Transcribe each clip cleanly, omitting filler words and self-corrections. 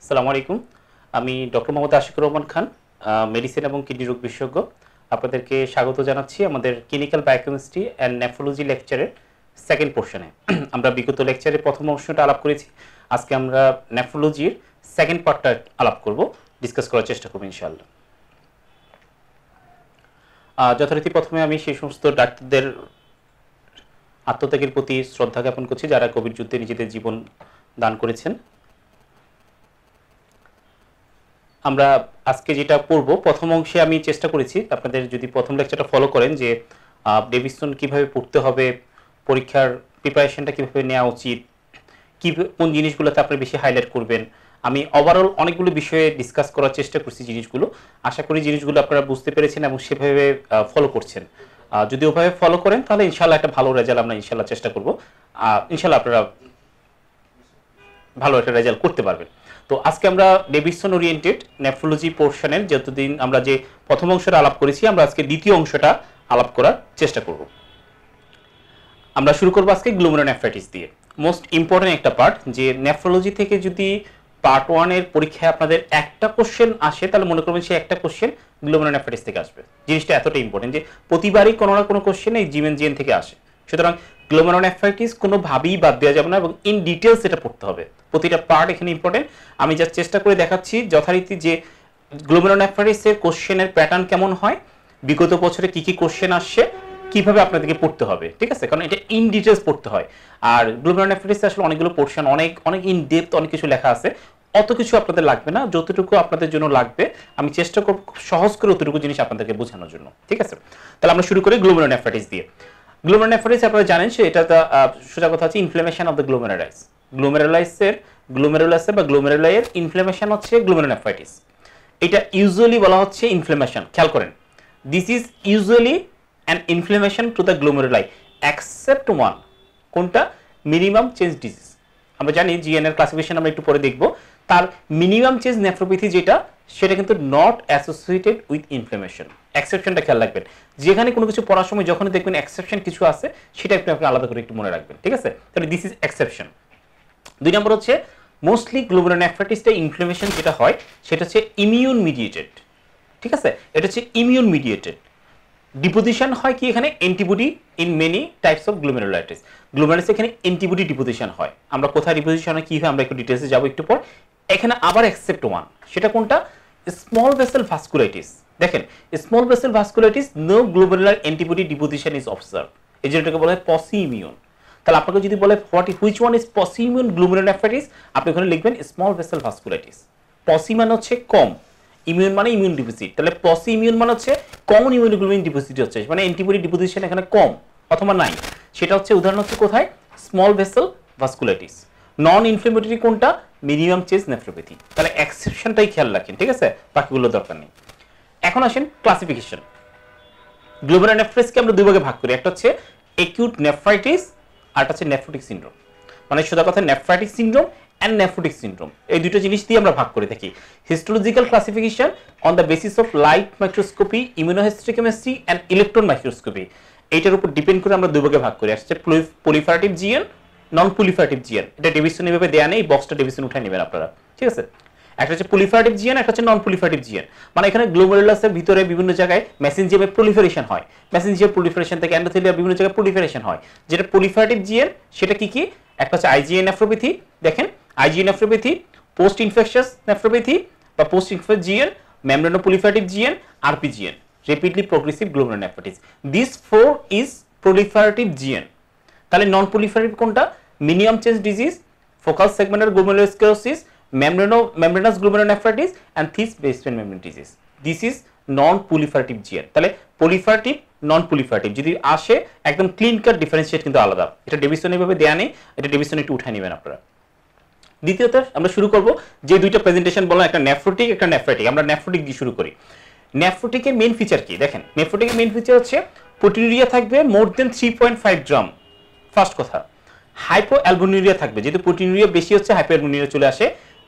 আসসালামু আলাইকুম। আমি ডক্টর মোহাম্মদ আশিকুর রহমান খান, মেডিসিন এবং কিডনি রোগ বিশেষজ্ঞ। আপনাদেরকে স্বাগত জানাচ্ছি আমাদের ক্লিনিক্যাল বায়োকেমিস্ট্রি অ্যান্ড নেফ্রোলজি লেকচারের সেকেন্ড পোর্শনে। আমরা বিগত লেকচারে প্রথম অংশটা আলাপ করেছি, আজকে আমরা নেফ্রোলজির সেকেন্ড পার্টটা আলাপ করব, ডিসকাস করার চেষ্টা করব ইনশাআল্লাহ। যথারীতি প্রথমে আমি সেই সমস্ত ডাক্তারদের আত্মত্যাগের প্রতি শ্রদ্ধা জ্ঞাপন করছি যারা কোভিড যুদ্ধে নিজেদের জীবন দান করেছেন। আমরা আজকে যেটা পড়ব, প্রথম অংশে আমি চেষ্টা করেছি আপনাদের যদি প্রথম লেকচারটা ফলো করেন যে ডেভিসন কিভাবে পড়তে হবে, পরীক্ষার প্রিপারেশনটা কিভাবে নেওয়া উচিত, কোন জিনিসগুলোতে আপনি বেশি হাইলাইট করবেন। আমি ওভারঅল অনেকগুলো বিষয়ে ডিসকাস করার চেষ্টা করছি জিনিসগুলো। আশা করি জিনিসগুলো আপনারা বুঝতে পেরেছেন এবং সেভাবে ফলো করছেন। যদি ওভাবে ফলো করেন তাহলে ইনশাআল্লাহ একটা ভালো রেজাল্ট আমরা ইনশাআল্লাহ চেষ্টা করব। ইনশাআল্লাহ আপনারা ভালো একটা রেজাল্ট করতে পারবেন। তো আজকে আমরা ডেভিসন ওরিয়েন্টেড নেফ্রোলজি পোর্শনের যতদিন আমরা যে প্রথম অংশটা আলাপ করেছি, আমরা আজকে দ্বিতীয় অংশটা আলাপ করার চেষ্টা করব। আমরা শুরু করব আজকে গ্লোমেরোনেফ্রাইটিস দিয়ে। মোস্ট ইম্পর্টেন্ট একটা পার্ট, যে নেফ্রোলজি থেকে যদি পার্ট 1 এর পরীক্ষায় আপনাদের একটা কোশ্চেন আসে তাহলে মনে করবেন সেই একটা কোশ্চেন গ্লোমেরোনেফ্রাইটিস থেকে আসবে। জিনিসটা এতটা ইম্পর্টেন্ট যে প্রতিবারই কোনো না কোনো কোশ্চেন এই জিএন থেকে আসে। সুতরাং গ্লোমেরোনেফ্রাইটিস কোনোভাবেই বাদ দেওয়া যাবে না এবং ইন ডিটেলস এটা পড়তে হবে। প্রতিটা পার্ট এখানে ইম্পর্টেন্ট। আমি যা চেষ্টা করে দেখাচ্ছি যথারীতি যে গ্লোমেরোনেফ্রাইটিসের কোশ্চেনের প্যাটার্ন কেমন হয়, বিগত বছরে কি কি কোশ্চেন আসছে, কিভাবে আপনাদেরকে পড়তে হবে, ঠিক আছে? কারণ এটা ইন ডিটেলস পড়তে হয়। আর গ্লোমেরোনেফ্রাইটিসে আসলে অনেকগুলো পোর্শন, অনেক ইন ডেপথ অনেক কিছু লেখা আছে। অত কিছু আপনাদের লাগবে না, যতটুকু আপনাদের জন্য লাগবে আমি চেষ্টা করব খুব সহজ করে অতটুকু জিনিস আপনাদেরকে বোঝানোর জন্য, ঠিক আছে? তাহলে আমরা শুরু করি গ্লোমেরোনেফ্রাইটিস দিয়ে। গ্লোমেরোনেফ্রাইটিস আপনারা জানেন এটা সোজা কথা হচ্ছে ইনফ্লামেশন অফ দ্য গ্লোমেরুলাস। গ্লোমেরুলাসের বা গ্লোমেরুলাইয়ের ইনফ্লামেশন হচ্ছে গ্লোমেরোনেফ্রাইটিস। এটা ইউজুয়ালি বলা হচ্ছে ইনফ্লামেশন। খেয়াল করেন, this is usually an inflammation to the glomeruli except one. কোনটা? Minimum change disease. আমরা জানি জিএন এর ক্লাসিফিকেশন আমরা একটু পরে দেখব। তার মিনিমাম চেঞ্জ নেফ্রোপ্যাথি যেটা, সেটা কিন্তু নট অ্যাসোসিয়েটেড উইথ ইনফ্লামেশন। এক্সেপশনটা খেয়াল রাখবেন, যেখানে কোনো কিছু পড়ার সময় যখনই দেখবেন এক্সেপশন কিছু আছে সেটা একটু আপনি আলাদা করে একটু মনে রাখবেন, ঠিক আছে? তাহলে দিস ইজ এক্সেপশন। 2 নম্বর হচ্ছে মোস্টলি গ্লোমেরোনেফ্রাইটিসটা ইনফ্লামেশন যেটা হয় সেটা হচ্ছে ইমিউন মিডিয়েটেড, ঠিক আছে? এটা হচ্ছে ইমিউন মিডিয়েটেড। ডিপোজিশন হয় কি এখানে? Antibody in many types of glomerulitis. Glomerulitis এখানে অ্যান্টিবডি ডিপোজিশন হয়। আমরা কোথায় ডিপোজিশন হয় কি হয় আমরা একটু ডিটেইলসে যাব একটু পর। এখানে আবার এক্সেপ্ট ওয়ান, সেটা কোনটা? Small vessel vasculitis. দেখেন, small vessel vasculitis no glomerular antibody deposition is observe. এই যে এটাকে বলা হয় পসি ইমিউন। তাহলে আপনাকে যদি বলে which one is pauci immune glomerulonephritis, আপনি ওখানে লিখবেন স্মল ভেসেল ভাস্কুলাইটিস। পসি মানে হচ্ছে কম, ইমিউন মানে ইমিউন ডিপোজিট। তাহলে পসি ইমিউন মানে হচ্ছে কমন ইমিউনোগ্লোবিন ডিপোজিট হচ্ছে, মানে অ্যান্টিবডি ডিপোজিশন এখানে কম অথবা নাই। সেটা হচ্ছে উদাহরণ হচ্ছে কোথায়? Small vessel vasculitis. Non inflammatory কোনটা? Minimum change nephropathy. তাহলে এক্সেপশনটাই খেয়াল রাখেন, ঠিক আছে? বাকিগুলো দরকার নেই। এখন আসেন ক্লাসিফিকেশন। গ্লোমেরোনেফ্রাইটিসকে আমরা দুই ভাগে ভাগ করি, একটা হচ্ছে অ্যাকিউট নেফ্রাইটিস আর একটা হচ্ছে নেফ্রোটিক সিনড্রোম। মানে সোজা কথা nephritic syndrome and nephrotic syndrome, এই দুটো জিনিস দিয়ে আমরা ভাগ করে থাকি। Histological classification on the basis of light microscopy, immunohistochemistry and electron microscopy, এইটার উপর ডিপেন্ড করে আমরা দুই ভাগে ভাগ করি। আসছে পলিফারেটিভ জিএন, নন পলিফারেটিভ জিএন। এটা ডিভিশন এভাবে দেয়া নেই, বক্সটা ডিভিশন উঠায় নেবেন আপনারা, ঠিক আছে? একটা হচ্ছে পলিফারেটিভ জিএন, একটা হচ্ছে নন পলিফারেটিভ জিএন। মানে এখানে গ্লোমেরুলাসের ভিতরে বিভিন্ন জায়গায় মেসেঞ্জিয়ামের প্রলিফারেশন হয়, মেসেঞ্জিয়ার প্রলিফারেশন থেকে এন্ডোথেলিয়ার বিভিন্ন জায়গায় প্রলিফারেশন হয়। যেটা পলিফারেটিভ জিএন সেটা কি কি? একটা হচ্ছে আইজিএ নেফ্রোপ্যাথি। দেখেন, IgA nephropathy, post infectious nephropathy বা post infectious GN, membrano proliferative GN, RPGN, rapidly progressive glomerulonephritis. This 4 is proliferative GN. তাহলে নন proliferative কোনটা? Minimum change disease, focal segmental glomerulosclerosis, membranous glomerulonephritis and thick basement membrane disease. This is non proliferative GN. তাহলে proliferative নন proliferative যদি আসে একদম clean কাট differentiate কিন্তু আলাদা। এটা Davidson এইভাবে দেয়া নেই, এটা ডেভিসন একটু উঠায় নেবেন আপনারা। দ্বিতীয়ত আমরা শুরু করব যে দুইটা প্রেজেন্টেশন বললাম, একটা নেফ্রোটিক একটা নেফ্রাইটিক। আমরা নেফ্রোটিক দিয়ে শুরু করি। নেফ্রোটিকের মেইন ফিচার কি? দেখেন, নেফ্রোটিকের মেইন ফিচার হচ্ছে প্রোটিনুরিয়া থাকবে মোর দেন 3.5 গ্রাম। ফার্স্ট কথা, হাইপোঅ্যালবুমিনুরিয়া থাকবে, যেহেতু প্রোটিনুরিয়া বেশি হচ্ছে হাইপোঅ্যালবুমিনুরিয়া চলে আসে।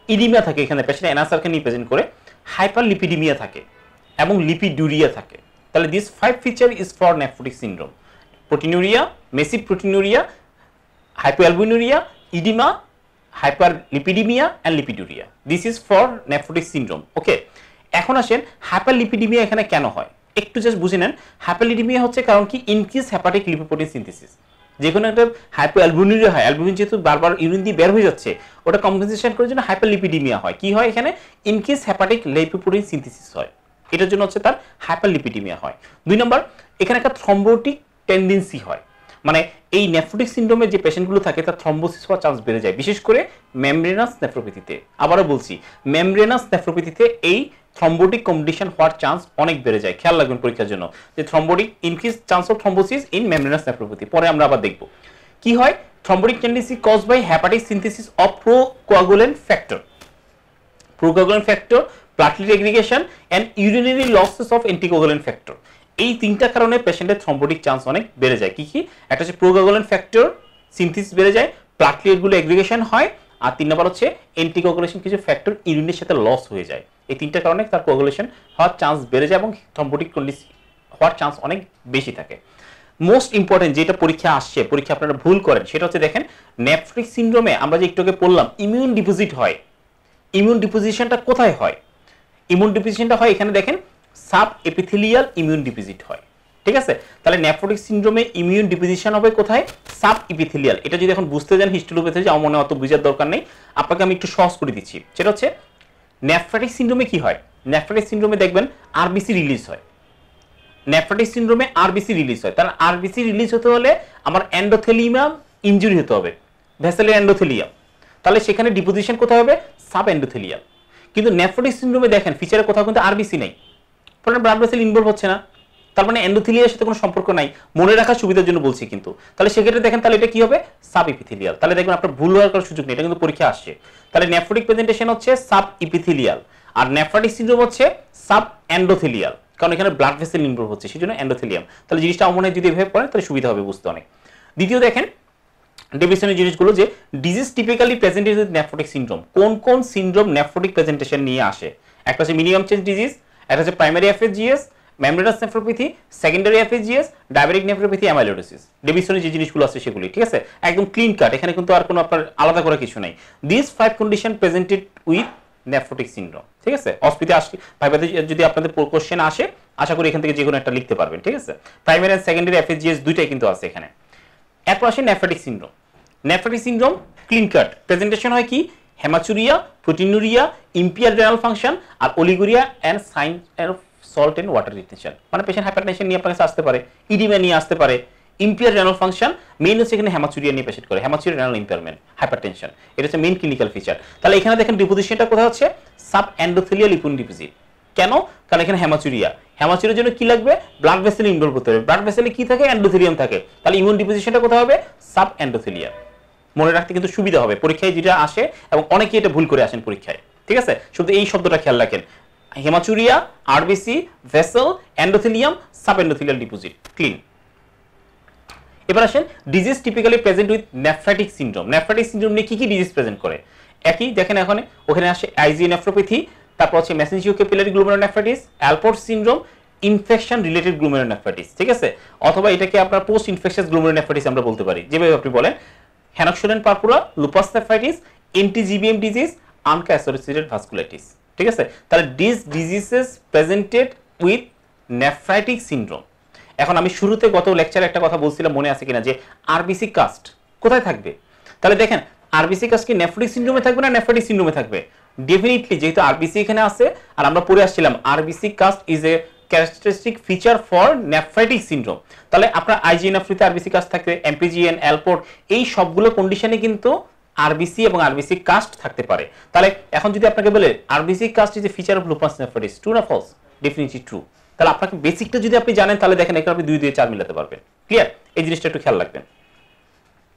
ইডিমিয়া থাকে, এখানে পেশেন্ট এনআরসারকে নিয়ে প্রেজেন্ট করে। হাইপারলিপিডিমিয়া থাকে এবং লিপিডুরিয়া থাকে। তাহলে this 5 feature is for nephrotic syndrome: proteinuria, massive proteinuria, hypoalbuminuria, oedema, hyperlipidemia and lipiduria. This is for nephrotic syndrome. Okay, এখন আসেন হাইপারলিপিডিমিয়া এখানে কেন হয় একটু জাস্ট বুঝে নেন। হাইপারলিপিডিমিয়া হচ্ছে কারণ কি ইনক্রিজ হেপাটিক লিপোপ্রোটিন সিনথেসিস। যে কোনো একটা হাইপোঅ্যালবুমিনুরিয়া হয়, অ্যালবুমিন যেহেতু বারবার ইউরিন দিয়ে বের হয়ে যাচ্ছে, ওটা কম্পেনসেশন করার জন্য হাইপারলিপিডিমিয়া হয়। কি হয় এখানে ইনক্রিজ হেপাটিক লিপোপ্রোটিন সিনথেসিস হয়, এটার জন্য হচ্ছে তার হাইপারলিপিডিমিয়া হয়। 2 নম্বর এখানে একটা থ্রম্বোটিক টেন্ডেন্সি হয়, মানে এই নেফ্রোটিক সিনড্রোমের যে পেশেন্টগুলো থাকে তার থ্রম্বোসিস হওয়ার চান্স বেড়ে যায়, বিশেষ করে মেমব্রেনাস নেফ্রোপ্যাথিতে। আবারও বলছি, মেমব্রেনাস নেফ্রোপ্যাথিতে এই থ্রম্বোটিক কন্ডিশন হওয়ার চান্স অনেক বেড়ে যায়। খেয়াল রাখবেন পরীক্ষার জন্য যে thrombotic increase chance of thrombosis in membranous nephropathy. পরে আমরা আবার দেখব কি হয়। Thrombotic tendency cause by hepatic synthesis of procoagulant factor, procoagulant factor, platelet aggregation and urinary losses of anticoagulant factor. এই তিনটা কারণে পেশেন্টের থ্রম্বোটিক চান্স অনেক বেড়ে যায়। কি কি? একটা হচ্ছে প্রোকোয়াগুলেন্ট ফ্যাক্টর সিনথেসিস বেড়ে যায়, প্লাটলেটগুলো এগ্রিগেশন হয়, আর 3 নম্বর হচ্ছে অ্যান্টিকোয়াগুলেশন কিছু ফ্যাক্টর ইউরিনের সাথে লস হয়ে যায়। এই তিনটা কারণে তার কোয়াগুলেশন হওয়ার চান্স বেড়ে যায় এবং থ্রম্বোটিক কন্ডিশন হওয়ার চান্স অনেক বেশি থাকে। মোস্ট ইম্পর্টেন্ট যেটা পরীক্ষা আসছে, পরীক্ষা আপনারা ভুল করেন, সেটা হচ্ছে দেখেন নেফ্রোটিক সিনড্রোমে আমরা যে একটু আগে বললাম ইমিউন ডিপোজিট হয়। ইমিউন ডিপোজিশনটা কোথায় হয়? ইমিউন ডিপোজিশনটা হয় এখানে দেখেন সাব এপিথেলিয়াল ইমিউন ডিপোজিট হয়। ঠিক আছে, তাহলে নেফ্রোটিক সিনড্রোমে ইমিউন ডিপোজিশন হবে কোথায়? Sub epithelial. এটা যদি এখন বুঝতে যান হিস্টোপ্যাথি, আমার মনে অত বুঝার দরকার নেই, আপনাকে আমি একটু সহজ করে দিচ্ছি। সেটা হচ্ছে নেফ্রোটিক সিনড্রোমে কি হয়? নেফ্রোটিক সিনড্রোমে দেখবেন আরবিসি রিলিজ হয়। নেফ্রোটিক সিনড্রোমে আরবিসি রিলিজ হয়, তাহলে আরবিসি রিলিজ হতে হলে আমার এন্ডোথেলিয়াম ইনজুরি হতে হবে, ভেসেলের এন্ডোথেলিয়াম, তাহলে সেখানে ডিপোজিশন কোথায় হবে? Sub endothelial. কিন্তু নেফ্রোটিক সিনড্রোমে দেখেন ফিচারে কোথাও কিন্তু আরবিসি নেই, ফলে ব্লাড ভেসেল ইনভলভ হচ্ছে না, তার মানে এন্ডোথেলিয়ালের সাথে কোনো সম্পর্ক নাই। মনে রাখার সুবিধার জন্য বলছি কিন্তু, তাহলে সেক্ষেত্রে দেখেন তাহলে এটা কি হবে? Sub epithelial. তাহলে দেখবেন আপনার ভুল হওয়ার কোনো সুযোগ নেই, এটা কিন্তু পরীক্ষা আসছে। তাহলে নেফ্রোটিক প্রেজেন্টেশন হচ্ছে সাব ইপিথেলিয়াল, আর নেফ্রোটিক সিনড্রোম হচ্ছে সাব এন্ডোথেলিয়াল, কারণ এখানে ব্লাড ভেসেল ইনভলভ হচ্ছে, সেজন্য এন্ডোথেলিয়াম। তাহলে জিনিসটা আমার মনে হয় যদি এভাবে পড়েন তাহলে সুবিধা হবে বুঝতে অনেক। দ্বিতীয় দেখেন ডেভিশনের জিনিসগুলো যে disease typically presented with nephrotic syndrome. কোন কোন সিনড্রোম নেফ্রোটিক প্রেজেন্টেশন নিয়ে আসে? একটা হচ্ছে মিনিমাম চেঞ্জ ডিজিজ, একটা হচ্ছে primary FSGS, membranous nephropathy, secondary FSGS, diabetic nephropathy, amyloidosis. ডেভিশনের যে জিনিসগুলো আছে সেগুলি, ঠিক আছে, একদম ক্লিন কাট, এখানে কিন্তু আর কোনো আপনার আলাদা করা কিছু নাই। This 5 condition presented with nephrotic syndrome. ঠিক আছে, অস্পিতে আসলে ভাইবাতে যদি আপনাদের কোশ্চেন আসে, আশা করি এখান থেকে যে কোনো একটা লিখতে পারবেন। ঠিক আছে, প্রাইমারি আর সেকেন্ডারি এফএসজিএস দুইটাই কিন্তু আছে এখানে। এরপর আসে nephrotic syndrome. Nephrotic syndrome clean cut presentation হয় কি? Haematuria, proteinuria, impaired renal function, আর oliguria and sign of salt and water retention. মানে পেশেন্ট হাইপারটেনশন নিয়ে আপনার কাছে আসতে পারে, ইডিমা নিয়ে আসতে পারে, ইম্পিয়ার রেনাল ফাংশন, মেইন হচ্ছে এখানে হেমাচুরিয়া নিয়ে পেশেন্ট করে, হেমাচুরিয়া রেনাল ইম্পেয়ারমেন্ট, হাইপারটেনশন, এটা হচ্ছে মেইন ক্লিনিক্যাল ফিচার। তাহলে এখানে দেখেন ডিপোজিশনটা কোথায় হচ্ছে? Sub endothelial immune deposit. কেন? কারণ এখানে হেমাচুরিয়া, হেমাচুরিয়ার জন্য কি লাগবে? ব্লাড ভেসেল ইনভলভ করতে হবে, ব্লাড ভেসেলে কি থাকে? এন্ডোথেলিয়াম থাকে, তাহলে ইমিউন ডিপোজিশনটা কোথায় হবে? Sub endothelial. মনে রাখতে কিন্তু সুবিধা হবে, পরীক্ষায় যেটা আসে এবং অনেকে এটা ভুল করে আসেন পরীক্ষায়। ঠিক আছে, শুধু এই শব্দটা খেয়াল রাখেন, haematuria, RBC, vessel, endothelium, subendothelial deposit, clean. এবার আসেন disease typically present with nephrotic syndrome. Nephrotic syndrome নিয়ে কি কি ডিজিজ প্রেজেন্ট করে? একই দেখেন এখানে, ওখানে আসে আইজিএ নেফ্রোপ্যাথি, তারপর হচ্ছে mesangiocapillary glomerulonephritis, Alport syndrome, infection related glomerulonephritis. ঠিক আছে, অথবা এটাকে আপনার পোস্ট ইনফেকশাস গ্লোমেরুলোনেফ্রাইটিস আমরা বলতে পারি, যেভাবে আপনি বলেন। Henoch Schonlein purpura, lupus nephritis, anti GBM disease, ANCA associated vasculitis. ঠিক আছে, তাহলে this diseases presented with nephritic syndrome. এখন আমি শুরুতে গত লেকচারে একটা কথা বলছিলাম, মনে আছে কিনা, যে আরবিসি কাস্ট কোথায় থাকবে? তাহলে দেখেন আরবিসি কাস্ট কি নেফ্রোটিক সিনড্রোমে থাকবে না নেফ্রোটিক সিনড্রোমে থাকবে? ডেফিনেটলি, যেহেতু আরবিসি এখানে আছে আর আমরা পড়ে আসছিলাম RBC cast is a characteristic feature for nephritic syndrome, তাহলে আপনার আইজিএনএফ্রিতে আরবিসি কাস্ট থাকবে, এমপিজিএন, অ্যালপোর্ট, এই সবগুলো কন্ডিশনে কিন্তু আরবিসি এবং আরবিসি কাস্ট থাকতে পারে। তাহলে এখন যদি আপনাকে বলে RBC cast is a feature of lupus nephritis, true না ফলস? Definitely true. তাহলে আপনাকে বেসিকটা যদি আপনি জানেন তাহলে দেখেন এখানে আপনি 2 দিয়ে 4 মিলাতে পারবেন। ক্লিয়ার? এই জিনিসটা একটু খেয়াল রাখবেন।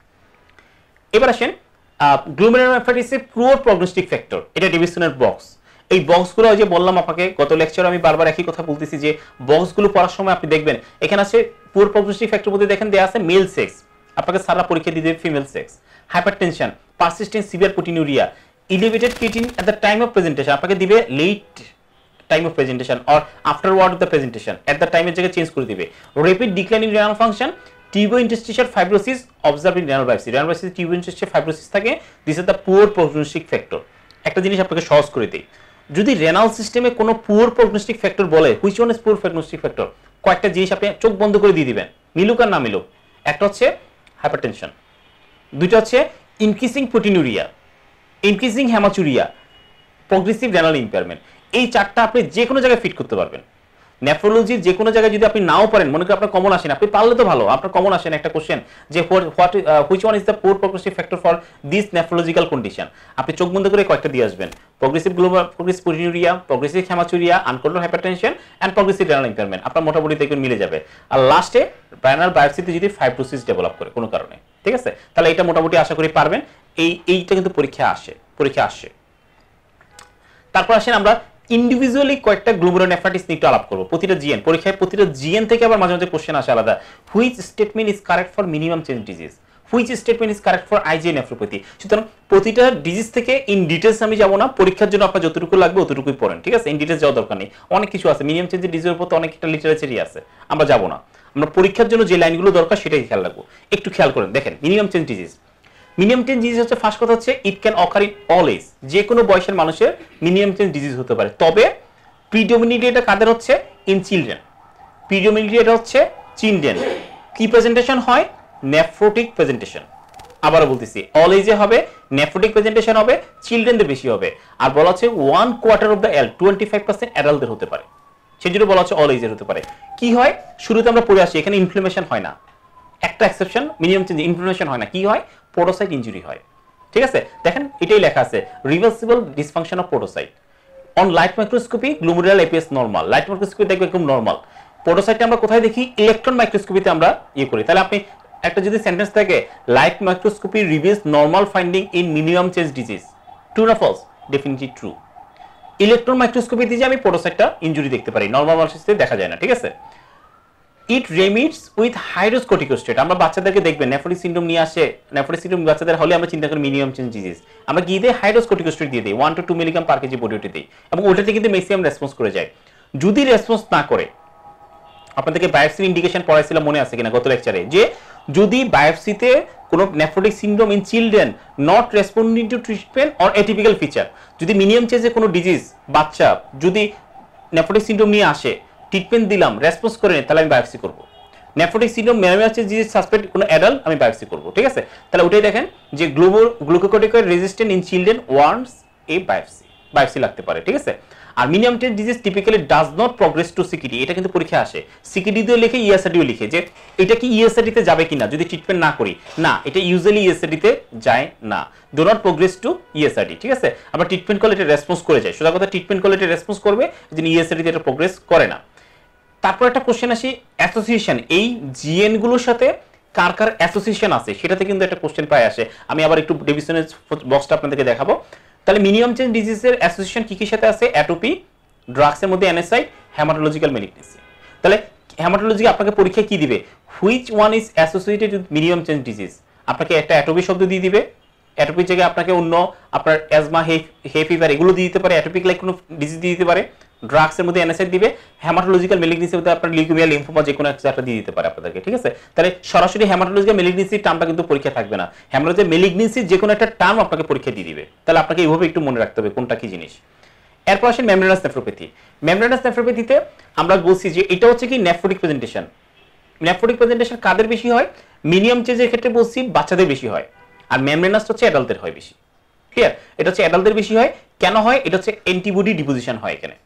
এবার আসেন গ্লোমেরুলোনেফ্রাইটিসের পুয়ার প্রগনোস্টিক ফ্যাক্টর, এটা ডেভিসনের বক্স। এই বক্সগুলো যে বললাম আপনাকে গত লেকচারে, আমি বারবার একই কথা বলতেছি যে বক্সগুলো পড়ার সময় আপনি দেখবেন এখানে আছে পুয়ার প্রগনোস্টিক ফ্যাক্টর মধ্যে দেখেন দেয়া আছে মেল সেক্স, আপনাকে সারা পরীক্ষা দিয়ে দেবে female sex, hypertension, persistent severe proteinuria, elevated creatinine at the time of presentation, আপনাকে দিবে late time of presentation or afterward of the presentation, at the টাইমের জায়গায় চেঞ্জ করে দিবে, rapid decline in renal function, tubulointerstitial fibrosis observe in renal biopsy. Renal বায়োপসিতে tubulointerstitial fibrosis থাকে, this is the poor prognostic factor. একটা জিনিস আপনাকে সহজ করে দিই, যদি রেনাল সিস্টেমে কোনো পুয়ার প্রগনোস্টিক ফ্যাক্টর বলে, which one is poor prognostic factor, কয়েকটা জিনিস আপনি চোখ বন্ধ করে দিয়ে দিবেন, মিলুক আর না মিলুক। একটা হচ্ছে হাইপারটেনশন, দুইটা হচ্ছে increasing proteinuria, increasing haematuria, progressive renal impairment. এই চারটা আপনি যে কোনো জায়গায় ফিট করতে পারবেন। নেফ্রোলজির যে কোনো জায়গায় যদি আপনি নাও পারেন, মনে করেন আপনার কমন আসেন, আপনি পারলে তো ভালো, আপনার কমন আসেন একটা কোশ্চেন যে which one is the poor progressive factor for this nephrological condition, আপনি চোখ বন্ধ করে কয়েকটা দিয়ে আসবেন, progressive global progressive proteinuria, progressive haematuria, uncontrolled hypertension and progressive renal impairment, আপনার মোটামুটি দেখবেন মিলে যাবে। আর লাস্টে রেনাল বায়োপসিতে যদি ফাইব্রোসিস ডেভেলপ করে কোনো কারণে, ঠিক আছে, তাহলে এটা মোটামুটি আশা করি পারবেন। এইটা কিন্তু পরীক্ষা আসে। তারপর আসেন আমরা ইন্ডিভিজুয়ালি কয়েকটা গ্লোমেরুলোনেফ্রাইটিস নিয়ে একটু আলাপ করব। প্রতিটা জিএন পরীক্ষায়, প্রতিটা জিএন থেকে আবার মাঝে মাঝে কোশ্চেন আসে আলাদা। Which statement is correct for minimum change disease, which statement is correct for IGA nephropathy. সুতরাং প্রতিটা ডিজিজ থেকে ইন ডিটেলস আমি যাব না, পরীক্ষার জন্য আপনার যতটুকু লাগবে অতটুকুই পড়েন, ঠিক আছে, ইন ডিটেলস যাওয়ার দরকার নেই। অনেক কিছু আছে মিনিমাম চেঞ্জ ডিজিজের উপর, অনেকটা লিটারেচারই আছে, আমরা যাব না। আমরা পরীক্ষার জন্য যে লাইনগুলো দরকার সেটাই খেয়াল রাখবো। একটু খেয়াল করেন, দেখেন minimum change disease. Minimum change disease হচ্ছে, ফার্স্ট কথা হচ্ছে it can occur in all age, যে কোনো বয়সের মানুষের মিনিমাম চেঞ্জ ডিজিজ হতে পারে। তবে প্রিডোমিনেটলি এটা কাদের হচ্ছে? In children. প্রিডোমিনেটলি এটা হচ্ছে চিলড্রেন। কি প্রেজেন্টেশন হয়? Nephrotic presentation. আবারও বলতেছি, অল এজে হবে, নেফ্রোটিক প্রেজেন্টেশন হবে, চিলড্রেনদের বেশি হবে। আর বলা হচ্ছে 1/4 অফ দ্য এডাল্ট, 25% অ্যাডাল্টদের হতে পারে, সেজন্য বলা হচ্ছে অল এজের হতে পারে। কি হয়? শুরুতে আমরা পড়ে আসি, এখানে ইনফ্লামেশন হয় না, একটা এক্সেপশন, মিনিমাম চেঞ্জ ইনফ্লামেশন হয় না। কি হয়? পোডোসাইট ইনজুরি হয়, ঠিক আছে। দেখেন এটাই লেখা আছে, reversible dysfunction of podocyte on light microscopy glomerular appears normal. Light microscopy দেখবে একদম নরমাল। পোডোসাইটটা আমরা কোথায় দেখি? ইলেকট্রন মাইক্রোস্কোপিতে আমরা করি। তাহলে আপনি একটা যদি সেন্টেন্স থাকে, light microscopy reveals normal finding in minimum change disease, true না ফলস? Definitely true. ইলেকট্রন মাইক্রোস্কোপিতে যে আমি পোডোসাইটটা ইনজুরি দেখতে পারি, নরমাল মানুষের দেখা যায় না, ঠিক আছে। ইট রেমিডস উইথ হাইড্রোস কর্টিকোস্টেরয়েড। আমরা বাচ্চাদেরকে দেখবেন নেফ্রোটিক সিনড্রোম নিয়ে আসে, নেফ্রোটিক সিনড্রোম বাচ্চাদের হলে আমরা চিন্তা করি মিনিমাম চেঞ্জ ডিজিজ, আমরা কি দিই? হাইড্রোস কর্টিকোস্টেরয়েড দিয়ে দিই, 1 to 2 milligram per KG body ওয়েটে দিই, এবং ওটাতে কিন্তু ম্যাক্সিমাম রেসপন্স করে যায়। যদি রেসপন্স না করে, আপনাদেরকে বায়োপসির ইন্ডিকেশন পড়াইছিলাম, মনে আছে কিনা গত লেকচারে, যে যদি বায়োপসিতে কোনো nephrotic syndrome in children not responding two treatment or atypical feature, যদি মিনিমাম চেঞ্জে কোনো ডিজিজ বাচ্চা যদি নেফ্রোটিক সিনড্রোম নিয়ে আসে, ট্রিটমেন্ট দিলাম, রেসপন্স করে নেই, তাহলে আমি বায়োপসি করব। Nephrotic syndrome minimum change disease suspect কোনো অ্যাডাল্ট, আমি বায়োপসি করব, ঠিক আছে। তাহলে ওটাই দেখেন যে glucocorticoid resistant in children wants a biopsy লাগতে পারে, ঠিক আছে। আর minimum change disease typically does not progress to CKD, এটা কিন্তু পরীক্ষা আসে, সিকিডি দিয়েও লিখে, ইএসআরডিও লিখে, যে এটা কি ইএসআরডিতে যাবে কিনা যদি ট্রিটমেন্ট না করি। না, এটা ইউজুয়ালি ইএসআরডিতে যায় না, do not progress to ESRD, ঠিক আছে। আমরা ট্রিটমেন্ট করলে এটা রেসপন্স করে যায়, সোজা কথা, ট্রিটমেন্ট করলে এটা রেসপন্স করবে, যিনি ইএসআরডিতে এটা প্রগ্রেস করে না। তারপর একটা কোশ্চেন আসি, অ্যাসোসিয়েশন, এই জিএন গুলোর সাথে কার কার অ্যাসোসিয়েশন আছে সেটাতে কিন্তু একটা কোশ্চেন প্রায় আসে। আমি আবার একটু ডিভিশনের বক্সটা আপনাদেরকে দেখাবো। তাহলে মিনিমাম চেঞ্জ ডিজিজের অ্যাসোসিয়েশন কি কি সাথে আছে? অ্যাটোপি, ড্রাগসের মধ্যে অ্যানেসাইড, হেমাটোলজিক্যাল ম্যালিগনেন্সি। তাহলে হেমাটোলজি আপনাকে পরীক্ষা কি দিবে? Which one is associated with minimum change disease, আপনাকে একটা অ্যাটোপি শব্দ দিয়ে দিবে, অ্যাটোপির জায়গায় আপনাকে অন্য আপনার অ্যাজমা, হে ফিভার এগুলো দিয়ে দিতে পারে, অ্যাটোপিক লাইক কোনো ডিজিজ দিয়ে দিতে পারে, ড্রাগসের মধ্যে অ্যানেসাইড দিবে, হেমাটোলজিক্যাল ম্যালিগনেন্সির মধ্যে আপনার লিউকেমিয়া, লিম্ফোমা যে কোনো একটা দিয়ে দিতে পারে আপনাদেরকে, ঠিক আছে। তাহলে সরাসরি হেমাটোলজিক্যাল ম্যালিগনেন্সির টার্মটা কিন্তু পরীক্ষা থাকবে না, হেমাটোলজিক্যাল ম্যালিগনেন্সির যে কোনো একটা টার্ম আপনাকে পরীক্ষা দিয়ে দিবে। তাহলে আপনাকে এইভাবে একটু মনে রাখতে হবে কোনটা কি জিনিস। এরপর আসেন মেমব্রেনাস নেফ্রোপ্যাথি। মেমব্রেনাস নেফ্রোপ্যাথিতে আমরা বলছি যে এটা হচ্ছে কি নেফ্রোটিক প্রেজেন্টেশন। নেফ্রোটিক প্রেজেন্টেশন কাদের বেশি হয়? মিনিমাম চেঞ্জের ক্ষেত্রে বলছি বাচ্চাদের বেশি হয়, আর মেমব্রেনাস হচ্ছে অ্যাডাল্টদের হয় বেশি, ক্লিয়ার? এটা হচ্ছে অ্যাডাল্টদের বেশি হয়। কেন হয়? এটা হচ্ছে অ্যান্টিবডি ডিপোজিশন হয় এখানে।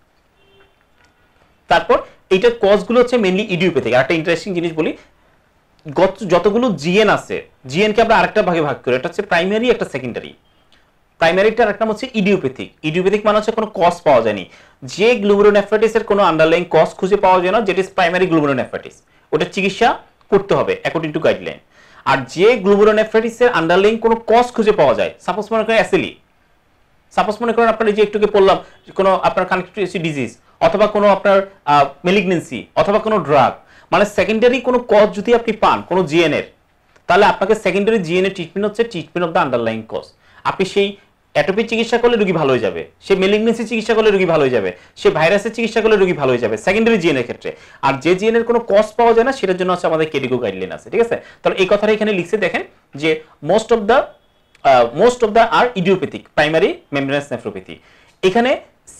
তারপর এইটার কজগুলো হচ্ছে মেইনলি ইডিওপ্যাথিক। আর একটা ইন্টারেস্টিং জিনিস বলি, যতগুলো জিএন আছে, জিএনকে আমরা আরেকটা ভাগে ভাগ করি, এটা হচ্ছে প্রাইমারি, একটা সেকেন্ডারি। প্রাইমারিটার একটা হচ্ছে ইডিওপ্যাথিক। ইডিওপ্যাথিক মানে হচ্ছে কোনো কজ পাওয়া যায়নি, যে গ্লোমেরুলোনেফ্রাইটিসের কোনো আন্ডারলাইং কজ খুঁজে পাওয়া যায় না, যেটা ইজ প্রাইমারি গ্লোমেরুলোনেফ্রাইটিস, ওটা চিকিৎসা করতে হবে অ্যাকর্ডিং টু গাইডলাইন। আর যে গ্লোমেরুলোনেফ্রাইটিসের আন্ডারলাইং কোনো কজ খুঁজে পাওয়া যায়, সাপোজ মনে করেন অ্যাসিলি, সাপোজ মনে করেন আপনার এই যে একটুকে বললাম কোনো আপনার কানেক্টিভ ডিজিজ, অথবা কোনো আপনার মেলিগনেন্সি, অথবা কোনো ড্রাগ, মানে সেকেন্ডারি কোনো কজ যদি আপনি পান কোনো জিএন এর, তাহলে আপনাকে সেকেন্ডারি জিএন এর ট্রিটমেন্ট হচ্ছে treatment of the underlying cause. আপনি সেই অ্যাটোপির চিকিৎসা করলে রোগী ভালো হয়ে যাবে, সে মেলিগনেন্সি চিকিৎসা করলে রোগী ভালো হয়ে যাবে, সে ভাইরাসের চিকিৎসা করলে রোগী ভালো হয়ে যাবে সেকেন্ডারি জিএন এর ক্ষেত্রে। আর যে জিএন এর কোনো কজ পাওয়া যায় না সেটার জন্য হচ্ছে আমাদের কেডিগো গাইডলাইন আছে, ঠিক আছে। তাহলে এই কথাটা এখানে লিখছে দেখেন যে most of the are idiopathic primary membranous nephropathy. এখানে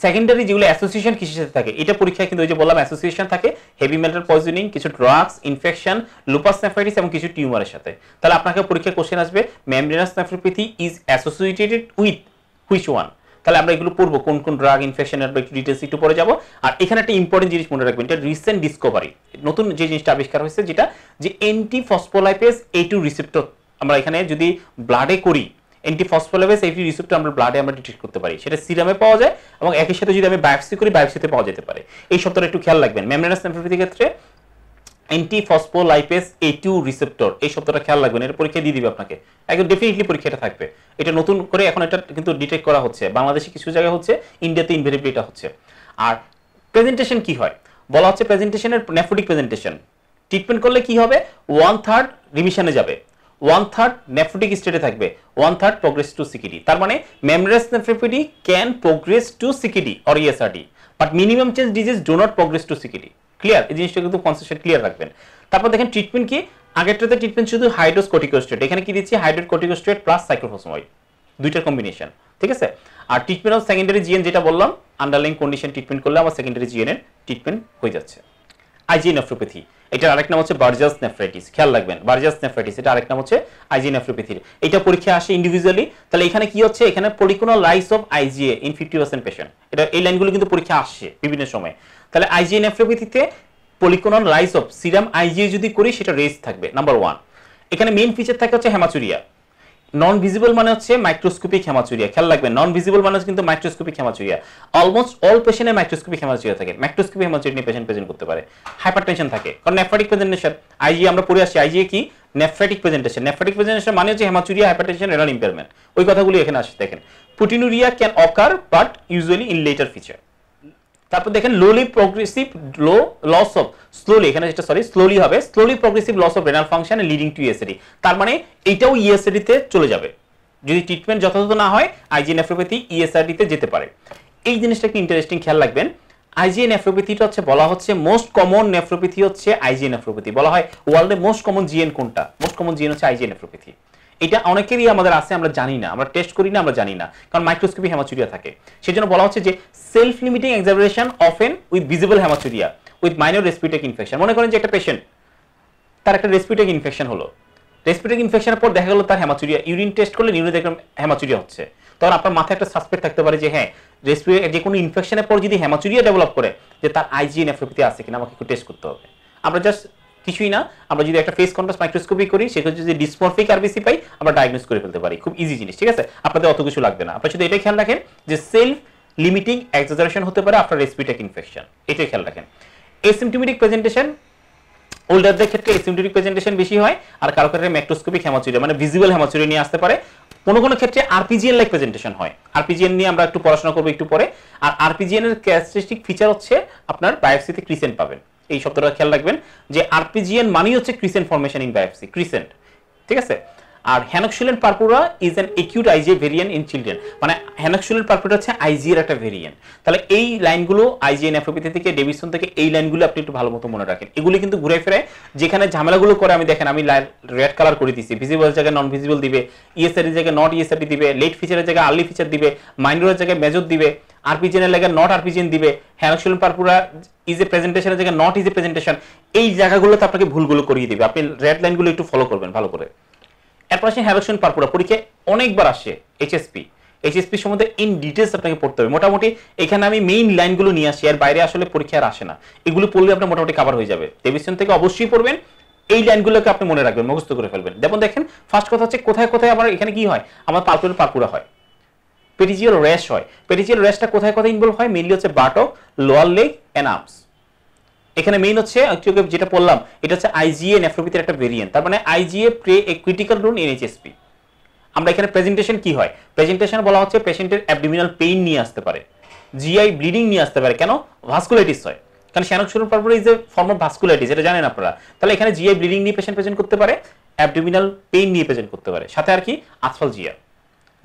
সেকেন্ডারি যেগুলো অ্যাসোসিয়েশন কিসের সাথে থাকে, এটা পরীক্ষায় কিন্তু ওই যে বললাম অ্যাসোসিয়েশন থাকে হেভি মেটাল পয়জনিং, কিছু ড্রাগস, ইনফেকশন, লুপাস নেফ্রাইটিস এবং কিছু টিউমারের সাথে। তাহলে আপনাকে পরীক্ষায় কোশ্চেন আসবে membranous nephropathy is associated with which one. তাহলে আমরা এগুলো পড়বো কোন কোন ড্রাগ ইনফেকশনের একটু ডিটেইলস একটু পরে যাব। আর এখানে একটা ইম্পর্টেন্ট জিনিস মনে রাখবেন, এটা রিসেন্ট ডিসকভারি, নতুন যে জিনিসটা আবিষ্কার হয়েছে যেটা যে অ্যান্টি ফসফোলাইপেজ A2 রিসেপ্টর আমরা এখানে যদি ব্লাডে করি, অ্যান্টি ফসফোলাইপেজ A2 রিসেপ্টর আমরা ব্লাডে আমরা ডিটেক্ট করতে পারি, সেটা সিরামে পাওয়া যায় এবং একই সাথে যদি আমি বায়োপসি করি বায়োপসিতে পাওয়া যেতে পারে। এই শব্দটা একটু খেয়াল রাখবেন, মেমব্রেনাস নেফ্রোপ্যাথির ক্ষেত্রে অ্যান্টি ফসফোলাইপেজ A2 রিসেপ্টর এই শব্দটা খেয়াল রাখবেন, এটা পরীক্ষা দিয়ে দিবে আপনাকে, একদম ডেফিনেটলি পরীক্ষাটা থাকবে। এটা নতুন করে এখন এটা কিন্তু ডিটেক্ট করা হচ্ছে, বাংলাদেশে কিছু জায়গায় হচ্ছে, ইন্ডিয়াতে ইনভেরিবলি এটা হচ্ছে। আর প্রেজেন্টেশন কি হয় বলা হচ্ছে, প্রেজেন্টেশনের নেফ্রোটিক প্রেজেন্টেশন ট্রিটমেন্ট করলে কি হবে, 1/3 রিমিশনে যাবে, 1/3 নেফ্রোটিক স্টেটে থাকবে, 1/3 প্রোগ্রেস টু সিকিডি। তার মানে membranous nephropathy can progress to CKD or ESRD, but minimum change disease do not progress to CKD. Clear? এই জিনিসটা কিন্তু কনসেপ্ট ক্লিয়ার রাখবেন। তারপর দেখেন ট্রিটমেন্ট কি, আগেরটাতে ট্রিটমেন্ট শুধু হাইড্রোস কর্টিকোস্টেরয়েড, এখানে কি দিচ্ছি হাইড্রোস কর্টিকোস্টেরয়েড প্লাস সাইক্লোফোসফামাইড, দুইটার কম্বিনেশন, ঠিক আছে। আর ট্রিটমেন্ট অফ সেকেন্ডারি জিএন যেটা বললাম, আন্ডারলাইং কন্ডিশন ট্রিটমেন্ট করলে আমার সেকেন্ডারি জিএন এর ট্রিটমেন্ট হয়ে যাচ্ছে। আইজি নেফ্রোপ্যাথি, এটার আরেক নাম হচ্ছে বার্জাস নেফ্রাইটিস, খেয়াল রাখবেন বার্জাস নেফ্রাইটিস, এটা আরেক নাম হচ্ছে আইজি নেফ্রোপ্যাথির। এটা পরীক্ষা আসে ইন্ডিভিজুয়ালি। তাহলে এখানে কি হচ্ছে, এখানে polyclonal rise of IgA in 50% patient, এটা এই লাইনগুলো কিন্তু পরীক্ষা আসছে বিভিন্ন সময়। তাহলে আইজি নেফ্রোপ্যাথিতে polyclonal rise of serum IgA যদি করি সেটা রেস থাকবে নাম্বার 1। এখানে মেইন ফিচার থাকে হচ্ছে হেমাচুরিয়া, নন ভিজিবল মানে হচ্ছে মাইক্রোস্কোপিক হেমাচুরিয়া, খেয়াল রাখবেন নন ভিজিবল মানে কিন্তু মাইক্রোস্কোপিক হেমাচুরিয়া। অলমোস্ট অল পেশেন্টে মাইক্রোস্কোপিক হেমাচুরিয়া থাকে, মাইক্রোস্কোপিক হেমাচুরিয়া নিয়ে পেশেন্ট প্রেজেন্ট করতে পারে। হাইপারটেনশন থাকে, কারণ নেফ্রোটিক প্রেজেন্টেশন IgA আমরা পড়ে আসছি, IgA কি নেফ্রোটিক প্রেজেন্টেশন, নেফ্রোটিক প্রেজেন্টেশন মানে হচ্ছে হেমাচুরিয়া, হাইপারটেনশন, রেনাল ইম্পেয়ারমেন্ট, ওই কথাগুলো এখানে আসে। দেখেন proteinuria can occur but usually in later feature. তারপর দেখেন slowly progressive loss of slowly, এখানে যেটা সরি স্লোলি হবে, slowly progressive loss of renal function leading to ESRD। তার মানে এইটাও ESRD তে চলে যাবে যদি ট্রিটমেন্ট যথাযথ না হয়, আইজি নেফ্রোপ্যাথি ESRD তে যেতে পারে। এই জিনিসটা একটু ইন্টারেস্টিং, খেয়াল রাখবেন। আইজি নেফ্রোপ্যাথিটা হচ্ছে বলা হচ্ছে মোস্ট কমন নেফ্রোপ্যাথি হচ্ছে আইজি নেফ্রোপ্যাথি, বলা হয় ওয়ার্ল্ডে মোস্ট কমন জিএন কোনটা, মোস্ট কমন জিএন হচ্ছে আইজি নেফ্রোপ্যাথি। এটা অনেকেরই আমাদের আছে, আমরা জানি না, আমরা টেস্ট করি না, আমরা জানি না, কারণ মাইক্রোস্কোপি হেমাচুরিয়া থাকে। সেজন্য বলা হচ্ছে যে self limiting exacerbation often with visible haematuria with minor respiratory infection. মনে করেন যে একটা পেশেন্ট, তার একটা রেসপিরেটরি ইনফেকশন হলো, রেসপিরেটরি ইনফেকশনের পর দেখা গেল তার হেমাচুরিয়া, ইউরিন টেস্ট করলে নিউরো দেখলাম হেমাচুরিয়া হচ্ছে, তখন আপনার মাথায় একটা সাসপেক্ট থাকতে পারে যে হ্যাঁ রেসপিরেটরি যে কোনো ইনফেকশনের পর যদি হেমাচুরিয়া ডেভেলপ করে যে তার আইজি নেফ্রোপ্যাথি আছে কিনা আমাকে একটু টেস্ট করতে হবে। আমরা জাস্ট কিছুই না, আমরা যদি একটা ফেস কন্ট্রাস্ট মাইক্রোস্কোপি করি সেক্ষেত্রে যদি ডিসমরফিক আরবিসি পাই আমরা ডায়াগনোস করে ফেলতে পারি, খুব ইজি জিনিস, ঠিক আছে। আপনাদের অত কিছু লাগবে না, আপনারা শুধু এটাই খেয়াল রাখেন যে সেলফ লিমিটিং এক্সাজারেশন হতে পারে আফটার রেসপিরেটরি ইনফেকশন, এটাই খেয়াল রাখেন। এসিম্পটোমেটিক প্রেজেন্টেশন ওল্ডারদের ক্ষেত্রে এসিম্পটোমেটিক প্রেজেন্টেশন বেশি হয়, আর কারো ক্ষেত্রে ম্যাক্রোস্কোপিক হেমাচুরিয়া মানে ভিজিবল হেমাচুরিয়া নিয়ে আসতে পারে। কোনো কোনো ক্ষেত্রে আরপিজিএন লাইক প্রেজেন্টেশন হয়, আরপিজিএন নিয়ে আমরা একটু পড়াশোনা করবো একটু পরে। আর আরপিজিএন এর ক্যারেক্টারিস্টিক ফিচার হচ্ছে আপনার বায়োপসিতে ক্রিসেন্ট পাবেন, এই শব্দটা খেয়াল রাখবেন যে আরপিজিএন মানেই হচ্ছে crescent formation in biopsy, crescent, ঠিক আছে। আর Henoch Schonlein purpura is an acute IgA variant in children, মানে হেনক্সুলেন পারপুরা হচ্ছে আইজিএ এর একটা ভেরিয়েন্ট। তাহলে এই লাইনগুলো আইজিএ নেফ্রোপ্যাথি থেকে ডেভিসন থেকে এই লাইনগুলো আপনি একটু ভালো মতো মনে রাখেন, এগুলি কিন্তু ঘুরে ফিরে যেখানে ঝামেলাগুলো করে আমি দেখেন আমি রেড কালার করে দিচ্ছি, ভিজিবল জায়গায় নন ভিজিবল দিবে, ESRD জায়গায় নট ESRD দিবে, লেট ফিচারের জায়গায় আর্লি ফিচার দিবে, মাইনরের জায়গায় মেজর দিবে, আরপিজিএন এর জায়গায় নট আরপিজিএন দিবে, হেনক্সুলেন পারপুরা ইজ এ প্রেজেন্টেশনের জায়গায় নট ইজ এ প্রেজেন্টেশন, এই জায়গাগুলোতে আপনাকে ভুলগুলো করিয়ে দিবে, আপনি রেড লাইনগুলো একটু ফলো করবেন ভালো করে। এরপর আসেন হেনক্সুলেন পারপুরা, পরীক্ষায় অনেকবার আসে এইচএসপি সম্বন্ধে ইন ডিটেলস আপনাকে পড়তে হবে। মোটামুটি এখানে আমি মেইন লাইনগুলো নিয়ে আসি, এর বাইরে আসলে পরীক্ষা আর আসে না, এগুলো পড়লে আপনার মোটামুটি কভার হয়ে যাবে। ডেভিসন থেকে অবশ্যই পড়বেন, এই লাইনগুলোকে আপনি মনে রাখবেন, মুখস্থ করে ফেলবেন। যেমন দেখেন ফার্স্ট কথা হচ্ছে কোথায় কোথায় আমার এখানে কি হয়, আমার পালপেবরাল পারপুরা হয়, পেটিজিয়াল র্যাশ হয়। পেটিজিয়াল র্যাশটা কোথায় কোথায় ইনভলভ হয়, মেইনলি হচ্ছে বাটক, লোয়ার লেগ এন্ড আর্মস। এখানে মেইন হচ্ছে যেটা বললাম এটা হচ্ছে আইজিএ নেফ্রোপ্যাথির একটা ভেরিয়েন্ট, তার মানে IgA play a critical role in HSP. আমরা এখানে প্রেজেন্টেশন কি হয়, প্রেজেন্টেশন বলা হচ্ছে পেশেন্টের অ্যাবডোমিনাল পেইন নিয়ে আসতে পারে, জিআই ব্লিডিং নিয়ে আসতে পারে, কেন ভাস্কুলাইটিস হয়, কারণ Henoch Schonlein purpura is a form of vasculitis, এটা জানেন আপনারা। তাহলে এখানে জিআই ব্লিডিং নিয়ে পেশেন্ট প্রেজেন্ট করতে পারে, অ্যাবডোমিনাল পেইন নিয়ে প্রেজেন্ট করতে পারে, সাথে আর কি arthralgia.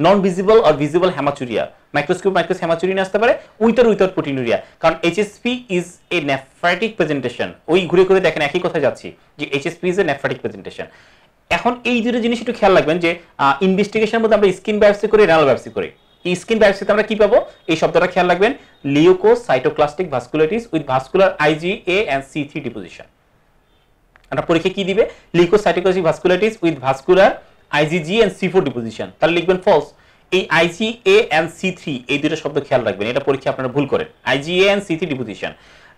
Non visible or visible haematuria, microscope haematuria আসতে পারে, উইথ অর উইথাউট প্রোটিনুরিয়া। কারণ HSP is a nephritic presentation. ওই ঘুরে ঘুরে দেখেন একই কথা যাচ্ছি যে HSP is a nephritic presentation. এখন এই দুটো জিনিস একটু খেয়াল রাখবেন যে ইনভেস্টিগেশনের মধ্যে আমরা স্কিন বায়োপসি করি, রেনাল বায়োপসি করি। এই স্কিন বায়োপসিতে আমরা কি পাবো, এই শব্দটা খেয়াল রাখবেন, leukocytoclastic vasculitis with vascular IgA and C3 deposition. আমরা পরীক্ষা কি দিবে, leukocytoclastic vasculitis with vascular IgG and C4 deposition, তাহলে লিখবেন ফলস। এই IgA and C3 এই দুটো শব্দ খেয়াল রাখবেন, এটা পরীক্ষা আপনারা ভুল করেন। IgA and C3 deposition.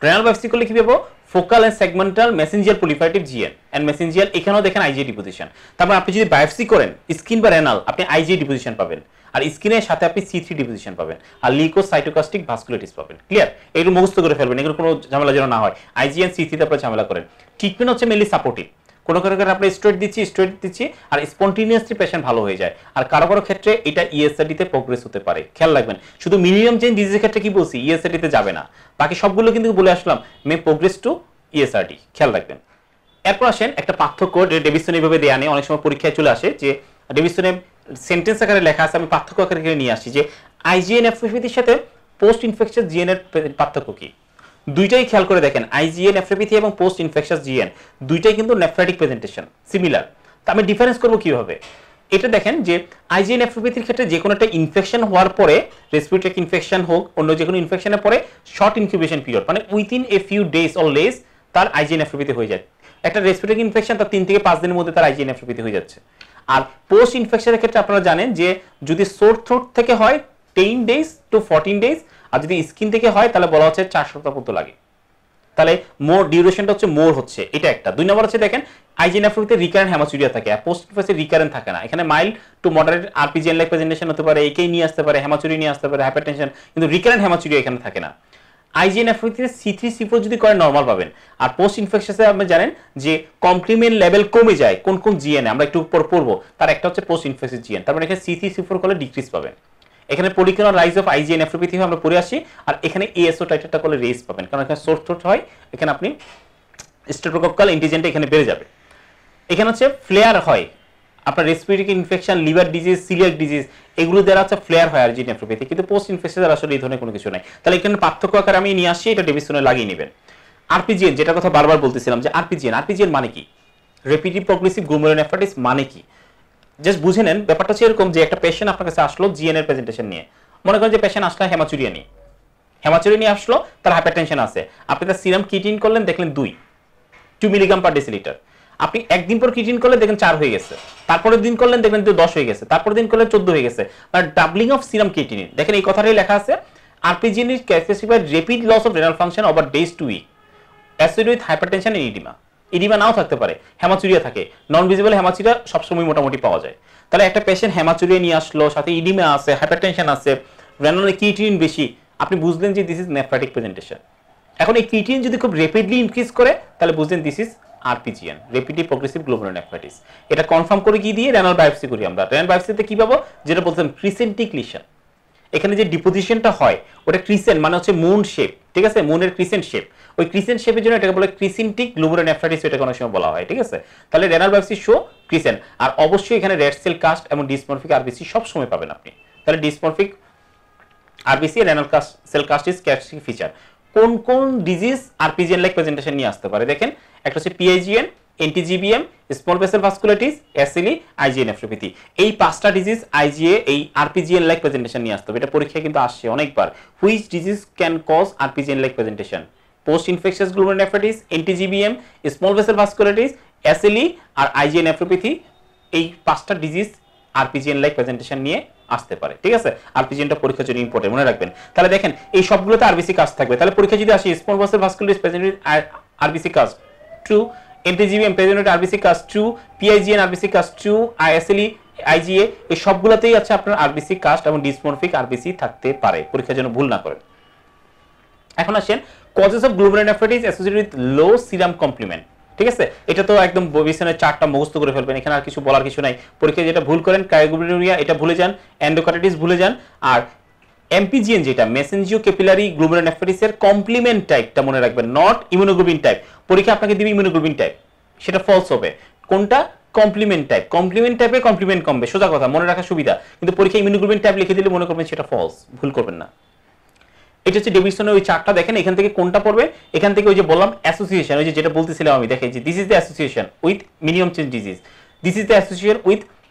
Renal biopsy করলে কি পাবো, focal and segmental mesangial proliferative GN and mesangial, এখানেও দেখেন IgA ডিপোজিশন। তারপর আপনি যদি বায়োপসি করেন স্কিন বা রেনাল, আপনি IgA ডিপোজিশন পাবেন, আর স্কিনের সাথে আপনি C3 ডিপোজিশন পাবেন, আর লিউকোসাইটোক্লাস্টিক ভাস্কুলাইটিস পাবেন। ক্লিয়ার? এগুলো মুখস্থ করে ফেলবেন, এগুলো কোনো ঝামেলা যেন না হয়। IgA and C3 তে আপনারা ঝামেলা করেন। ট্রিটমেন্ট হচ্ছে মেইনলি সাপোর্টিভ। কোনো আপনি স্টেরয়েড দিচ্ছি আর স্পন্টেনিয়াসলি পেশেন্ট ভালো হয়ে যায়। আর কারো কারো ক্ষেত্রে এটা ESRD তে প্রোগ্রেস হতে পারে, খেয়াল রাখবেন। শুধু মিনিমাম চেঞ্জ ডিজিজের ক্ষেত্রে কি বলছি, ESRD তে যাবে না, বাকি সবগুলো কিন্তু বলে আসলাম মে প্রোগ্রেস টু ESRD, খেয়াল রাখবেন। এরপর আসেন একটা পার্থক্য, ডেভিসন এইভাবে দেয়া নেই, অনেক সময় পরীক্ষায় চলে আসে যে ডেভিসনে সেন্টেন্স আকারে লেখা আছে, আমি পার্থক্য আকারে নিয়ে আসি যে IgA নেফ্রোপ্যাথির সাথে পোস্ট ইনফেকশাস GN এর পার্থক্য কি। দুইটাই খেয়াল করে দেখেন, IgA নেফ্রোপ্যাথি এবং পোস্ট ইনফেকশাস GN দুইটাই কিন্তু নেফ্রাইটিক প্রেজেন্টেশন, সিমিলার। তো আমি ডিফারেন্স করব কিভাবে, এটা দেখেন যে IgA নেফ্রোপ্যাথির ক্ষেত্রে যে কোনো একটা ইনফেকশন হওয়ার পরে, রেসপিরেটরি ইনফেকশন হোক অন্য যে কোনো ইনফেকশনের পরে শর্ট ইনকিউবেশন পিরিয়ড, মানে within a few days or less তার IgA নেফ্রোপ্যাথি হয়ে যায়। একটা রেসপিরেটরি ইনফেকশন তার 3 থেকে 5 দিনের মধ্যে তার IgA নেফ্রোপ্যাথি হয়ে যাচ্ছে। আর পোস্ট ইনফেকশনের ক্ষেত্রে আপনারা জানেন যে যদি সোর থ্রোট থেকে হয় 10 days to 14 days, আর যদি স্কিন থেকে হয় তাহলে বলা হচ্ছে 4 সপ্তাহ পর্যন্ত লাগে। তাহলে মোর ডিউরেশনটা হচ্ছে মোর হচ্ছে, এটা একটা। 2 নম্বর হচ্ছে দেখেন IgA নেফ্রোপ্যাথিতে রিকারেন্ট হেমাচুরিয়া থাকে, আর পোস্ট ইনফেকশনে রিকারেন্ট থাকে না। এখানে mild to moderate RPGN like presentation হতে পারে, একেই নিয়ে আসতে পারে, হেমাচুরি নিয়ে আসতে পারে, হাইপারটেনশন, কিন্তু রিকারেন্ট হেমাচুরিয়া এখানে থাকে না। IgA নেফ্রোপ্যাথিতে C3 C4 যদি করে নরমাল পাবেন। আর পোস্ট ইনফেকশনে আপনি জানেন যে কমপ্লিমেন্ট লেভেল কমে যায় কোন কোন GN, আমরা একটু উপর পড়বো, তার একটা হচ্ছে পোস্ট ইনফেকশন GN, তারপরে এখানে C3 C4 করলে ডিক্রিজ পাবেন। এখানে পলিক্লিনাল রাইজ অফ IgA নেফ্রোপ্যাথি আমরা পড়ে আসি, আর এখানে ASO টাইটারটা করলে রেজ পাবেন, কারণ এখানে সোর থ্রোট হয়, এখানে আপনি স্ট্রেপ্টোকক্কাল এন্টিজেনটা এখানে বেড়ে যাবে। এখানে হচ্ছে ফ্লেয়ার হয়, আপনার respiratory infection, liver disease, coeliac disease, এগুলো দ্বারা হচ্ছে ফ্লেয়ার হয় IgA নেফ্রোপ্যাথি, কিন্তু পোস্ট ইনফেকশন আসলে এই ধরনের কোনো কিছু নাই। তাহলে এখানে পার্থক্য আকারে আমি নিয়ে আসছি, এটা ডেভিসনে লাগিয়ে নেবেন। RPGN, যেটা কথা বারবার বলতেছিলাম যে RPGN মানে কি, রেপিটিভ প্রগ্রেসিভ গ্লোমেরুলোনেফ্রাইটিস মানে কি, জাস্ট বুঝে নেন। ব্যাপারটা হচ্ছে এরকম যে একটা পেশেন্ট আপনার কাছে আসলো GN এর প্রেজেন্টেশন নিয়ে, মনে করেন যে পেশেন্ট আসলো হেমাচুরিয়া নিয়ে আসলো, তার হাইপারটেনশন আছে, আপনি তার সিরাম ক্রিয়েটিনিন করলেন, দেখলেন 2 মিলিগ্রাম পার ডেসিলিটার। আপনি একদিন পর ক্রিয়েটিনিন করলে দেখেন 4 হয়ে গেছে, তারপরের দিন করলেন দেখবেন 10 হয়ে গেছে, তারপরের দিন করলে 14 হয়ে গেছে, মানে ডাবলিং অফ সিরাম ক্রিয়েটিনিন। দেখেন এই কথাটাই লেখা আছে, RPGN is characteristic by rapid loss of renal function over days to week, associated with hypertension and oedema নাও থাকতে পারে, হেমাচুরিয়া থাকে, নন ভিজিবল হেমাচুরিয়া সবসময় মোটামুটি পাওয়া যায়। তাহলে একটা পেশেন্ট হেমাচুরিয়া নিয়ে আসলো, সাথে ইডিমা আছে, হাইপারটেনশন আছে, রেনালে ক্রিয়েটিনিন বেশি, আপনি বুঝলেন যে দিস ইজ নেফ্রাইটিক প্রেজেন্টেশন। এখন এই ক্রিয়েটিনিন যদি খুব র্যাপিডলি ইনক্রিজ করে, তাহলে বুঝলেন this is RPGN, repetitive progressive glomerulonephritis. এটা কনফার্ম করে কি দিয়ে, রেনাল বায়োপসি করি আমরা। রেনাল বায়োপসিতে কি পাবো, যেটা বলছিলাম ক্রিসেন্টিক লিশন, এখানে যে ডিপোজিশনটা হয় ওটা ক্রিসেন্ট মানে হচ্ছে মুন শেপ, ঠিক আছে, মুনের ক্রিসেন্ট শেপ, ওই ক্রিসেন্ট শেপের জন্য এটাকে বলে ক্রিসেন্টিক গ্লোমেরুলোনেফ্রাইটিস, এটা কোনো সময় বলা হয়, ঠিক আছে। তাহলে রেনাল বায়োপসি শো ক্রিসেন্ট, আর অবশ্যই এখানে রেড সেল কাস্ট এবং ডিসমরফিক RBC সব সময় পাবেন আপনি। তাহলে dysmorphic RBC renal cell cast is characteristic feature. কোন কোন ডিজিজ RPGN লাইক প্রেজেন্টেশন নিয়ে আসতে পারে দেখেন, একটা হচ্ছে PIGN, NTGBM, small vessel vasculitis, SLE, IgA nephropathy. এই 5টা ডিজিজ IgA এই RPGN লাইক প্রেজেন্টেশন নিয়ে আসতে হবে। এটা পরীক্ষায় কিন্তু আসছে অনেকবার, which disease can cause RPGN like presentation, post infectious glomerulonephritis, NTGBM, small vessel vasculitis, SLE আর IgA নেফ্রোপ্যাথি। এই 5টা ডিজিজ RPGN লাইক প্রেজেন্টেশন নিয়ে আসতে পারে, ঠিক আছে। RPGNটা পরীক্ষার জন্য ইম্পর্টেন্ট, মনে রাখবেন। তাহলে দেখেন এই সবগুলোতে RBC কাস্ট থাকবে, তাহলে পরীক্ষা যদি আসে small vessel vasculitis present with RBC cast true, NTGBM present with RBC cast true, PIGN RBC cast true, SLE IgA এই সবগুলোতেই আছে আপনার RBC কাস্ট এবং ডিসমরফিক RBC থাকতে পারে, পরীক্ষার জন্য ভুল না করেন। এখন আসেন causes of glomerulonephritis associated with low serum complement, ঠিক আছে। এটা তো একদম বিছানায় 4টা মুখস্থ করে ফেলবেন, এখানে আর কিছু বলার কিছু নাই। পরীক্ষায় যেটা ভুল করেন ক্রায়োগ্লোমেরুলিয়া, এটা ভুলে যান, এন্ডোকার্ডিটিস ভুলে যান, আর MPGN যেটা মেসেঞ্জিও ক্যাপিলারি গ্লোমেরুলোনেফ্রাইটিসের কমপ্লিমেন্ট টাইপটা মনে রাখবেন, নট ইমিউনোগ্লোবিন টাইপ। পরীক্ষা আপনাকে দিবে ইমিউনোগ্লোবিন টাইপ, সেটা ফলস হবে। কোনটা, কমপ্লিমেন্ট টাইপে কমপ্লিমেন্ট কমবে, সোজা কথা, মনে রাখা সুবিধা। কিন্তু পরীক্ষায় ইমিউনোগ্লোবিন টাইপ লিখে দিলে মনে করবেন সেটা ফলস, ভুল করবেন না। এটা হচ্ছে ডেভিডসনের ওই চার্টটা দেখেন, এখান থেকে কোনটা পড়বে, এখান থেকে ওই যে বললাম অ্যাসোসিয়েশন, ওই যে যেটা বলতেছিলাম আমি, দেখেন যে this is the association with minimum change disease, this is the association with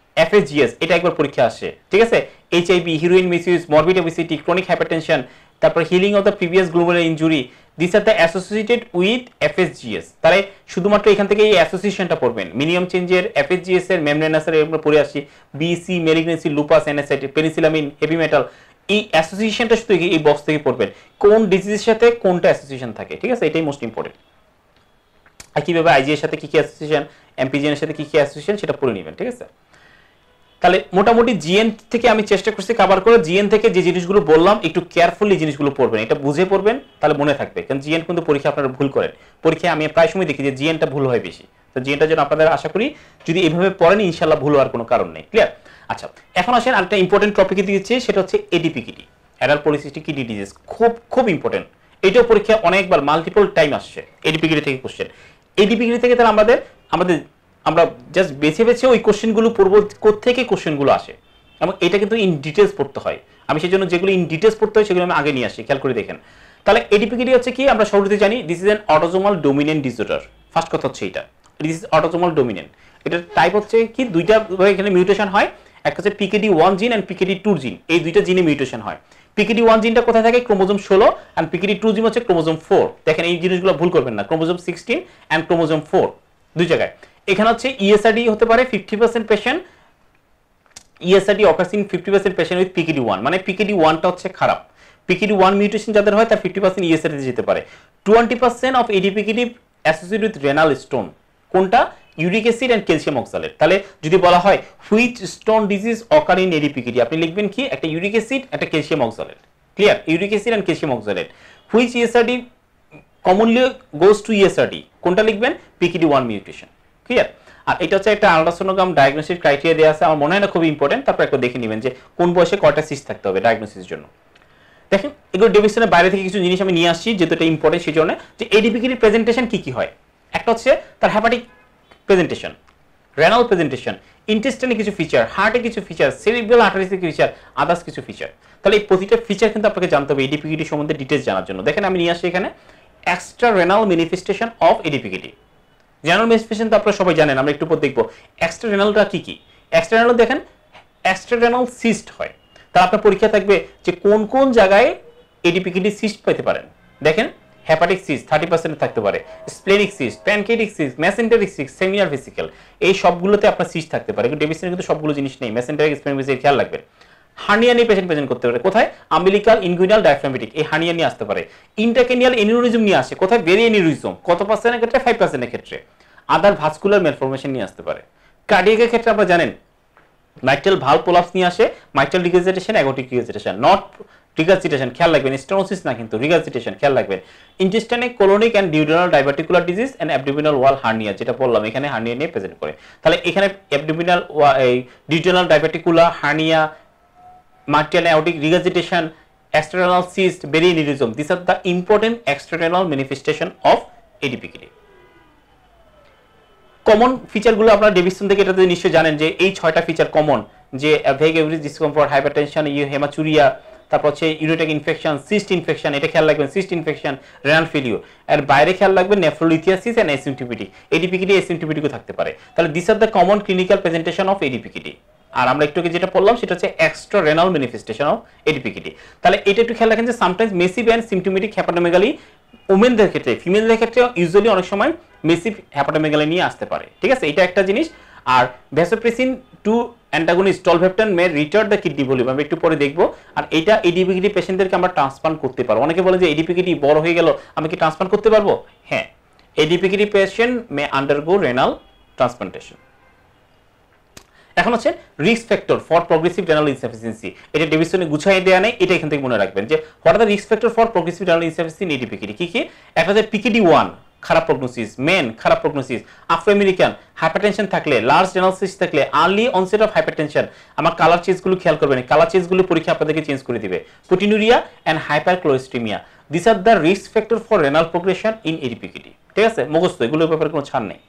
FSGS, এটা একবার পরীক্ষা আসে, ঠিক আছে। HIV, heroin misuse, morbid obesity, chronic hypertension, তারপর healing of the previous global injury, this are the associated with FSGS। তাহলে শুধুমাত্র এখান থেকে এই অ্যাসোসিয়েশনটা পড়বেন, মিনিমাম চেঞ্জের, FSGS এর, মেমব্রেনাসের, এগুলো পড়ে আসি, BC, malignancy, lupus, NSAID, penicillamine, heavy metal, এই অ্যাসোসিয়েশনটা শুধু এই বক্স থেকে পড়বেন, কোন ডিজিজের সাথে কোনটা অ্যাসোসিয়েশন থাকে, ঠিক আছে, এটাই মোস্ট ইম্পর্টেন্ট। আর কিভাবে IgA এর সাথে কি কি অ্যাসোসিয়েশন, MPGN এর সাথে কি কি অ্যাসোসিয়েশন সেটা পড়ে নেবেন, ঠিক আছে। তাহলে মোটামুটি জিএন থেকে আমি চেষ্টা করছি কভার করে, জিএন থেকে যে জিনিসগুলো বললাম একটু কেয়ারফুলি জিনিসগুলো পড়বেন, এটা বুঝে পড়বেন, তাহলে মনে থাকবে। কারণ জিএন কিন্তু পরীক্ষা আপনারা ভুল করেন, পরীক্ষায় আমি প্রায় সময় দেখি যে জিএনটা ভুল হয় বেশি। তো জিএনটা যেন আপনাদের আশা করি যদি এইভাবে পড়েন ইনশাল্লাহ ভুল হওয়ার কোনো কারণ নেই, ক্লিয়ার। আচ্ছা, এখন আসেন আরেকটা ইম্পর্টেন্ট টপিকে দিয়েছি, সেটা হচ্ছে ADPKD, adult polycystic kidney disease, খুব ইম্পর্টেন্ট। এটাও পরীক্ষা অনেকবার মাল্টিপল টাইম আসছে, ADPKD থেকে কোশ্চেন। ADPKD থেকে তাহলে আমরা জাস্ট বেছে বেছে ওই কোশ্চেনগুলো পড়বো, কোত্থেকে কোশ্চেনগুলো আসে, এবং এটা কিন্তু ইন ডিটেলস পড়তে হয়। আমি সেই জন্য যেগুলো ইন ডিটেলস পড়তে হয় সেগুলো আমি আগে নিয়ে আসি, খেয়াল করে দেখেন। তাহলে ADPKD হচ্ছে কি, আমরা শুরুতে জানি this is an autosomal dominant disorder. First কথা হচ্ছে এটা, দিস ইজ অটোসোমাল ডোমিনেন্ট। এটার টাইপ হচ্ছে কি, দুইটা এখানে মিউটেশন হয়, একটা হচ্ছে PKD1 জিন এন্ড PKD2 জিন, এই দুইটা জিনে মিউটেশন হয়। PKD1 জিনটা কোথায় থাকে, ক্রোমোজোম 16, এন্ড PKD2 জিন হচ্ছে ক্রোমোজোম 4। দেখেন এই জিনিসগুলো ভুল করবেন না, ক্রোমোজোম 16 এন্ড ক্রোমোজোম 4 দুই জায়গায়। এখানে হচ্ছে ESRD হতে পারে 50% patient, ESRD occurs in 50% patient with PKD1, মানে PKD1টা হচ্ছে খারাপ, PKD1 মিউটেশন যাদের হয় তার 50% ESRD যেতে পারে। 20% of ADPKD associated with renal stone, কোনটা, uric acid and calcium oxalate. তাহলে যদি বলা হয় which stone disease occur in ADPKD, আপনি লিখবেন কি, একটা ইউরিক অ্যাসিড, একটা calcium oxalate, clear, uric acid and calcium oxalate. Which ESRD commonly goes to ESRD, কোনটা লিখবেন, PKD1 মিউটেশন, ক্লিয়ার। আর এটা হচ্ছে একটা আল্ট্রাসোনোগ্রাম ডায়াগনোসিস ক্রাইটেরিয়া দেওয়া আছে, আমার মনে হয় না খুব ইম্পর্টেন্ট, তারপর একটু দেখে নেবেন যে কোন বয়সে কয়টা সিস্ট থাকতে হবে ডায়াগনোসিসের জন্য। দেখেন এগুলো ডেভিডসনের বাইরে থেকে কিছু জিনিস আমি নিয়ে আসছি, যেহেতু এটা ইম্পর্টেন্ট সেই জন্য, যে ADPKD প্রেজেন্টেশন কি কি হয়। একটা হচ্ছে তার হ্যাপাটিক প্রেজেন্টেশন, রেনাল প্রেজেন্টেশন, ইন্টেস্টাইনে কিছু ফিচার, হার্টে কিছু ফিচার, সেরিব্রাল আর্টারিসে কিছু ফিচার, আদার্স কিছু ফিচার। তাহলে এই প্রতিটা ফিচার কিন্তু আপনাকে জানতে হবে ADPKD সম্বন্ধে ডিটেইলস জানার জন্য। দেখেন আমি নিয়ে আসছি এখানে extra renal manifestation of ADPKD। General manifestation তো আপনারা সবাই জানেন, আমরা একটু পর দেখব। এক্সট্রা রেনালটা কি কি, এক্সট্রা রেনাল দেখেন এক্সট্রা রেনাল সিস্ট হয়, তাহলে আপনার পরীক্ষা থাকবে যে কোন কোন জায়গায় ADPKD সিস্ট পেতে পারেন। দেখেন হেপাটিক সিস্ট 30% থাকতে পারে, splenic cyst, pancreatic cyst, mesenteric cyst, seminar vesicle, এই সবগুলোতে আপনার সিস্ট থাকতে পারে। কিন্তু ডেভিডসনের কিন্তু সবগুলো জিনিস নেই, মেসেন্টেরিক, স্প্লেনিক ভেসিকল খেয়াল রাখবেন। হার্নিয়া নিয়ে পেশেন্ট প্রেজেন্ট করতে পারে, কোথায়, আম্বিলিকাল, ইনগুইনাল, ডায়াফ্রামেটিক, এই হার্নিয়া নিয়ে আসতে পারে। ইন্টারক্রেনিয়াল এনিউরিজম নিয়ে আসে, কোথায়, ভেরি এনিউরিজম, কত পার্সেন্টের ক্ষেত্রে, 5% এর ক্ষেত্রে। আদার ভাস্কুলার ম্যালফরমেশন নিয়ে আসতে পারে। কার্ডিয়াকের ক্ষেত্রে আপনারা জানেন মাইট্রাল ভালভ কোলাপস নিয়ে আসে, mitral regurgitation, aortic regurgitation, not regurgitation, খেয়াল রাখবেন, স্টেনোসিস না কিন্তু রিগার্জিটেশন, খেয়াল রাখবেন। ইন্টেস্টাইনে colonic and duodenal diverticular disease and abdominal wall hernia, যেটা বললাম এখানে হার্নিয়া নিয়ে প্রেজেন্ট করে। তাহলে এখানে অ্যাবডোমিনাল এই duodenal diverticular hernia, mitral aortic regurgitation, external cyst, very aneurysm, these are the important external manifestation of ADPKD. Common ফিচারগুলো আপনারা ডেভিডসন থেকে এটাতে নিশ্চয়ই জানেন যে এই 6টা ফিচার কমন, যে vague average discomfort, hypertension, haematuria, তারপর হচ্ছে ইউরিটেক ইনফেকশন, সিস্ট ইনফেকশন, এটা খেয়াল রাখবেন, সিস্ট ইনফেকশন, রেনাল ফেলিওর। আর বাইরে খেয়াল রাখবেন নেফ্রোলিথিয়াসিস এন্ড এসিমপ্টোমেটিক, ADPKD এসিমপ্টোমেটিকও থাকতে পারে। তাহলে this are the common clinical presentation of ADPKD। আর আমরা একটু যেটা পড়লাম সেটা হচ্ছে extra renal manifestation of ADPKD। তাহলে এটা একটু খেয়াল রাখেন যে সামটাইমস মেসিভ এন্ড সিমপ্টোমেটিক হেপাটোমেগালি ওমেনদের ক্ষেত্রে, ফিমেলদের ক্ষেত্রে ইউজুয়ালি অনেক সময় মেসিভ হেপাটোমেগালি নিয়ে আসতে পারে, ঠিক আছে, এটা একটা জিনিস। আর vasopressin 2 antagonist tolvaptan may retard the kidney volume, আমি একটু পরে দেখবো। আর এটা ADPKD পেশেন্টদেরকে আমরা ট্রান্সপ্লান্ট করতে পারবো। অনেকে বলে যে ADPKD বড় হয়ে গেল, আমি কি ট্রান্সপ্লান্ট করতে পারবো? হ্যাঁ, ADPKD পেশেন্ট মে আন্ডারগো রেনাল ট্রান্সপ্লান্টেশন। এখন হচ্ছে risk factor for progressive renal insufficiency, এটা ডেভিডসনে গুছাই দেয়া নেই, এটা এখান থেকে মনে রাখবেন যে what are the risk factor for progressive renal insufficiency in ADPKD। কি কি? একটা হচ্ছে PKD1 খারাপ প্রগনোসিস, মেন খারাপ প্রগনোসিস, আফ্রো আমেরিকান, হাইপারটেনশন থাকলে, লার্জ রেনাল সিস্ট থাকলে, আর্লি অনসেট অফ হাইপারটেনশন। আমার কালার চেঞ্জগুলো খেয়াল করবেন, কালার চেঞ্জগুলো পরীক্ষা আপনাদেরকে চেঞ্জ করে দিবে। Proteinuria and hypercholesterolaemia, this are the risk factor for renal progression in ADPKD, ঠিক আছে, মুখস্থ, এগুলোর ব্যাপারে কোনো ছাড় নেই।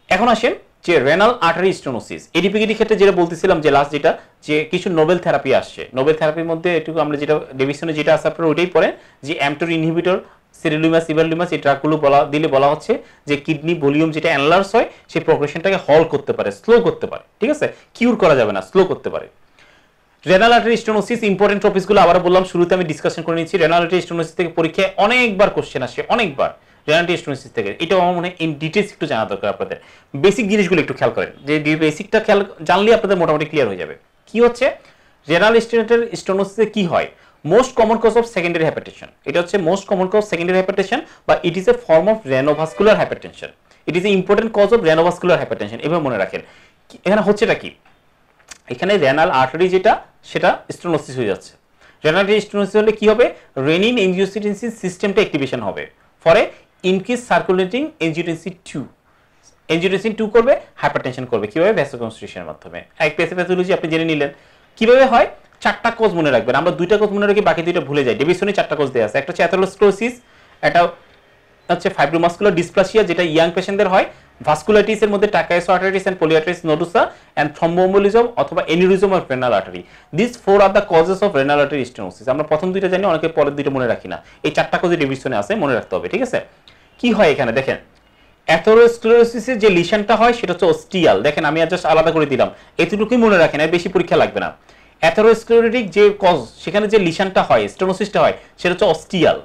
এখন আসেন যে রেনাল আর্টারি স্টেনোসিস এডিপিকেটি ক্ষেত্রে যেটা বলতেছিলাম যে লাস্ট যেটা যে কিছু নোবেল থেরাপি আসছে, নোবেল থেরাপির মধ্যে একটু আমরা যেটা ডেভিশনে যেটা আছে আপনারা ওইটাই পড়েন যে অ্যামটোর ইনহিবিটর, সিরিলুমাস, ইভারলুমাস এই ড্রাগগুলো দিলে বলা হচ্ছে যে কিডনি ভলিউম যেটা এনলার্জ হয় সেই প্রোগ্রেশনটাকে হল করতে পারে, স্লো করতে পারে, ঠিক আছে, কিউর করা যাবে না, স্লো করতে পারে। রেনাল আর্টারি স্টেনোসিস ইম্পর্টেন্ট টপিকসগুলো আবার বললাম শুরুতে আমি ডিসকাশন করে নিচ্ছি। রেনাল আর্টারি স্টেনোসিস থেকে পরীক্ষায় অনেকবার কোশ্চেন আসে, অনেকবার রেনাল আর্টারি স্টেনোসিস থেকে। এটাও আমার মনে হয় ইন ডিটেইলস একটু জানা দরকার আপনাদের। বেসিক জিনিসগুলো একটু খেয়াল করেন, যে বেসিকটা খেয়াল জানলে আপনাদের মোটামুটি ক্লিয়ার হয়ে যাবে। কি হচ্ছে রেনাল স্টেনোসিসে কি হয়? Most common cause of secondary hypertension. এটা হচ্ছে most common cause secondary hypertension বা it is a form of renovascular hypertension. It is a important cause of renovascular hypertension. এভাবে মনে রাখেন। এখানে হচ্ছেটা কি, এখানে রেনাল আর্টারি যেটা সেটা স্টেনোসিস হয়ে যাচ্ছে। রেনাল আর্টারি স্টেনোসিস হলে কি হবে? রেনিন এনজিওটেনসিন সিস্টেমটা অ্যাক্টিভেশন হবে ফরে ইনক্রিজ সার্কুলেটিং এনজিওটেনসিন 2। এনজিওটেনসিন 2 করবে, হাইপারটেনশন করবে। কিভাবে? ভ্যাসোকনস্ট্রিকশনের মাধ্যমে। এক প্যাথোলজি আপনি জেনে নিলেন। কিভাবে হয়? চারটা কজ মনে রাখবেন। আমরা দুইটা কজ মনে রাখি, বাকি দুইটা ভুলে যাই। ডেভিশনে চারটা কজ দেয়া আছে। একটা হচ্ছে অ্যাথেরোস্ক্লেরোসিস, এটা হচ্ছে ফাইব্রোমাসকুলার ডিসপ্লাসিয়া যেটা ইয়াং পেশেন্টদের হয়, ভাস্কুলাইটিসের মধ্যে Takayasu arteritis and polyarteritis nodosa and thromboembolism অথবা aneurysm of renal artery. This four are the causes of renal artery stenosis. আমরা প্রথম দুইটা জানি, অনেকে পরের দুইটা মনে রাখি না। এই চারটা কজে ডেভিশনে আছে, মনে রাখতে হবে, ঠিক আছে? কি হয় এখানে দেখেন, অ্যাথেরোস্ক্লেরোসিসের যে লিশনটা হয় সেটা হচ্ছে অস্টিয়াল। দেখেন আমি জাস্ট আলাদা করে দিলাম, এতটুকুই মনে রাখেন, আর বেশি পরীক্ষা লাগবে না। অ্যাথেরোস্ক্লেরোটিক যে কজ, সেখানে যে লিশনটা হয়, স্টেনোসিসটা হয়, সেটা হচ্ছে অস্টিয়াল।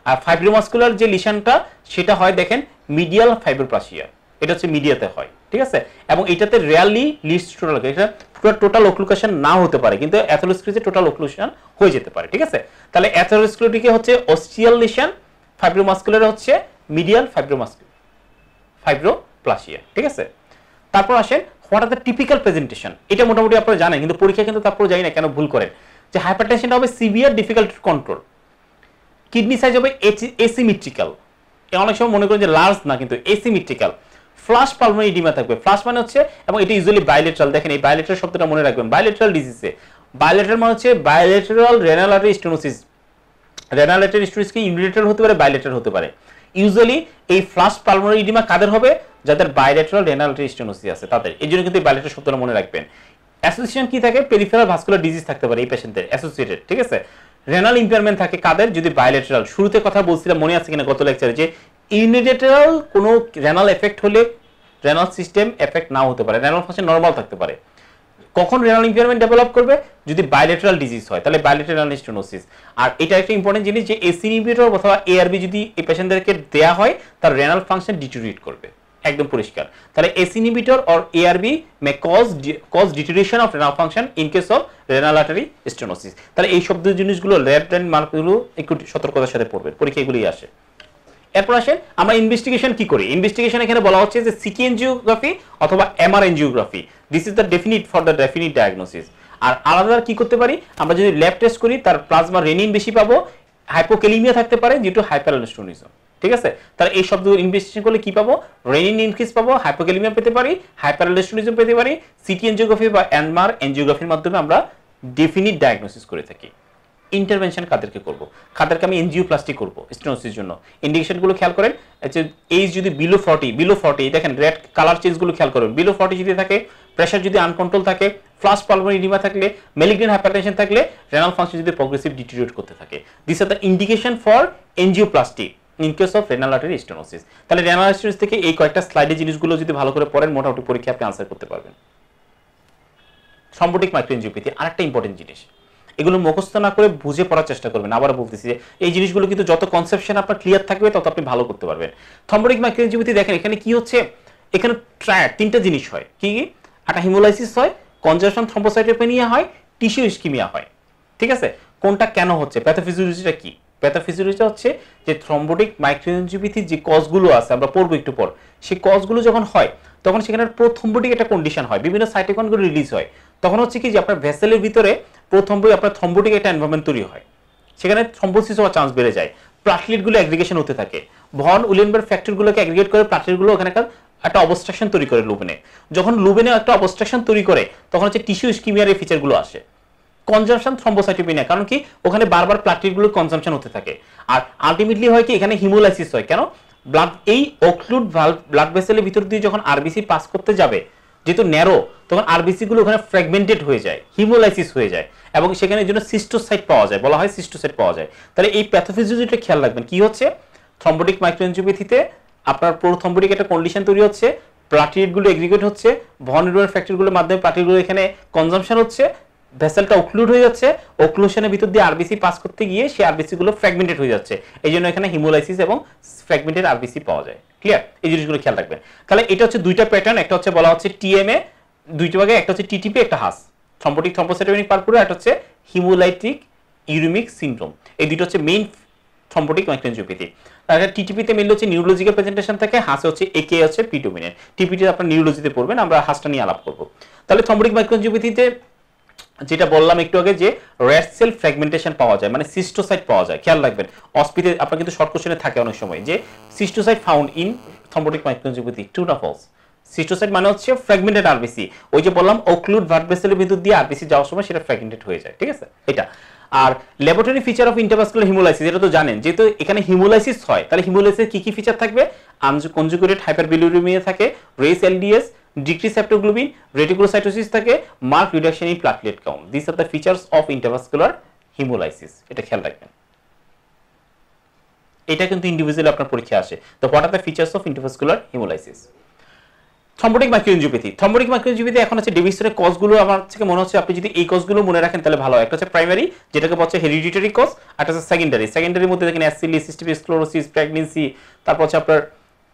আর ফাইব্রোমাসকুলার যে লিশনটা সেটা হয় দেখেন মিডিয়াল ফাইব্রোপ্লাসিয়া। এটা হচ্ছে মিডিয়াতে হয়, ঠিক আছে? এবং এটাতে রেয়ারলি লিস্ট টোটাল, এটা টোটাল অক্লুশন না হতে পারে, কিন্তু অ্যাথেরোস্ক্লেরোসিসে টোটাল অক্লুশন হয়ে যেতে পারে, ঠিক আছে? তাহলে অ্যাথেরোস্ক্লেরোটিকে হচ্ছে অস্টিয়াল লিশন, ফাইব্রোমাসকুলার হচ্ছে মিডিয়াল ফাইব্রোপ্লাসিয়া, ঠিক আছে? তারপর আসেন what are the typical presentation. এটা মোটামুটি আপনারা জানেন, কিন্তু পরীক্ষা কিন্তু তারপর জানি না কেন ভুল করেন। যে হাইপারটেনশনটা হবে severe, difficult to control. Kidney size হবে এসিমেট্রিক্যাল, অনেক সময় মনে করেন যে লার্জ না, কিন্তু এসিমেট্রিক্যাল। ফ্লাশ পালমোনারি এডিমা থাকবে। ফ্লাশ মানে হচ্ছে, এবং এটা ইউজুয়ালি বাইলেটারাল। দেখেন এই বাইলেটারাল শব্দটা মনে রাখবেন, বাইলেটারাল ডিজিজে। বাইলেটারাল মানে হচ্ছে bilateral renal artery stenosis. Renal artery stenosis কি ইউনিলেটারাল হতে পারে, বাইলেটারাল হতে পারে। ইউজুয়ালি এই ফ্লাশ পালমোনারি এডিমা কাদের হবে? যাদের বাইলেটারাল রেনাল আর্টারি স্টেনোসিস আছে তাদের। এই জন্য কিন্তু এই বাইলেটারাল শব্দটা মনে রাখবেন। অ্যাসোসিয়েশন কি থাকে? পেরিফেরাল ভাস্কুলার ডিজিজ থাকতে পারে এই পেশেন্টদের অ্যাসোসিয়েটেড, ঠিক আছে? রেনাল ইম্পেয়ারমেন্ট থাকে কাদের? যদি বাইলেটারাল। শুরুতে কথা বলছিলাম, মনে আছে কিনা গত লেকচারে, যে ইউনিলেটারাল কোনো রেনাল এফেক্ট হলে রেনাল সিস্টেম এফেক্ট নাও হতে পারে, রেনাল ফাংশন নরমাল থাকতে পারে। কখন রেনাল ইম্পেয়ারমেন্ট ডেভেলপ করবে? যদি বাইলেটারাল ডিজিজ হয়, তাহলে বাইলেটারাল স্টেনোসিস। আর এটা একটা ইম্পর্টেন্ট জিনিস যে এসি ইনহিবিটর অথবা এআরবি যদি এই পেশেন্টদেরকে দেয়া হয়, তার রেনাল ফাংশন ডিটেরিয়েট করবে, একদম পরিষ্কার। তাহলে ACE inhibitor or ARB may cause deterioration of renal function in case of renal artery stenosis. তাহলে এই শব্দ জিনিসগুলো লেফট হ্যান্ড মার্কগুলো একটু সতর্কতার সাথে পড়বে, পরীক্ষা এগুলোই আসে। এরপর আসেন আমরা ইনভেস্টিগেশন কি করি। ইনভেস্টিগেশন এখানে বলা হচ্ছে যে সিটি এনজিওগ্রাফি অথবা MR angiography. This is the definite for the definite diagnosis. আর আলাদা কি করতে পারি আমরা? যদি ল্যাব টেস্ট করি, তার প্লাজমা রেনিন বেশি পাবো, হাইপোক্যালিমিয়া থাকতে পারে যেহেতু হাইপারঅ্যালডোস্টেরনিজম, ঠিক আছে? তাহলে এই শব্দ ইনভেস্টিগেশন করলে কি পাবো? রেনিন ইনক্রিজ পাবো, হাইপোক্যালিমিয়া পেতে পারি, হাইপারঅ্যালডোস্টেরনিজম পেতে পারি। সিটি এনজিওগ্রাফি বা এমআর এনজিওগ্রাফির মাধ্যমে আমরা ডেফিনিট ডায়াগনোসিস করে থাকি। ইন্টারভেনশন কাদেরকে করব? কাদেরকে আমি এনজিওপ্লাস্টি করব স্টেনোসিসের জন্য? ইন্ডিকেশনগুলো খেয়াল করেন। এইজ যদি বিলো 40 দেখেন রেড কালার চেঞ্জগুলো খেয়াল করবেন। বিলো 40 যদি থাকে, প্রেসার যদি আনকন্ট্রোল থাকে, ফ্লাশ পালমোনারি এডিমা থাকলে, ম্যালিগন্যান্ট হাইপারটেনশন থাকলে, রেনাল ফাংশন যদি প্রগ্রেসিভ ডিটেরিয়েট করতে থাকে, this are the indication for angioplasty in case of renal artery stenosis. তাহলে রেনাল স্টেনোসিস থেকে এই কয়েকটা স্লাইডে জিনিসগুলো যদি ভালো করে পড়েন, মোটামুটি পরীক্ষা আপনি আনসার করতে পারবেন। থ্রম্বোটিক মাইক্রোএনজিওপ্যাথি আরেকটা ইম্পর্টেন্ট জিনিস, এগুলো মুখস্থ না করে বুঝে পড়ার চেষ্টা করবেন। আবার বলতেছি যে এই জিনিসগুলো কিন্তু যত কনসেপশন আপনার ক্লিয়ার থাকবে তত আপনি ভালো করতে পারবেন। থ্রম্বোটিক মাইক্রোএনজিওপ্যাথি দেখেন এখানে কি হচ্ছে, এখানে তিনটা জিনিস হয়। কি? একটা হিমোলাইসিস হয়, কনজাংশন থ্রম্বোসাইটোপেনিয়া হয়, টিস্যু ইসকিমিয়া হয়, ঠিক আছে? কোনটা কেন হচ্ছে? প্যাথোফিজিওলজিটা কি? প্যাথোফিজিওলজিটা হচ্ছে যে থ্রম্বোটিক মাইক্রোএনজিওপ্যাথির যে কজগুলো আছে, আমরা পড়বো একটু পর, সেই কজগুলো যখন হয় তখন সেখানে প্রোথ্রম্বোটিক একটা কন্ডিশন হয়, বিভিন্ন সাইটোকাইনগুলো রিলিজ হয়। তখন হচ্ছে কি যে আপনার ভেসেলের ভিতরে আপনার থ্রম্বোটিক একটা এনভায়রনমেন্ট তৈরি হয়, সেখানে থ্রম্বোসিস হওয়ার চান্স বেড়ে যায়, প্লাটলেটগুলো অ্যাগ্রিগেশন হতে থাকে, ভন উইলেনবার্গ ফ্যাক্টরগুলোকে অ্যাগ্রিগেট করে প্লাটলেটগুলো ওখানে একটা অবস্ট্রাকশন তৈরি করে লুবেনে। যখন লুবেনে একটা অবস্ট্রাকশন তৈরি করে তখন হচ্ছে টিস্যু ইসকিমিয়ার এই ফিচারগুলো আসে। কনজাম্পশন থ্রম্বোসাইটোপেনিয়া, কারণ কি ওখানে বারবার প্লাটলেটগুলো কনজাম্পশন হতে থাকে। আর আলটিমেটলি হয় কি এখানে হিমোলাইসিস হয়। কেন? ব্লাড এই অক্লুড ভালভ ব্লাড ভেসেলের ভিতর দিয়ে যখন আরবিসি পাস করতে যাবে, যেহেতু ন্যারো, তখন আরবিসি গুলো ওখানে ফ্র্যাগমেন্টেড হয়ে যায়, হিমোলাইসিস হয়ে যায়, এবং সেখানে জন্য সিস্টোসাইট পাওয়া যায়, বলা হয় সিস্টোসাইট পাওয়া যায়। তাহলে এই প্যাথোফিজিওলজিটা খেয়াল রাখবেন। কি হচ্ছে থ্রম্বোটিক মাইক্রোএনজিওপ্যাথিতে আপনার প্রোথ্রম্বোটিক একটা কন্ডিশন তৈরি হচ্ছে, প্লাটিলেটগুলো এগ্রিগেট হচ্ছে, ভন নিউরন ফ্যাক্টরগুলোর মাধ্যমে প্লাটিলেটগুলো এখানে কনজাম্পশন হচ্ছে, ভেসেলটা ওক্লুড হয়ে যাচ্ছে, ওক্লুশনের ভিতর দিয়ে আরবিসি পাস করতে গিয়ে সেই আরবিসি গুলো ফ্র্যাগমেন্টেড হয়ে যাচ্ছে, এই জন্য এখানে হিমোলাইসিস এবং ফ্র্যাগমেন্টেড আরবিসি পাওয়া যায়। ক্লিয়ার? এই জিনিসগুলো খেয়াল রাখবেন। তাহলে এটা হচ্ছে দুইটা প্যাটার্ন, একটা হচ্ছে বলা হচ্ছে টিএমএ, দুইটা ভাগে, একটা হচ্ছে টিটিপি, একটা হাস, থ্রম্বোটিক থ্রম্বোসাইটোপেনিক পারপুরা, একটা হচ্ছে হিমোলাইটিক ইউরিমিক সিনড্রোম। এই দুটো হচ্ছে মেইন থ্রম্বোটিক মাইক্রোএনজিওপ্যাথি। আর টিটিপিতে মেইনলি হচ্ছে নিউরোলজিক্যাল প্রেজেন্টেশন থাকে, হাসে হচ্ছে একে হচ্ছে পি ডোমিনেন্ট। টিপিটি আপনার নিউরোলজিতে পড়বেন, আমরা হাসটা নিয়ে আলাপ করব। তাহলে থ্রম্বোটিক মাইক্রোএনজিওপ্যাথিতে যেটা বললাম একটু আগে যে রেড সেল ফ্র্যাগমেন্টেশন পাওয়া যায়, মানে সিস্টোসাইট পাওয়া যায়। খেয়াল রাখবেন অস্পিতে আপনার কিন্তু শর্ট কোশ্চেনে থাকে অনেক সময় যে schistocyte found in thrombotic মাইক্রোএনজিওপ্যাথি, true না ফলস? সিস্টোসাইট মানে হচ্ছে ফ্র্যাগমেন্টেড আরবিসি, ওই যে বললাম ওক্লুড ব্লাড ভেসেলের ভিতর দিয়ে আরবিসি যাওয়ার সময় সেটা ফ্র্যাগমেন্টেড হয়ে যায়, ঠিক আছে? এটা আর laboratory feature of intervascular haemolysis, এটা তো জানেন, যেহেতু এখানে হিমোলাইসিস হয়, তাহলে হিমোলাইসিসের কি কি ফিচার থাকবে? কনজুগেটেড হাইপারবিলিরুবিনিয়া থাকে, raised LDH, decrease haptoglobin, reticulocytosis থাকে, mark reduction in platelet count. This are the features of intervascular haemolysis. এটা খেয়াল রাখবেন, এটা কিন্তু ইন্ডিভিজুয়ালি আপনার পরীক্ষা আসে। তো what are the features of intervascular haemolysis? Thrombotic microangiopathy, thrombotic microangiopathy এখন হচ্ছে ডেভিসনের কজগুলো আমার থেকে মনে হচ্ছে আপনি যদি এই কজগুলো মনে রাখেন তাহলে ভালো হয়। একটা হচ্ছে প্রাইমারি, যেটাকে বলছে হেরিডিটারি কজ, আর একটা হচ্ছে সেকেন্ডারি। সেকেন্ডারির মধ্যে দেখেন অ্যাসিলি, সিস্টেমিক স্ক্লেরোসিস, প্রেগন্যান্সি, তারপর হচ্ছে আপনার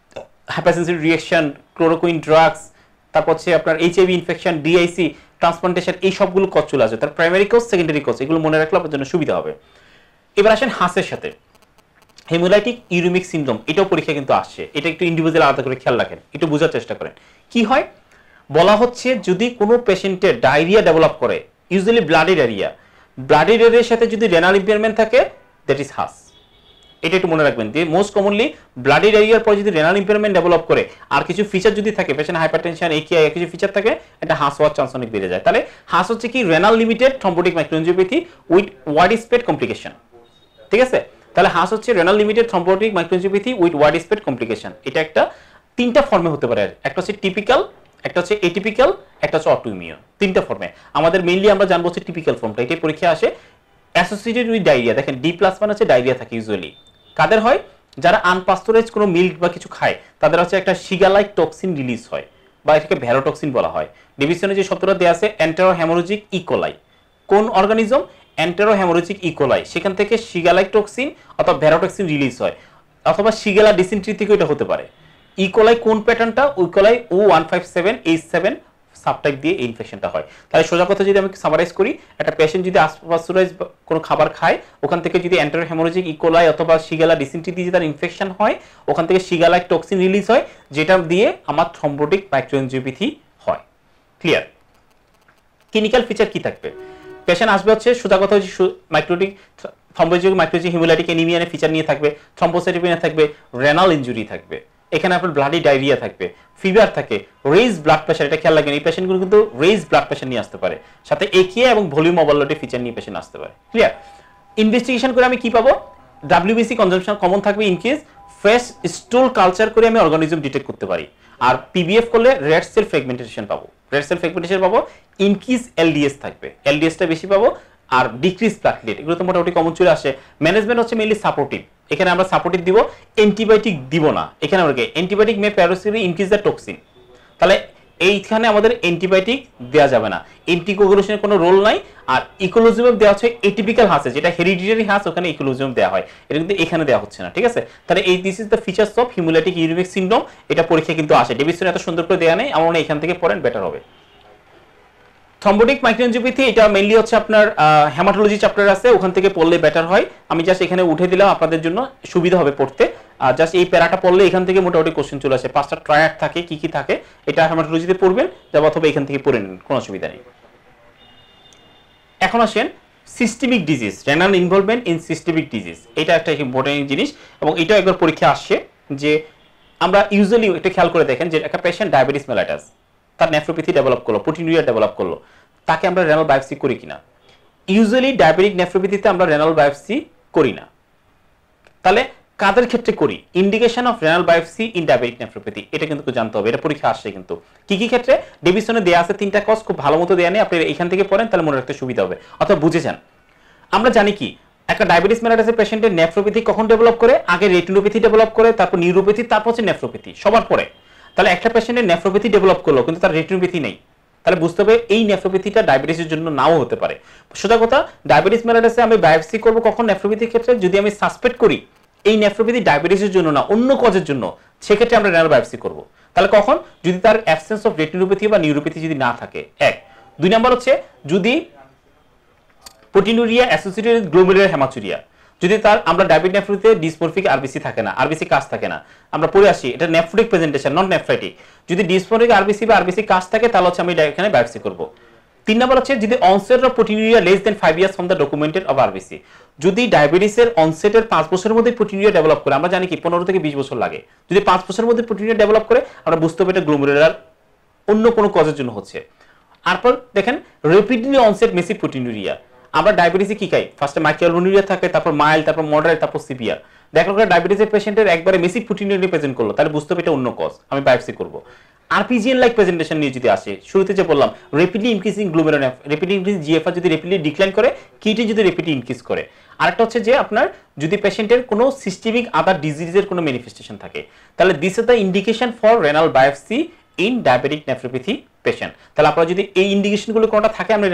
হাইপারসেনসিটিভ রিঅ্যাকশন, ক্লোরোকুইন ড্রাগস, তারপর হচ্ছে আপনার এইচআইভি ইনফেকশন, ডিআইসি, ট্রান্সপ্লান্টেশন, এই সবগুলো কজ চলে আসে। তার প্রাইমারি কজ, সেকেন্ডারি কজ, এগুলো মনে রাখলে আপনার জন্য সুবিধা হবে। এবার আসেন হাসের সাথে হেমোলাইটিক ইউরিমিক সিনড্রোম, এটাও পরীক্ষা কিন্তু আসছে। এটা একটু ইন্ডিভিজুয়াল আলাদা করে খেয়াল রাখেন, একটু বোঝার চেষ্টা করেন। কি হয় বলা হচ্ছে, যদি কোনো পেশেন্টের ডায়রিয়া ডেভেলপ করে, ইউজুয়ালি ব্লাডি ডায়রিয়া, ব্লাডি ডায়রিয়ার সাথে যদি রেনাল ইম্পেয়ারমেন্ট থাকে, দ্যাট ইজ হাস। এটা একটু মনে রাখবেন যে মোস্ট কমনলি ব্লাডি ডায়রিয়ার পর যদি রেনাল ইম্পেয়ারমেন্ট ডেভেলপ করে আর কিছু ফিচার যদি থাকে, পেশেন্ট হাইপারটেনশন, একিআই, কিছু ফিচার থাকে, এটা হাস হওয়ার চান্স অনেক বেড়ে যায়। তাহলে হাস হচ্ছে কি renal limited thrombotic microangiopathy with widespread complication, ঠিক আছে? তাহলে হাস হচ্ছে renal limited thrombotic microangiopathy with widespread complication. এটা একটা তিনটা ফর্মে হতে পারে, একটা হচ্ছে টিপিক্যাল, একটা হচ্ছে এটিপিক্যাল, একটা হচ্ছে অটোইমিউন। তিনটা ফর্মে। আমাদের মেইনলি আমরা জানবো হচ্ছে টিপিক্যাল ফর্মটা, এটাই পরীক্ষা আসে। অ্যাসোসিয়েটেড উইথ ডায়রিয়া, দেখেন ডি প্লাস মানে হচ্ছে ডায়রিয়া থাকে ইউজুয়ালি। কাদের হয়? যারা আনপাস্টোরাইজ কোনো মিল্ক বা কিছু খায়, তাদের হচ্ছে একটা শিগালাইক টক্সিন রিলিজ হয়, বা এটাকে ভ্যারোটক্সিন বলা হয়। ডিভিশনে যে শব্দটা দেওয়া আছে এন্টেরো হেমোরোজিক ইকোলাই, কোন অর্গানিজম? এন্টেরো হেমোরোজিক ইকোলাই, সেখান থেকে শিগালাইক টক্সিন অথবা ভ্যারোটক্সিন রিলিজ হয়, অথবা শিগেলা ডিসেন্ট্রি থেকে এটা হতে পারে। ইকোলাই কোন প্যাটার্নটা? ইকোলাই O157H7 সাবটাইপ দিয়ে এই ইনফেকশনটা হয়। তাহলে সোজা কথা যদি আমি সামারাইজ করি, একটা পেশেন্ট যদি আনপাস্টোরাইজ কোনো খাবার খায়, ওখান থেকে যদি এন্টেরো হেমোরোজিক ইকোলাই অথবা শিগেলা ডিসেন্ট্রি দিয়ে তার ইনফেকশন হয়, ওখান থেকে শিগালাইক টক্সিন রিলিজ হয়, যেটা দিয়ে আমার থ্রম্বোটিক মাইক্রোএনজিওপ্যাথি হয়। ক্লিয়ার? ক্লিনিক্যাল ফিচার কি থাকবে? পেশেন্ট আসবে হচ্ছে সোজা কথা হচ্ছে মাইক্রোটিক থ্রম্বোজিক মাইক্রোজিক হিমোলাইটিক এনিমিয়ার ফিচার নিয়ে থাকবে, থ্রম্বোসাইটোপেনিয়া থাকবে, রেনাল ইনজুরি থাকবে, এখানে আপনার ব্লাডি ডায়রিয়া থাকবে, ফিভার থাকে, রেইজ ব্লাড প্রেশার, এটা খেয়াল রাখবেন। এই পেশেন্টগুলো কিন্তু রেইজ ব্লাড প্রেশার নিয়ে আসতে পারে, সাথে একিয়া এবং ভলিউম ওভারলোডের ফিচার নিয়ে পেশেন্ট আসতে পারে। ক্লিয়ার? ইনভেস্টিগেশন করে আমি কি পাবো? ডাব্লিউবিসি কনজাম্পশন কমন থাকবে ইন কেস ফ্রেশ স্টুল কালচার করে আমি অর্গানিজম ডিটেক্ট করতে পারি। আর পিবিএফ করলে রেড সেল ফ্র্যাগমেন্টেশন পাবো, রেড সেল ফ্র্যাগমেন্টেশন পাবো, ইনক্রিজ এলডিএস থাকবে, এলডিএসটা বেশি পাবো, আর ডিক্রিজ প্লাটলেট, এগুলো তো মোটামুটি কমন চলে আসে। ম্যানেজমেন্ট হচ্ছে মেইনলি সাপোর্টিভ, এখানে আমরা সাপোর্টিভ দিব, অ্যান্টিবায়োটিক দিব না। এখানে আমরা অ্যান্টিবায়োটিক মে প্যারাসিটি ইনক্রিজ দ্য টক্সিন, তাহলে এইখানে আমাদের অ্যান্টিবায়োটিক দেওয়া যাবে না, অ্যান্টিকোগুলেশনের কোনো রোল নাই। আর ইকোলোজিমাম দেওয়া হচ্ছে এটিপিক্যাল হাসে, যেটা হেরিডিটারি হাস, ওখানে ইকোলোজিমাম দেওয়া হয়, এটা কিন্তু এখানে দেওয়া হচ্ছে না, ঠিক আছে? তাহলে এই this is the features of haemolytic uraemic syndrome. এটা পরীক্ষা কিন্তু আসে, ডেভিসন এত সুন্দর করে দেওয়া নেই, আমরা এখান থেকে পড়েন বেটার হবে। থ্রম্বোটিক মাইক্রোএনজিওপ্যাথি এটা মেইনলি হচ্ছে আপনার হেমাটোলজি চ্যাপ্টার আছে, ওখান থেকে পড়লে বেটার হয়। আমি জাস্ট এখানে উঠে দিলাম, আপনাদের জন্য সুবিধা হবে পড়তে। জাস্ট এই প্যারাটা পড়লে এখান থেকে মোটামুটি কোশ্চেন চলে আসে, 5টা ট্রায়াড থাকে, কি কি থাকে এটা হেমাটোলজিতে পড়বেন, যাব অথবা এখান থেকে পড়ে নেন, কোনো অসুবিধা নেই। এখন আসেন systemic disease, renal involvement in systemic disease, এটা একটা ইম্পর্টেন্ট জিনিস, এবং এটাও একবার পরীক্ষা আসছে। যে আমরা ইউজুয়ালি একটা খেয়াল করে দেখেন যে একটা পেশেন্ট ডায়াবেটিস মেলাইটাস, তার নেফ্রোপ্যাথি ডেভেলপ করলো, প্রোটিনুরিয়া ডেভেলপ করলো, তাকে আমরা রেনাল বায়োপসি করি কিনা? ইউজুয়ালি ডায়াবেটিক নেফ্রোপ্যাথিতে আমরা রেনাল বায়োপসি করি না। তাহলে কাদের ক্ষেত্রে করি? Indication of renal biopsy in diabetic nephropathy, এটা কিন্তু জানতে হবে, এটা পরীক্ষা আসছে কিন্তু। কি কি ক্ষেত্রে? ডেভিশনে দেয়া আছে 3টা কজ, খুব ভালো মতো দেয়া নেই, আপনি এখান থেকে পড়েন তাহলে মনে রাখতে সুবিধা হবে, অথবা বুঝে যান। আমরা জানি কি একটা ডায়াবেটিস মেলাটাসের পেশেন্টের নেফ্রোপ্যাথি কখন ডেভেলপ করে? আগে রেটিনোপ্যাথি ডেভেলপ করে, তারপর নিউরোপ্যাথি, তারপর হচ্ছে নেফ্রোপ্যাথি, সবার পরে। তাহলে একটা পেশেন্টের নেফ্রোপ্যাথি ডেভেলপ করলো কিন্তু তার রেটিনোপ্যাথি নেই, তাহলে বুঝতে হবে এই নেফ্রোপ্যাথিটা ডায়াবেটিসের জন্য নাও হতে পারে। সোজা কথা, ডায়াবেটিস মেলাটাসে আমি বায়োপসি করব কখন? নেফ্রোপ্যাথির ক্ষেত্রে। যদি আমি সাসপেক্ট করি এই নেফ্রোপ্যাথি ডায়াবেটিসের জন্য না, অন্য কজের জন্য, সেক্ষেত্রে আমরা রেনাল বায়োপসি করব। তাহলে কখন? যদি তার অ্যাবসেন্স অফ রেটিনোপ্যাথি বা নিউরোপ্যাথি যদি না থাকে, এক। 2 নাম্বার হচ্ছে যদি proteinuria associated with glomerular haematuria, যদি তার আমরা ডায়াবেটিক নেফ্রোপ্যাথিতে ডিসমরফিক আরবিসি থাকে না, আরবিসি কাজ থাকে না, আমরা পড়ে আসি এটা নেফ্রোটিক প্রেজেন্টেশন, নট নেফ্রাইটিক। যদি ডিসমরফিক আরবিসি বা আরবিসি কাজ থাকে তাহলে হচ্ছে আমি এখানে বায়োপসি করব। 3 নাম্বার হচ্ছে যদি onset of proteinuria less than 5 years from the documented of RBC, যদি ডায়াবেটিসের অনসেটের 5 বছরের মধ্যে প্রোটিনুরিয়া ডেভেলপ করে, আমরা জানি কি 15 থেকে 20 বছর লাগে, যদি 5 বছরের মধ্যে প্রোটিনুরিয়া ডেভেলপ করে আমরা বুঝতে হবে এটা গ্লোমেরুলার অন্য কোনো কজের জন্য হচ্ছে। তারপর দেখেন র্যাপিডলি অনসেট মেসিভ প্রোটিনুরিয়া, আমরা ডায়াবেটিসে কি খাই? ফার্স্টে মাইক্রোঅ্যালবুমিনুরিয়া থাকে, তারপর মাইল্ড, তারপর মডারেট, তারপর সিভিয়ার। দেখো ডায়াবেটিসের পেশেন্টের একবারে মেসিভ প্রোটিনুরিয়া প্রেজেন্ট করলো, তাহলে বুঝতে হবে এটা অন্য কজ, আমি বায়োপসি করব। আরপিজিএন লাইক প্রেজেন্টেশন নিয়ে যদি আসে, শুরুতে যে বললাম rapidly increasing glomerular, rapidly increasing GFR যদি র্যাপিডলি ডিক্লাইন করে, কিটি যদি র্যাপিডলি ইনক্রিজ করে। আরেকটা হচ্ছে যে আপনার যদি পেশেন্টের কোনো সিস্টেমিক আদার ডিজিজের কোনো ম্যানিফেস্টেশন থাকে, তাহলে this is the indication for renal biopsy in diabetic nephropathy patient. তাহলে আপনারা যদি এই ইন্ডিকেশনগুলো কোনটা থাকে আমরা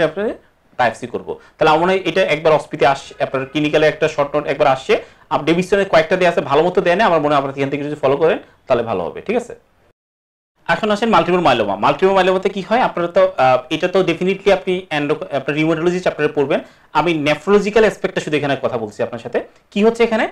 বায়োপসি করব। তাহলে আমার এটা একবার হসপিটালে আসছে, আপনার ক্লিনিক্যালে একটা শর্ট নোট একবার আসছে, আপ ডেভিশনে কয়েকটা দেয়া আছে, ভালো মতো দেয় না, আমার মনে হয় আপনারা এখান থেকে যদি ফলো করেন তাহলে ভালো হবে, ঠিক আছে। এখন আসেন মাল্টিপল মাইলোমা। মাল্টিপল মাইলোমাতে কি হয়? আপনারা তো এটা তো ডেফিনেটলি আপনি আপনার রিউমাটোলজি চ্যাপ্টারে পড়বেন, আমি নেফ্রোলজিক্যাল অ্যাসপেক্টটা শুধু এখানে কথা বলছি আপনার সাথে। কি হচ্ছে এখানে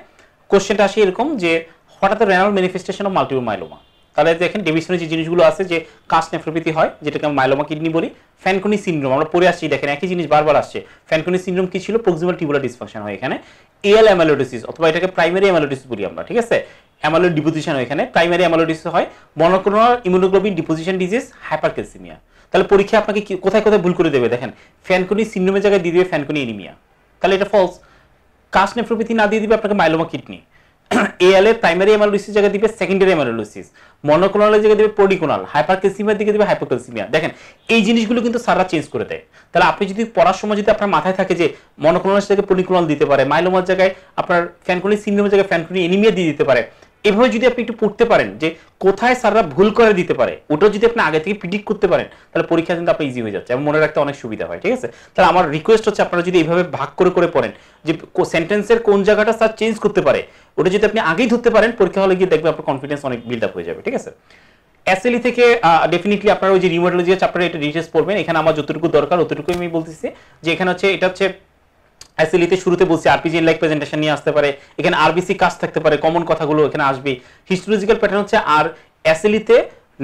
কোশ্চেনটা আসে এরকম যে হঠাৎ renal manifestation of multiple myeloma. তাহলে দেখেন ডেভিশনের যে জিনিসগুলো আছে, যে কাস্ট নেফ্রোপ্যাথি হয় যেটাকে আমরা মাইলোমা কিডনি বলি, ফ্যানকনি সিনড্রোম আমরা পড়ে আসছি, দেখেন একই জিনিস বারবার আসছে। ফ্যানকনি সিনড্রোম কি ছিল? প্রক্সিমাল টিউবুলার ডিসফাংশন হয় এখানে, এএল অ্যামাইলোইডোসিস অথবা এটাকে প্রাইমারি অ্যামাইলোইডোসিস বলি আমরা, ঠিক আছে। অ্যামাইলয়েড ডিপোজিশন হয় এখানে, প্রাইমারি অ্যামাইলোইডোসিস হয়, মনোক্লোনাল ইমিউনোগ্লোবিন ডিপোজিশন ডিজিজ, হাইপারক্যালসিমিয়া। তাহলে পরীক্ষা আপনাকে কোথায় কোথায় ভুল করে দেবে দেখেন, ফ্যানকনি সিনড্রোমের জায়গায় দিয়ে দিবে ফ্যানকনি এনিমিয়া, তাহলে এটা ফলস। কাস্ট নেফ্রোপ্যাথি না দিয়ে দিবে আপনাকে মাইলোমা কিডনি। এএল এর প্রাইমারি অ্যামাইলোইডোসিস জায়গা দিবে সেকেন্ডারি অ্যামাইলোইডোসিস, মনোক্লোনালের জায়গা দিবে পলিক্লোনাল, হাইপারক্যালসিমিয়ার দিকে দিবে হাইপোক্যালসিমিয়া। দেখেন এই জিনিসগুলো কিন্তু সাররা চেঞ্জ করে দেয়। তাহলে আপনি যদি পড়ার সময় যদি আপনার মাথায় থাকে যে মনোক্লোনালের জায়গায় পলিক্লোনাল দিতে পারে, মাইলোমার জায়গায় আপনার ফ্যানকনি সিনড্রোমের জায়গায় ফ্যানকনি এনিমিয়া দিয়ে দিতে পারে, এভাবে যদি আপনি একটু পড়তে পারেন যে কোথায় স্যাররা ভুল করে দিতে পারে, ওটা যদি আপনি আগে থেকে প্রিডিক্ট করতে পারেন তাহলে পরীক্ষা কিন্তু আপনার ইজি হয়ে যাচ্ছে এবং মনে রাখতে অনেক সুবিধা হয়, ঠিক আছে। তাহলে আমার রিকোয়েস্ট হচ্ছে আপনারা যদি এইভাবে ভাগ করে করে পড়েন যে সেন্টেন্সের কোন জায়গাটা স্যার চেঞ্জ করতে পারে, ওটা যদি আপনি আগেই ধরতে পারেন পরীক্ষা হলে গিয়ে দেখবেন আপনার কনফিডেন্স অনেক বিল্ড আপ হয়ে যাবে, ঠিক আছে। এসএলই থেকে ডেফিনেটলি আপনারা ওই যে রিউমাটোলজি চ্যাপ্টারে এটা ডিটেইলস পড়বেন, এখানে আমার যতটুকু দরকার অতটুকুই আমি বলতেছি। যে এখানে হচ্ছে এটা হচ্ছে এসএলইতে শুরুতে বলছি আরপিজিএন লাইক প্রেজেন্টেশন নিয়ে আসতে পারে, এখানে আরবিসি কাজ থাকতে পারে, কমন কথাগুলো এখানে আসবে। হিস্টোলজিক্যাল প্যাটার্ন হচ্ছে আর এসএলইতে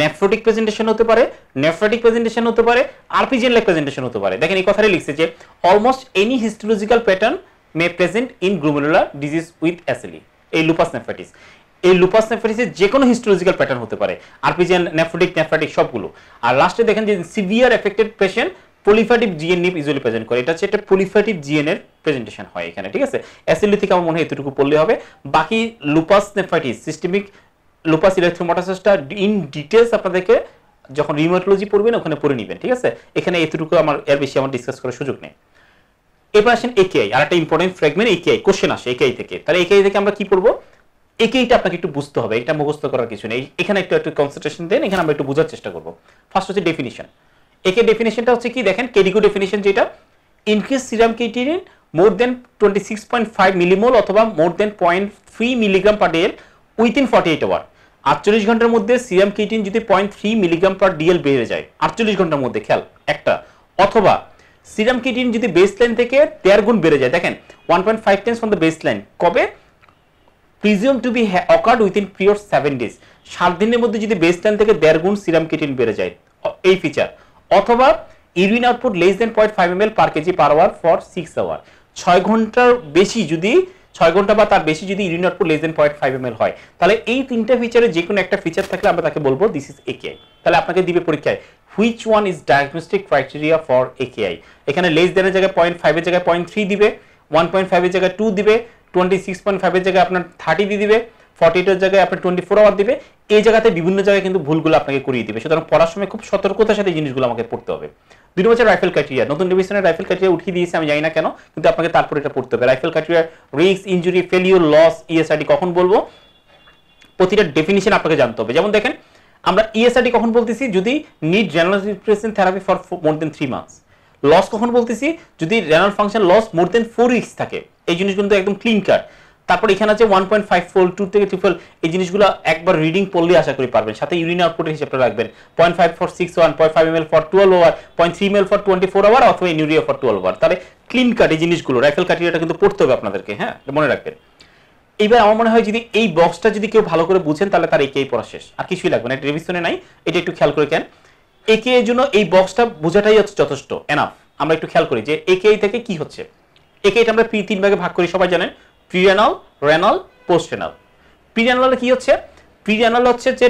নেফ্রোটিক প্রেজেন্টেশন হতে পারে, নেফ্রোটিক প্রেজেন্টেশন হতে পারে, আরপিজিএন লাইক প্রেজেন্টেশন হতে পারে। দেখেন এই কথাটাই লিখছে যে almost any histological pattern May present in glomerular disease with SLE. এই লুপাস নেফ্রাইটিস, এই লুপাস নেফ্রাইটিসের যে কোনো হিস্টোলজিক্যাল প্যাটার্ন হতে পারে, আরপিজিএন, নেফ্রোটিক সবগুলো। আর লাস্টে দেখেন যে সিভিয়ার এফেক্টেড পেশেন্ট পলিফ্যাটিভ জিএন নিয়ে ইউজুয়ালি প্রেজেন্ট করে, এটা হচ্ছে একটা পলিফ্যাটিভ জিএন এর প্রেজেন্টেশন হয় এখানে, ঠিক আছে। এসএলই থেকে আমার মনে হয় এতটুকু পড়লে হবে। বাকি লুপাস নেফ্রাইটিস, সিস্টেমিক লুপাস ইরিথ্রোমাটোসিসটা ইন ডিটেইলস আপনাদেরকে যখন রিউমাটোলজি পড়বেন ওখানে পড়ে নেবেন, ঠিক আছে। এখানে এতটুকু আমার এর বেশি আমার ডিসকাস করার সুযোগ নেই। এবার আসেন একেআই, আর একটা ইম্পর্টেন্ট ফ্র্যাগমেন্ট একেআই, কোশ্চেন আসে একেআই থেকে। তাহলে একেআই থেকে আমরা কি পড়বো? একেআইটা আপনাকে একটু বুঝতে হবে, এটা মুখস্থ করার কিছু নেই, এখানে একটু কনসেন্ট্রেশন দেন, এখানে আমরা একটু বোঝার চেষ্টা করব। ফার্স্ট হচ্ছে ডেফিনিশন। একে ডেফিনিশনটা হচ্ছে কি দেখেন, কেডিকো ডেফিনিশন যেটা, increase serum creatinine more than 26.5 millimole অথবা more than 0.3 milligram per dL within 48 hour. 48 ঘন্টার মধ্যে সিরাম ক্রিয়েটিনিন যদি 0.3 মিলিগ্রাম পার ডিএল বেড়ে যায় 48 ঘন্টার মধ্যে, খেয়াল একটা, অথবা সিরাম ক্রিয়েটিনিন যদি বেসলাইন থেকে 13 গুণ বেড়ে যায়, দেখেন 1.5 টাইমস ফ্রম দ্য বেসলাইন, কবে? Presume to be occurred within period 7 days, 7 দিনের মধ্যে যদি বেসলাইন থেকে 1.5 গুণ সিরাম ক্রিয়েটিনিন বেড়ে যায়, এই ফিচার। অথবা urine output less than 0.5 ml per KG per hour for 6 hour, 6 ঘন্টার বেশি যদি 6 ঘন্টা বা তার বেশি যদি urine output less than 0.5 ml হয়, তাহলে এই তিনটা ফিচারে যে কোনো একটা ফিচার থাকলে আমরা তাকে বলবো দিস ইজ একেআই। তাহলে আপনাকে দিবে পরীক্ষায় which one is diagnostic criteria for একেআই। এখানে লেস দেনের জায়গায় 0.5 এর জায়গায় 0.3 দিবে, 1.5 এর জায়গায় 2 দিবে, 26.5 এর জায়গায় আপনার 30 দিয়ে দিবে, 48 এর জায়গায় আপনার 24 আওয়ার দিবে। এই জায়গাতে বিভিন্ন জায়গায় কিন্তু ভুলগুলো আপনাকে করিয়ে দিবে। সুতরাং পড়ার সময় খুব সতর্কতার সাথে এই জিনিসগুলো আমাকে পড়তে হবে। 2 নম্বর রাইফেল ক্রাইটেরিয়া, নতুন ডিভিশনের রাইফেল ক্রাইটেরিয়া উঠিয়ে দিয়েছে, আমি জানি না কেন, কিন্তু আপনাকে তারপর এটা পড়তে হবে। RIFLE criteria risk, injury, failure, loss, ESRD কখন বলবো, প্রতিটা ডেফিনিশন আপনাকে জানতে হবে। যেমন দেখেন আমরা ইএসআইডি কখন বলতেছি, যদি need renal replacement therapy for more than 3 months. Loss কখন বলতেছি, যদি renal function loss more than 4 weeks থাকে। এই জিনিসগুলো তো একদম ক্লিন কাট। তারপর এখানে আছে 1.5 ফোল্ড, 2 থেকে 3 ফোল্ড, এই জিনিসগুলো একবার রিডিং পড়লে আশা করি পারবেন। সাথে ইউরিন আউটপুটের হিসাবটা রাখবেন, 0.5 for 6 hour, 0.5 ml for 12 hour, 0.3 ml for 24 hour, অথবা ইউরিয়া ফর 12 আওয়ার। তাহলে ক্লিন কাট এই জিনিসগুলো রাইফেল ক্রাইটেরিয়াটা কিন্তু পড়তে হবে আপনাদেরকে, হ্যাঁ, মনে রাখবেন। এইবার আমার মনে হয় যদি এই বক্সটা যদি কেউ ভালো করে বুঝেন তাহলে তার একেই পড়া শেষ, আর কিছুই লাগবে না। এটা রিভিশনে নাই, এটা একটু খেয়াল করে কেন একে এর জন্য এই বক্সটা বোঝাটাই হচ্ছে যথেষ্ট এনাফ। আমরা একটু খেয়াল করি যে একে থেকে কি হচ্ছে। একে এটা আমরা তিন ভাগে ভাগ করি, সবাই জানেন, প্রিরেনাল, রেনাল, পোস্ট রেনাল। প্রিরেনাল কি হচ্ছে, প্রিরেনাল হচ্ছে যে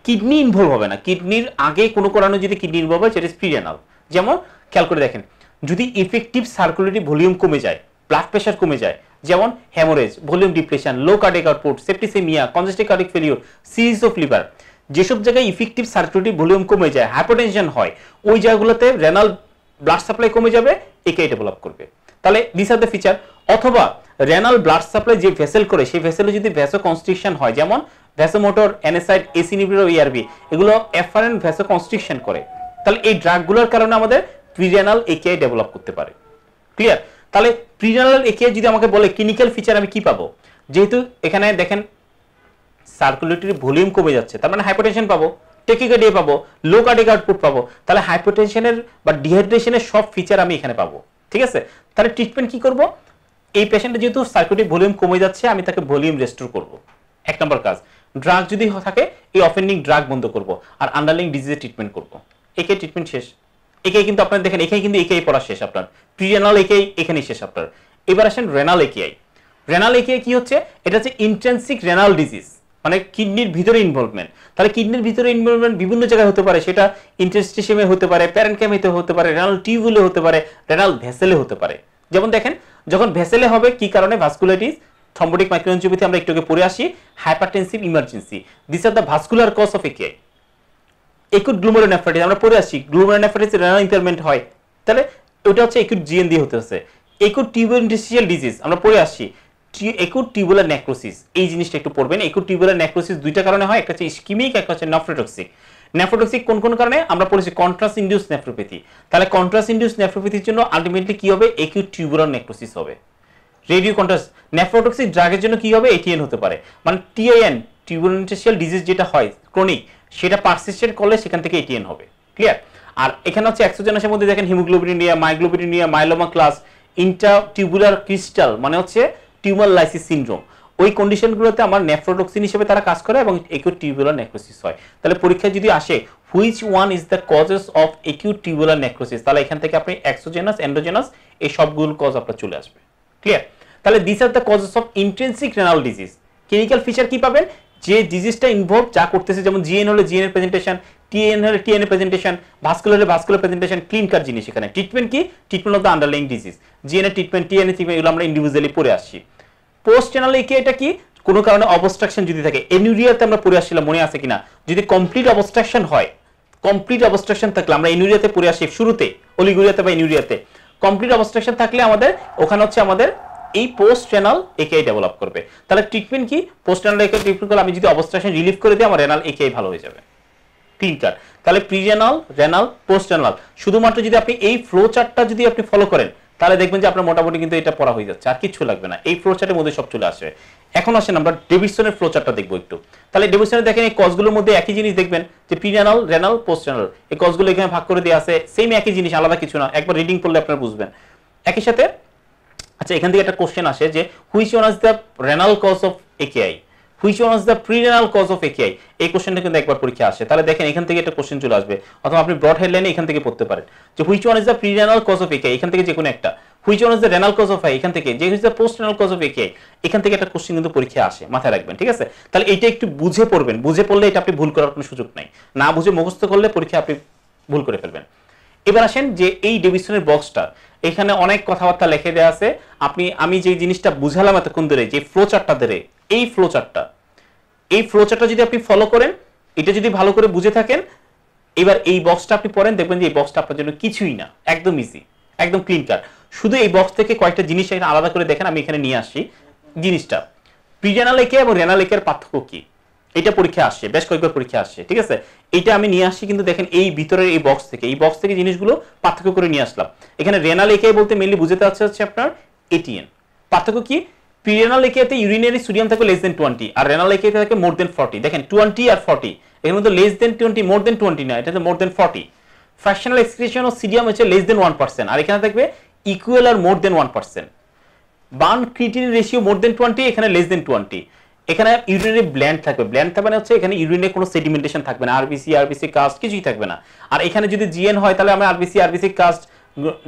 কিডনি ইনভলভ হবে না, কিডনির আগে কোনো কারণে যদি কিডনি ইনভলভ হয় সেটা প্রিরেনাল। যেমন খেয়াল করে দেখেন, যদি ইফেক্টিভ সার্কুলেটরি ভলিউম কমে যায়, ব্লাড প্রেশার কমে যায়, যেমন haemorrhage, volume depression, low cardiac output, septicaemia, congestive cardiac failure, series of liver, যেসব জায়গায় ইফেক্টিভ সার্কুলেটরি ভলিউম কমে যায়, হাইপারটেনশন হয়, ওই জায়গাগুলোতে রেনাল ব্লাড সাপ্লাই কমে যাবে, একে ডেভেলপ করবে। তাহলে দিস আর দ্য ফিচার। অথবা রেনাল ব্লাড সাপ্লাই যে ভেসেল করে সেই ভেসেলে যদি ভ্যাসো কনস্ট্রিকশন হয়, যেমন ভ্যাসোমোটর, এনএসআইড, এসি ইনহিবিটর, ইআরবি, এগুলো এফারেন্ট ভ্যাসো কনস্ট্রিকশন করে। তাহলে এই ড্রাগগুলোর কারণে আমাদের প্রিরেনাল একেআই ডেভেলপ করতে পারে। ক্লিয়ার? তাহলে প্রিরেনাল একেআই যদি আমাকে বলে ক্লিনিক্যাল ফিচার আমি কি পাবো, যেহেতু এখানে দেখেন সার্কুলেটরি ভলিউম কমে যাচ্ছে, তার মানে হাইপারটেনশন পাবো, টেকিকার্ডিয়া পাবো, লো কার্ডিয়াক আউটপুট পাবো। তাহলে হাইপারটেনশনের বা ডিহাইড্রেশনের সব ফিচার আমি এখানে পাবো। ঠিক আছে? তাহলে ট্রিটমেন্ট কি করব, এই পেশেন্টের যেহেতু সার্কুলেটরি ভলিউম কমে যাচ্ছে, আমি তাকে ভলিউম রেস্টোর করব, এক নম্বর কাজ। ড্রাগ যদি থাকে, এই অফেন্ডিং ড্রাগ বন্ধ করব, আর আন্ডারলাইং ডিজিজের ট্রিটমেন্ট করব। একে ট্রিটমেন্ট শেষ। একে কিন্তু আপনারা দেখেন, এখানে কিন্তু একেই পড়া শেষ আপনার, প্রিরেনাল একেই এখানেই শেষ আপনার। এবার আসেন রেনাল একেআই। রেনাল একেআই কি হচ্ছে, এটা হচ্ছে ইন্ট্রিনসিক রেনাল ডিজিজ, মানে কিডনির ভিতরে ইনভলভমেন্ট। তাহলে কিডনির ভিতরে ইনভলভমেন্ট বিভিন্ন জায়গায় হতে পারে, সেটা ইন্টারস্টিশিয়ামে হতে পারে, প্যারেনকাইমে হতে পারে, রেনাল টিউবুলে হতে পারে, রেনাল ভেসেলে হতে পারে। যেমন দেখেন, যখন ভেসেলে হবে কি কারণে, ভাস্কুলাইটিস, থ্রম্বোটিক মাইক্রোএনজিওপ্যাথি আমরা একটু আগে পড়ে আসি, hypertensive emergency, this are the vascular cause of AKI. Acute glomerulonephritis আমরা পড়ে আসি, গ্লুমেরোনেফ্রাইটিস রেনাল ইম্পেয়ারমেন্ট হয়, তাহলে ওটা হচ্ছে একুট জিএন দিয়ে হতে হচ্ছে। একুট টিউবুলার ইন্টারস্টিশিয়াল ডিজিজ আমরা পড়ে আসি, একুট টিউবুলার নেক্রোসিস, এই জিনিসটা একটু পড়বেন। একুট টিউবুলার নেক্রোসিস দুইটা কারণে হয়, একটা হচ্ছে ইসকিমিক, একটা হচ্ছে নেফ্রোটক্সিক। নেফ্রোটক্সিক কোন কোন কারণে আমরা পড়েছি, কন্ট্রাস্ট ইনডিউস নেফ্রোপ্যাথি। তাহলে কন্ট্রাস্ট ইনডিউস নেফ্রোপ্যাথির জন্য আলটিমেটলি কি হবে, একিউট টিউবুলার নেক্রোসিস হবে। রেডিও কন্ট্রাস্ট নেফ্রোটক্সিক ড্রাগের জন্য কি হবে, এটিএন হতে পারে, মানে টিআইএন, টিউবুলার ইন্টারস্টিশিয়াল ডিজিজ যেটা হয় ক্রনিক, সেটা পারসিস্টেন্ট করলে সেখান থেকে এটিএন হবে। ক্লিয়ার? আর এখানে হচ্ছে এক্সোজেনাসের মধ্যে দেখেন হিমোগ্লোবিনিয়া, মাইগ্লোবিনিয়া, মাইলোমা ক্লাস, ইন্ট্রাটিউবুলার ক্রিস্টাল, মানে হচ্ছে টিউমার লাইসিস সিনড্রোম, ওই কন্ডিশনগুলোতে আমার নেফ্রোটক্সিন হিসেবে তারা কাজ করে এবং একিউট টিউবুলার নেক্রোসিস হয়। তাহলে পরীক্ষায় যদি আসে which one is the causes of acute tubular necrosis, তাহলে এখান থেকে আপনি এক্সোজেনাস, এন্ডোজেনাস, এই সবগুলো কজ আপনার চলে আসবে। ক্লিয়ার? তাহলে this are the causes of intrinsic renal disease. Clinical feature কি পাবেন, যে ডিজিজটা ইনভলভ যা করতেছে, যেমন জিএন হলে জিএন এর প্রেজেন্টেশন, টিএন হলে টিএন এর প্রেজেন্টেশন, ভাস্কুলার হলে ভাস্কুলার প্রেজেন্টেশন, ক্লিন কাট জিনিস। এখানে ট্রিটমেন্ট কি, treatment of the underlying disease, GN এর ট্রিটমেন্ট, টিএন এর ট্রিটমেন্ট, এগুলো আমরা ইন্ডিভিজুয়ালি পড়ে আসছি। পোস্ট রেনাল একে এটা কি, কোনো কারণে অবস্ট্রাকশন যদি থাকে, এনুরিয়াতে আমরা পড়ে আসছিলাম, মনে আছে কিনা, যদি কমপ্লিট অবস্ট্রাকশন হয়, কমপ্লিট অবস্ট্রাকশন থাকলে আমরা এনুরিয়াতে পড়ে আসি শুরুতে, অলিগুরিয়াতে বা এনুরিয়াতে, কমপ্লিট অবস্ট্রাকশন থাকলে আমাদের ওখানে হচ্ছে আমাদের এই পোস্ট রেনাল একেআই ডেভেলপ করবে। তাহলে ট্রিটমেন্ট কি, পোস্ট রেনাল একেআই ট্রিটমেন্ট করলে আমি যদি অবস্ট্রাকশন রিলিভ করে দিই, আমার রেনাল একেআই ভালো হয়ে যাবে। ক্লিন কাট। তাহলে প্রিরেনাল, রেনাল, পোস্ট রেনাল, শুধুমাত্র যদি আপনি এই ফ্লো চার্টটা যদি আপনি ফলো করেন, তাহলে দেখবেন যে আপনার মোটামুটি কিন্তু এটা পড়া হয়ে যাচ্ছে, আর কিছু লাগবে না, এই ফ্লো চার্টের মধ্যে সব চলে আসবে। এখন আসেন আমরা ডেভিডসনের ফ্লো চার্টটা দেখবো একটু। তাহলে ডেভিডসনে দেখেন এই কজগুলোর মধ্যে একই জিনিস দেখবেন, যে প্রিরেনাল, রেনাল, পোস্ট রেনাল, এই কজগুলো এখানে ভাগ করে দেওয়া আছে, সেম একই জিনিস, আলাদা কিছু না, একবার রিডিং পড়লে আপনারা বুঝবেন। একই সাথে আচ্ছা, এখান থেকে একটা কোশ্চেন আসে যে which one is the renal cause of AKI, which one is the prerenal cause of AKI, এই কোশ্চেনটা কিন্তু একবার পরীক্ষা আসে। তাহলে দেখেন এখান থেকে একটা কোশ্চেন চলে আসবে, অথবা আপনি ব্রড হেডলাইনে এখান থেকে পড়তে পারেন যে which one is the prerenal cause of AKI, এখান থেকে যে কোনো একটা, which one is the renal cause of I, এখান থেকে, যে which the post renal cause of AKI, এখান থেকে একটা কোশ্চেন কিন্তু পরীক্ষা আসে, মাথায় রাখবেন। ঠিক আছে? তাহলে এইটা একটু বুঝে পড়বেন, বুঝে পড়লে এটা আপনি ভুল করার কোনো সুযোগ নাই, না বুঝে মুখস্থ করলে পরীক্ষা আপনি ভুল করে ফেলবেন। এবার আসেন যে এই ডেভিডসনের বক্সটা, এখানে অনেক কথাবার্তা লিখে দেওয়া আছে। আমি যে জিনিসটা বুঝালাম এতক্ষণ ধরে, যে ফ্লো চার্টটা ধরে, এই ফ্লো চার্টটা যদি আপনি ফলো করেন, এটা যদি ভালো করে বুঝে থাকেন, এবার এই বক্সটা আপনি পড়েন, দেখবেন যে এই বক্সটা আপনার জন্য কিছুই না, একদম ইজি, একদম ক্লিন কাট। শুধু এই বক্স থেকে কয়েকটা জিনিস এখানে আলাদা করে দেখেন। আমি এখানে নিয়ে আসছি জিনিসটা, প্রিরেনাল একে এবং রেনাল একের পার্থক্য কি, এটা পরীক্ষা আসছে, বেশ কয়েকবার পরীক্ষা আসছে, ঠিক আছে। এটা আমি নিয়ে আসছি, কিন্তু দেখেন এই ভিতরের এই বক্স থেকে জিনিসগুলো পার্থক্য করে নিয়ে আসলাম। এখানে রেনাল একে বলতে মেইনলি বুঝাতে হচ্ছে আপনার এটিএন। পার্থক্য কি, প্রিরেনাল একেতে ইউরিনারি সোডিয়াম থাকে লেস দেন 20, আর রেনাল একেতে থাকে মোর দেন 40। দেখেন 20 আর 40, এর মধ্যে লেস দেন 20, মোর দেন 20 না, এটাতে মোর দেন 40। ফ্র্যাকশনাল এক্সক্রিশন অফ সোডিয়াম হচ্ছে লেস দেন 1%, আর এখানে থাকবে ইকুয়াল আর মোর দেন 1%। বার্ন ক্রিয়েটিনিন রেশিও মোর দেন 20, এখানে লেস দেন 20। এখানে ইউরিনারি ব্ল্যান্ড থাকবে, ব্ল্যান্ড থাকবে মানে হচ্ছে এখানে ইউরিনে কোনো সেডিমেন্টেশন থাকবে না, আরবিসি কাস্ট কিছুই থাকবে না। আর এখানে যদি জিএন হয় তাহলে আমরা আরবিসি কাস্ট,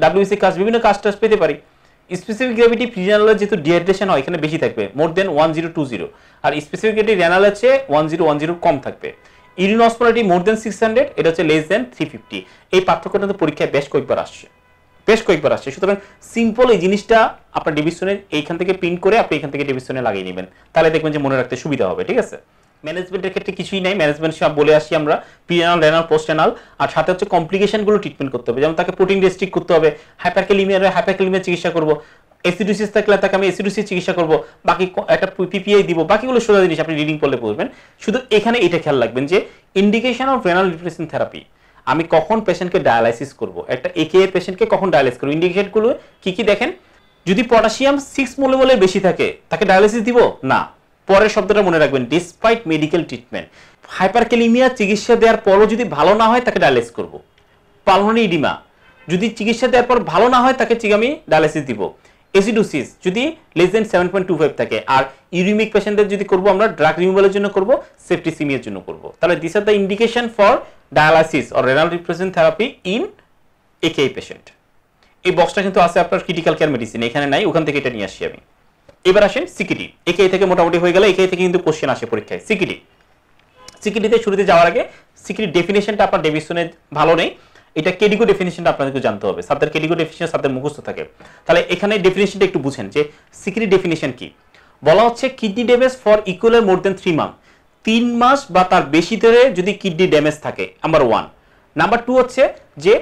ডাব্লিউসি কাস্ট, বিভিন্ন কাস্ট পেতে পারি। স্পেসিফিক গ্র্যাভিটি প্রিরেনালের যেহেতু ডিহাইড্রেশন হয় এখানে বেশি থাকবে, মোর দেন 1020, আর স্পেসিফিক গ্র্যাভিটি রেনাল হচ্ছে 1010 কম থাকবে। ইউরিন অসমোলারিটি মোর দেন 600, এটা হচ্ছে লেস দেন 350। এই পার্থক্যটা তো পরীক্ষায় বেশ কয়েকবার আসছে। সুতরাং সিম্পল এই জিনিসটা আপনার ডিভিশনে এইখান থেকে প্রিন্ট করে আপনি এখান থেকে ডিভিশনে লাগিয়ে নেবেন, তাহলে দেখবেন যে মনে রাখতে সুবিধা হবে, ঠিক আছে। ম্যানেজমেন্টের ক্ষেত্রে কিছুই নাই, ম্যানেজমেন্ট সব বলে আসি আমরা, প্রিরেনাল, রেনাল, পোস্ট রেনাল। আর সাথে হচ্ছে কমপ্লিকেশনগুলো ট্রিটমেন্ট করতে হবে, যেমন তাকে প্রোটিন রেস্ট্রিক্ট করতে হবে, হাইপারক্যালিমিয়া চিকিৎসা করব, অ্যাসিডোসিস থাকলে তাকে আমি অ্যাসিডোসিস চিকিৎসা করব, বাকি একটা পিপিআই দিব, বাকিগুলো সোজা জিনিস আপনি রিডিং করলে বুঝবেন। শুধু এখানে এটা খেয়াল রাখবেন যে indication of renal replacement therapy, আমি কখন পেশেন্টকে ডায়ালাইসিস করব, একটা একে এর পেশেন্টকে কখন ডায়ালাইসিস করব, ইন্ডিকেশনগুলো কি কি দেখেন। যদি পটাশিয়াম 6 মোলার বেশি থাকে তাকে ডায়ালাইসিস দিব না। পরের শব্দটা মনে রাখবেন, ডিসপাইট মেডিকেল ট্রিটমেন্ট, হাইপারক্যালিমিয়া চিকিৎসা দেওয়ার পরও যদি ভালো না হয় তাকে ডায়ালাইসিস করব। পালমোনারি ইডিমা যদি চিকিৎসা দেওয়ার পর ভালো না হয় তাকে আমি ডায়ালাইসিস দিব। অ্যাসিডোসিস যদি লেস দেন 7.25 থাকে, আর ইউরিমিক পেশেন্টদের যদি করব আমরা ড্রাগ রিমুভালের জন্য করব, সেপ্টিসিমিয়ার জন্য করব। তাহলে this are the indication for dialysis or renal replacement therapy in একেআই patient. এই বক্সটা কিন্তু আছে আপনার ক্রিটিক্যাল কেয়ার মেডিসিন, এখানে নাই, ওখান থেকে এটা নিয়ে আসছি আমি। এবার আসেন সিকিডি। একেআই থেকে মোটামুটি হয়ে গেল, একেআই থেকে কিন্তু কোশ্চেন আসে পরীক্ষায়। সিকিডিতে শুরুতে যাওয়ার আগে সিকিডি ডেফিনেশনটা আপনার ডেভিশনে ভালো নেই, এটা কেডিগো ডেফিনেশনটা আপনাদেরকে জানতে হবে। সাবদের কেডিগো ডেফিনেশন সাবদের মুখস্থ থাকে, তাহলে এখানে ডেফিনেশনটা একটু বুঝেন যে সিকিডি ডেফিনেশন কি। বলা হচ্ছে kidney damage for equal more than 3 month, 3 মাস বা তার বেশি ধরে যদি কিডনি ড্যামেজ থাকে, নাম্বার 1। নাম্বার 2 হচ্ছে যে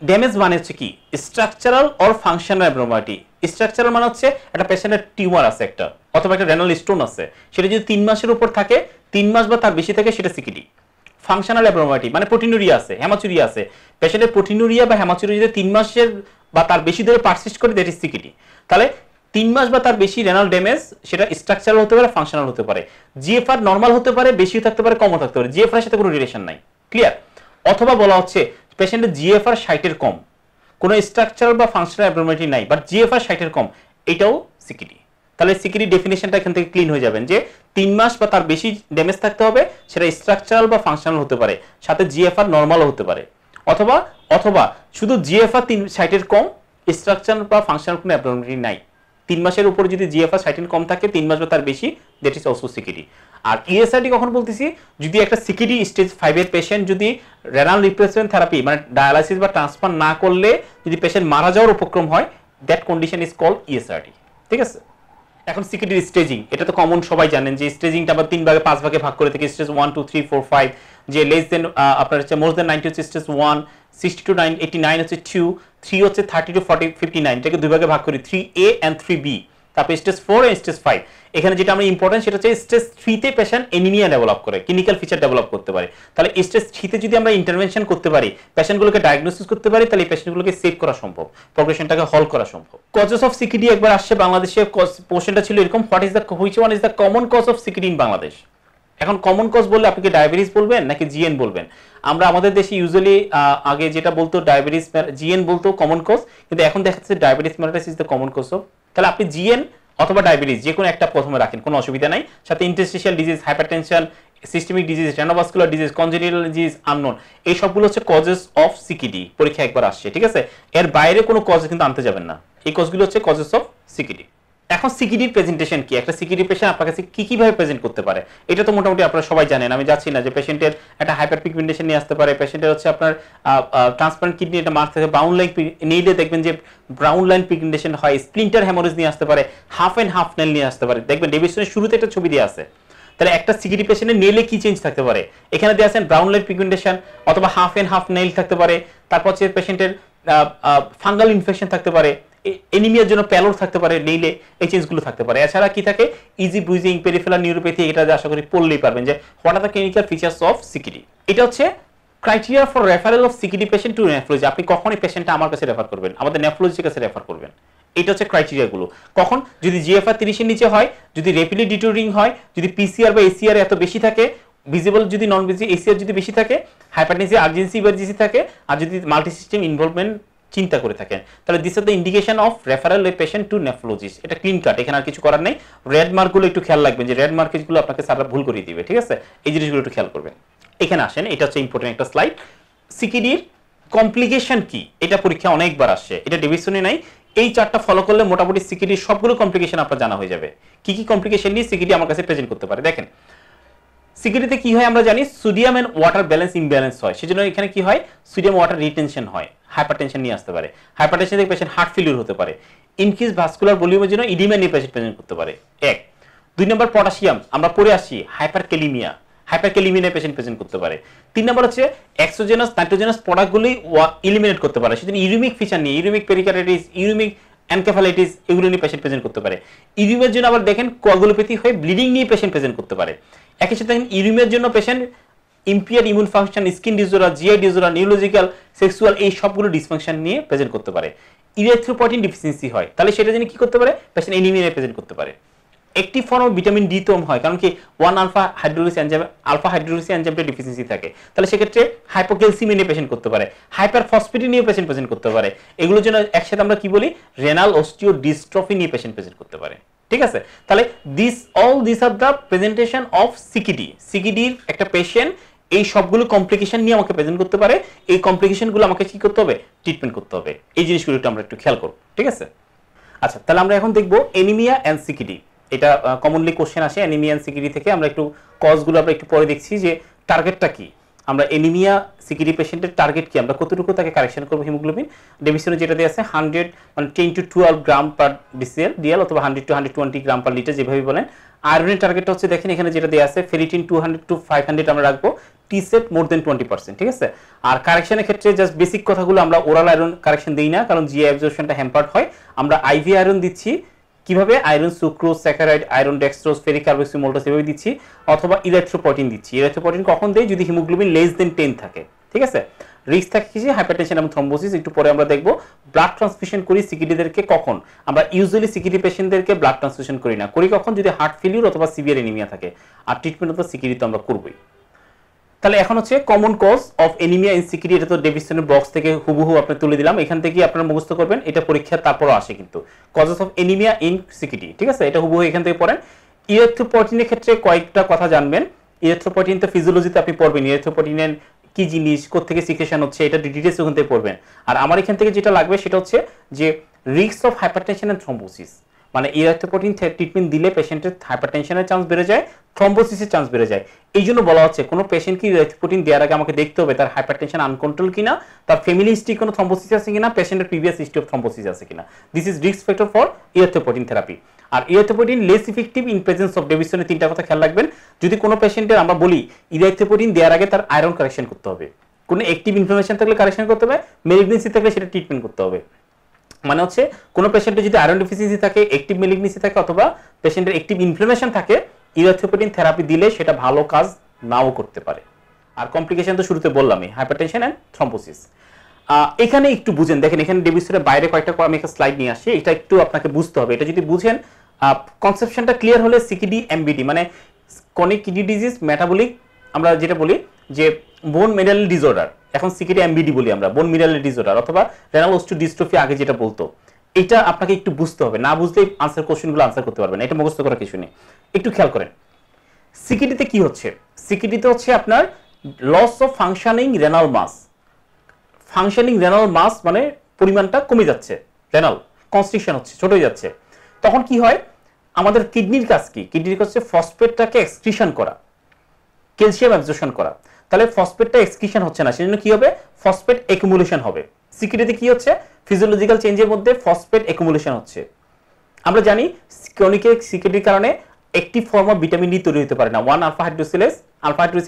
ড্যামেজ মানে হচ্ছে কি, structural or functional abnormality. Structural মানে হচ্ছে একটা পেশেন্টের টিউমার আছে একটা, অথবা একটা রেনাল স্টোন আছে, সেটা যদি 3 মাসের উপর থাকে, 3 মাস বা তার বেশি থাকে, সেটা সিকিডি। ফাংশনাল অ্যাবনর্মালিটি মানে প্রোটিনুরিয়া আছে, হেমাচুরিয়া আছে, পেশেন্টের প্রোটিনুরিয়া বা হেমাচুরিয়া যদি 3 মাসের বা তার বেশি ধরে পারসিস্ট করে, দ্যাট ইজ সিকিডি। তাহলে 3 মাস বা তার বেশি রেনাল ড্যামেজ, সেটা স্ট্রাকচারাল হতে পারে, ফাংশনাল হতে পারে। জিএফআর নরমাল হতে পারে, বেশিও থাকতে পারে, কমও থাকতে পারে, জিএফআর এর সাথে কোনো রিলেশন নাই, ক্লিয়ার। অথবা বলা হচ্ছে পেশেন্টের জিএফআর 60 এর কম, কোনো স্ট্রাকচারাল বা ফাংশনাল অ্যাবনর্মালিটি নাই, বাট জিএফআর 60 এর কম, এটাও সিকিডি। তাহলে সিকিডি ডেফিনেশনটা এখান থেকে ক্লিন হয়ে যাবেন যে 3 মাস বা তার বেশি ড্যামেজ থাকতে হবে, সেটা স্ট্রাকচারাল বা ফাংশনাল হতে পারে, সাথে জিএফআর নরমালও হতে পারে, অথবা অথবা শুধু জিএফআর 60 এর কম, স্ট্রাকচারাল বা ফাংশনাল কোনো অ্যাবনর্মালিটি নাই। 3 মাসের উপরে যদি জিএফআর 60 এর কম থাকে, 3 মাস বা তার বেশি, দ্যাট ইজ অলসো সিকিডি। আর ইএসআরটি কখন বলতেছি, যদি একটা সিকিডি স্টেজ 5 এর পেশেন্ট যদি রেনাল রিপ্লেসমেন্ট থেরাপি মানে ডায়ালাইসিস বা ট্রান্সপ্লান্ট না করলে যদি পেশেন্ট মারা যাওয়ার উপক্রম হয়, দ্যাট কন্ডিশন ইজ কল্ড ইএসআরটি, ঠিক আছে। এখন সিকিডির স্টেজিং, এটা তো কমন, সবাই জানেন যে স্টেজিংটা আমরা 3 ভাগে 5 ভাগে ভাগ করে থাকি। স্টেজ 1 2 3 4 5, যে লেস দেন আপনার হচ্ছে মোর দেন 90 হচ্ছে স্টেজ 1, 60 to 89 হচ্ছে 2, 3 হচ্ছে 30 to 40 59, এটাকে দুই ভাগে ভাগ করি, 3A and 3B। তারপর স্টেজ 4 এবং স্টেজ 5। এখানে যেটা আমরা ইম্পর্টেন্ট সেটা হচ্ছে স্টেজ 3 তে পেশেন্ট এনিমিয়া ডেভেলপ করে, ক্লিনিক্যাল ফিচার ডেভেলপ করতে পারে। তাহলে স্টেজ 3 তে যদি আমরা ইন্টারভেনশন করতে পারি, পেশেন্টগুলোকে ডায়াগনোসিস করতে পারি, তাহলে এই পেশেন্টগুলোকে সেভ করা সম্ভব, প্রোগ্রেশনটাকে হল করা সম্ভব। কজেস অফ সিকিডি একবার আসছে বাংলাদেশে, কোশ্চেনটা ছিল এরকম, which one is the common cause of CKD in Bangladesh. এখন কমন কজ বললে আপনি কি ডায়াবেটিস বলবেন নাকি জিএন বলবেন? আমরা আমাদের দেশে ইউজুয়ালি আগে যেটা বলতো ডায়াবেটিস, জিএন বলতো কমন কজ, কিন্তু এখন দেখা যাচ্ছে diabetes mellitus is the common cause of. তাহলে আপনি জিএন অথবা ডায়াবেটিস যে কোনো একটা প্রথমে রাখেন, কোনো অসুবিধা নাই। সাথে interstitial disease, hypertension, systemic disease, renovascular disease, congenital disease unknown, এই সবগুলো হচ্ছে কজেস অফ সিকিডি, পরীক্ষা একবার আসছে, ঠিক আছে। এর বাইরে কোনো কজ কিন্তু আনতে যাবেন না, এই কজগুলো হচ্ছে কজেস অফ সিকিডি। এখন সিকিডির প্রেজেন্টেশন কি, একটা সিকিডি পেশেন্ট আপনার কাছে কি কিভাবে প্রেজেন্ট করতে পারে, এটা তো মোটামুটি আপনারা সবাই জানেন, আমি যাচ্ছি না যে পেশেন্টের একটা হাইপার পিগমেন্টেশন নিয়ে আসতে পারে, পেশেন্টের হচ্ছে আপনার ট্রান্সপারেন্ট কিডনি এটা মার্কস থেকে ব্রাউন লাইন নেইলে দেখবেন যে ব্রাউন লাইন পিগমেন্টেশন হয়, স্প্লিন্টার হেমোরেজ নিয়ে আসতে পারে, হাফ এন্ড হাফ নেল নিয়ে আসতে পারে, দেখবেন ডেভিসনের শুরুতে একটা ছবি দিয়ে আছে। তাহলে একটা সিকিডি পেশেন্টের নেলে কি চেঞ্জ থাকতে পারে, এখানে দিয়ে আছেন ব্রাউন লাইন পিগমেন্টেশন অথবা হাফ এন্ড হাফ নেল থাকতে পারে, তারপর হচ্ছে পেশেন্টের ফাঙ্গাল ইনফেকশন থাকতে পারে, এনিমিয়ার জন্য প্যালোর থাকতে পারে, নেইলে এই চেঞ্জগুলো থাকতে পারে। এছাড়া কি থাকে, ইজি ব্রুজিং, পেরিফেরাল নিউরোপ্যাথি, এটা আশা করি পড়লেই পারবেন যে what are the clinical features of CKD. এটা হচ্ছে criteria for referral of CKD patient to nephrology. আপনি কখন এই পেশেন্টটা আমার কাছে রেফার করবেন, আমাদের নেফ্রোলজির কাছে রেফার করবেন। এটা হচ্ছে ক্রাইটেরিয়াগুলো। কখন, যদি জিএফআর 30 এর নিচে হয়, যদি র্যাপিডলি ডিটোরিং হয়, যদি পিসিআর বা এসিআর এত বেশি থাকে, ভিজিবল যদি নন ভিজিবল এসিআর যদি বেশি থাকে, হাইপারটেনসিভ আর্জেন্সি ইমার্জেন্সি থাকে, আর যদি মাল্টি সিস্টেম ইনভলভমেন্ট চিন্তা করে থাকেন, তাহলে this are the indication of referral a patient to nephrologist. এটা ক্লিন কাট, এখানে আর কিছু করার নেই। রেড মার্কগুলো একটু খেয়াল রাখবেন যে রেড মার্কগুলো আপনাকে স্যাররা ভুল করে দিবে, ঠিক আছে, এই জিনিসগুলো একটু খেয়াল করবেন। এখানে আসেন, এটা হচ্ছে ইম্পর্টেন্ট একটা স্লাইড। সিকিডির কমপ্লিকেশন কি, এটা পরীক্ষা অনেকবার আসছে, এটা ডেভিসনে নাই। এই চারটা ফলো করলে মোটামুটি সিকিডির সবগুলো কমপ্লিকেশন আপনার জানা হয়ে যাবে, কি কি কমপ্লিকেশন নিয়ে সিকিডি আমার কাছে প্রেজেন্ট করতে পারে। দেখেন সিকিডিতে কি হয় আমরা জানি, sodium and water balance imbalance হয়, সেজন্য এখানে কি হয়, সোডিয়াম ওয়াটার রিটেনশন হয়, হাইপারটেনশন নিয়ে আসতে পারে, হাইপারটেনশন থেকে পেশেন্ট হার্ট ফেলিউর হতে পারে, ইনক্রিজ ভাস্কুলার ভলিউমের জন্য ইডিমা নিয়ে পেশেন্ট প্রেজেন্ট করতে পারে। এক, 2 নম্বর পটাশিয়াম, আমরা পড়ে আসছি হাইপারক্যালিমিয়া, হাইপারক্যালিমিয়া পেশেন্ট প্রেজেন্ট করতে পারে। 3 নম্বর হচ্ছে এক্সোজেনাস নাইট্রোজেনাস প্রোডাক্টগুলি ইলিমিনেট করতে পারে, সেজন্য ইউরিমিক ফিচার নিয়ে, ইউরিমিক পেরিকার্ডিটিস, ইউরিমিক এনকেফালাইটিস, এগুলো নিয়ে পেশেন্ট প্রেজেন্ট করতে পারে। ইউরিমের জন্য আবার দেখেন কোয়াগুলোপ্যাথি হয়ে ব্লিডিং নিয়ে পেশেন্ট প্রেজেন্ট করতে পারে। একই সাথে দেখেন ইউরিমের জন্য patient ampere immune function, skin disorder, GI disorder, neurological, sexual, এই সবগুলো ডিসফাংশন নিয়ে প্রেজেন্ট করতে পারে। ইরিথ্রোপয়েটিন ডিফিসিয়েন্সি হয়, তাহলে সেটা জন্য কি করতে পারে, পেশেন্ট এনিমিয়া প্রেজেন্ট করতে পারে। একটি ফর্ম অফ ভিটামিন ডি তো হয়, কারণ কি 1 alpha hydrolysis enzyme, alpha hydrolysis এনজাইমের ডিফিসিয়েন্সি থাকে, তাহলে সেক্ষেত্রে হাইপোক্যালসিমিয়া নিয়ে পেশেন্ট করতে পারে, হাইপার ফসফেটি নিয়ে পেশেন্ট প্রেজেন্ট করতে পারে। এগুলোর জন্য একসাথে আমরা কি বলি, রেনাল অস্টিও ডিস্ট্রফি নিয়ে পেশেন্ট প্রেজেন্ট করতে পারে, ঠিক আছে। তাহলে this are the presentation of CKD. সিকিডির একটা পেশেন্ট এই সবগুলো কমপ্লিকেশন নিয়ে আমাকে প্রেজেন্ট করতে পারে, এই কমপ্লিকেশনগুলো আমাকে কি করতে হবে, ট্রিটমেন্ট করতে হবে। এই জিনিসগুলো একটু আমরা একটু খেয়াল করব, ঠিক আছে। আচ্ছা, তাহলে আমরা এখন দেখব এনিমিয়া এন্ড সিকিডি। এটা কমনলি কোশ্চেন আসে এনিমিয়া এন্ড সিকিডি থেকে। আমরা একটু কজগুলো আমরা একটু পরে দেখছি যে টার্গেটটা কি, আমরা এনিমিয়া সিকিডি পেশেন্টের টার্গেট কি, আমরা কতটুকু তাকে কারেকশন করব হিমোগ্লোবিন। ডেভিসনে যেটা দিয়ে আছে 100 মানে 10 to 12 গ্রাম পার ডিএল অথবা 100 to 120 গ্রাম পার লিটার, যেভাবে বলেন। আয়রনের টার্গেটটা হচ্ছে দেখেন এখানে যেটা দেয়া আছে, ফেরিটিন 200 to 500 আমরা রাখবো, টি সেট মোর দেন 20%, ঠিক আছে। আর কারেকশনের ক্ষেত্রে জাস্ট বেসিক কথাগুলো, আমরা ওরাল আয়রন কারেকশন দেই না, কারণ জিআই অ্যাবজর্পশনটা হ্যাম্পার্ড হয়। আমরা আইভি আয়রন দিচ্ছি, কিভাবে, iron sucrose, saccharide, iron dextrose, ferric carboxymaltose এভাবে দিচ্ছি, অথবা ইরিথ্রোপয়েটিন দিচ্ছি। ইরিথ্রোপয়েটিন কখন দেই, যদি হিমোগ্লোবিন লেস দেন 10 থাকে, ঠিক আছে। রিস্ক থাকে কি, হাইপারটেনশন এবং থ্রম্বোসিস, একটু পরে আমরা দেখব। ব্লাড ট্রান্সফিউশন করি সিকিডিদেরকে কখন, আমরা ইউজুয়ালি সিকিডি পেশেন্টদেরকে ব্লাড ট্রান্সফিউশন করি না, করি কখন, যদি হার্ট ফেলিউর অথবা সিভিয়ার এনিমিয়া থাকে, আর ট্রিটমেন্ট তো সিকিডি তো আমরা করবই। তাহলে এখন হচ্ছে common cause of anaemia in CKD, এটা তো ডেভিসনের বক্স থেকে হুবহু আপনি তুলে দিলাম, এখান থেকে আপনারা মুখস্থ করবেন, এটা পরীক্ষা তারপরও আসে কিন্তু, causes of anaemia in CKD, ঠিক আছে, এটা হুবহু এখান থেকে পড়েন। ইরিথ্রোপয়েটিনের ক্ষেত্রে কয়েকটা কথা জানবেন। ইরিথ্রোপয়েটিন তো ফিজিওলজিতে আপনি পড়বেন, ইরিথ্রোপয়েটিনের কি জিনিস, কোত্থেকে সিক্রেশন হচ্ছে, এটা ডিটেইলস ওখান থেকে পড়বেন। আর আমার এখান থেকে যেটা লাগবে সেটা হচ্ছে যে risk of hypertension and thrombosis, মানে ইরিথ্রোপয়েটিন ট্রিটমেন্ট দিলে পেশেন্টের হাইপারটেনশনের চান্স বেড়ে যায়, থ্রম্বোসিসের চান্স বেড়ে যায়। এই জন্য বলা হচ্ছে কোনো পেশেন্টকে ইরিথ্রোপয়েটিন দেওয়ার আগে আমাকে দেখতে হবে তার হাইপারটেনশন আনকন্ট্রোল কিনা, তার ফ্যামিলি হিস্ট্রি কোনো থ্রম্বোসিস আছে কিনা, পেশেন্টের প্রিভিয়াস হিস্ট্রি অফ থ্রম্বোসিস আছে কিনা। This is risk factor for erythropoietin therapy. আর erythropoietin less effective in presence of ডেভিসনের 3টা কথা খেয়াল রাখবেন। যদি কোনো পেশেন্টের আমরা বলি ইরিথ্রোপয়েটিন দেওয়ার আগে তার আয়রন কারেকশন করতে হবে, কোনো অ্যাক্টিভ ইনফ্লামেশন থাকলে কারেকশন করতে হবে, মেলিগনেন্সি থাকলে সেটা ট্রিটমেন্ট করতে হবে। মানে হচ্ছে কোনো পেশেন্টের যদি আয়রন ডেফিসিয়েন্সি থাকে, অ্যাক্টিভ মেলিগনেন্সি থাকে, অথবা পেশেন্টের অ্যাক্টিভ ইনফ্লামেশন থাকে, ইরিথ্রোপয়েটিন থেরাপি দিলে সেটা ভালো কাজ নাও করতে পারে। আর কমপ্লিকেশন তো শুরুতে বললামই, হাইপারটেনশন এন্ড থ্রম্বোসিস। এখানে একটু বুঝেন, দেখেন এখানে ডেভিসনের বাইরে কয়েকটা আমি একটা স্লাইড নিয়ে আসি, এটা একটু আপনাকে বুঝতে হবে। এটা যদি বুঝেন, কনসেপশনটা ক্লিয়ার হলে সিকিডি এমবিডি মানে ক্রনিক কিডনি ডিজিজ মেটাবলিক, আমরা যেটা বলি যে বোন মিনারেল ডিসঅর্ডার, এখন সিকিডি এমবিডি বলি আমরা, বোন মিনারেল ডিসঅর্ডার অথবা রেনাল অস্টিও ডিস্ট্রফি আগে যেটা বলতো, এটা আপনাকে একটু বুঝতে হবে, না বুঝলে আনসার কোশ্চেনগুলো আনসার করতে পারবেন না, এটা মুখস্থ করার কিছু নেই। একটু খেয়াল করেন সিকিডিতে কি হচ্ছে। সিকিডিতে হচ্ছে আপনার loss of functioning renal mass. Functioning renal mass মানে পরিমাণটা কমে যাচ্ছে, রেনাল কনস্ট্রিকশন হচ্ছে, ছোট হয়ে যাচ্ছে। তখন কি হয়, আমাদের কিডনির কাজ কি? কিডনির কাজ হচ্ছে ফসফেটটাকে এক্সক্রিশন করা, ক্যালসিয়াম অ্যাবজর্পশন করা। তাহলে ফসফেটটা এক্সক্রিশন হচ্ছে না, সেজন্য কি হবে? ফসফেট অ্যাকুমুলেশন হবে। সিকিউরিটি কি হচ্ছে? ফিজিওলজিক্যাল চেঞ্জের মধ্যে ফসফেট অ্যাকুমুলেশন হচ্ছে। আমরা জানি ক্রনিক সিকিউরিটির কারণে একটি ফর্ম অফ ভিটামিন ডি তৈরি হতে পারে না, 1 আলফা হাইড্রোক্সিলেজ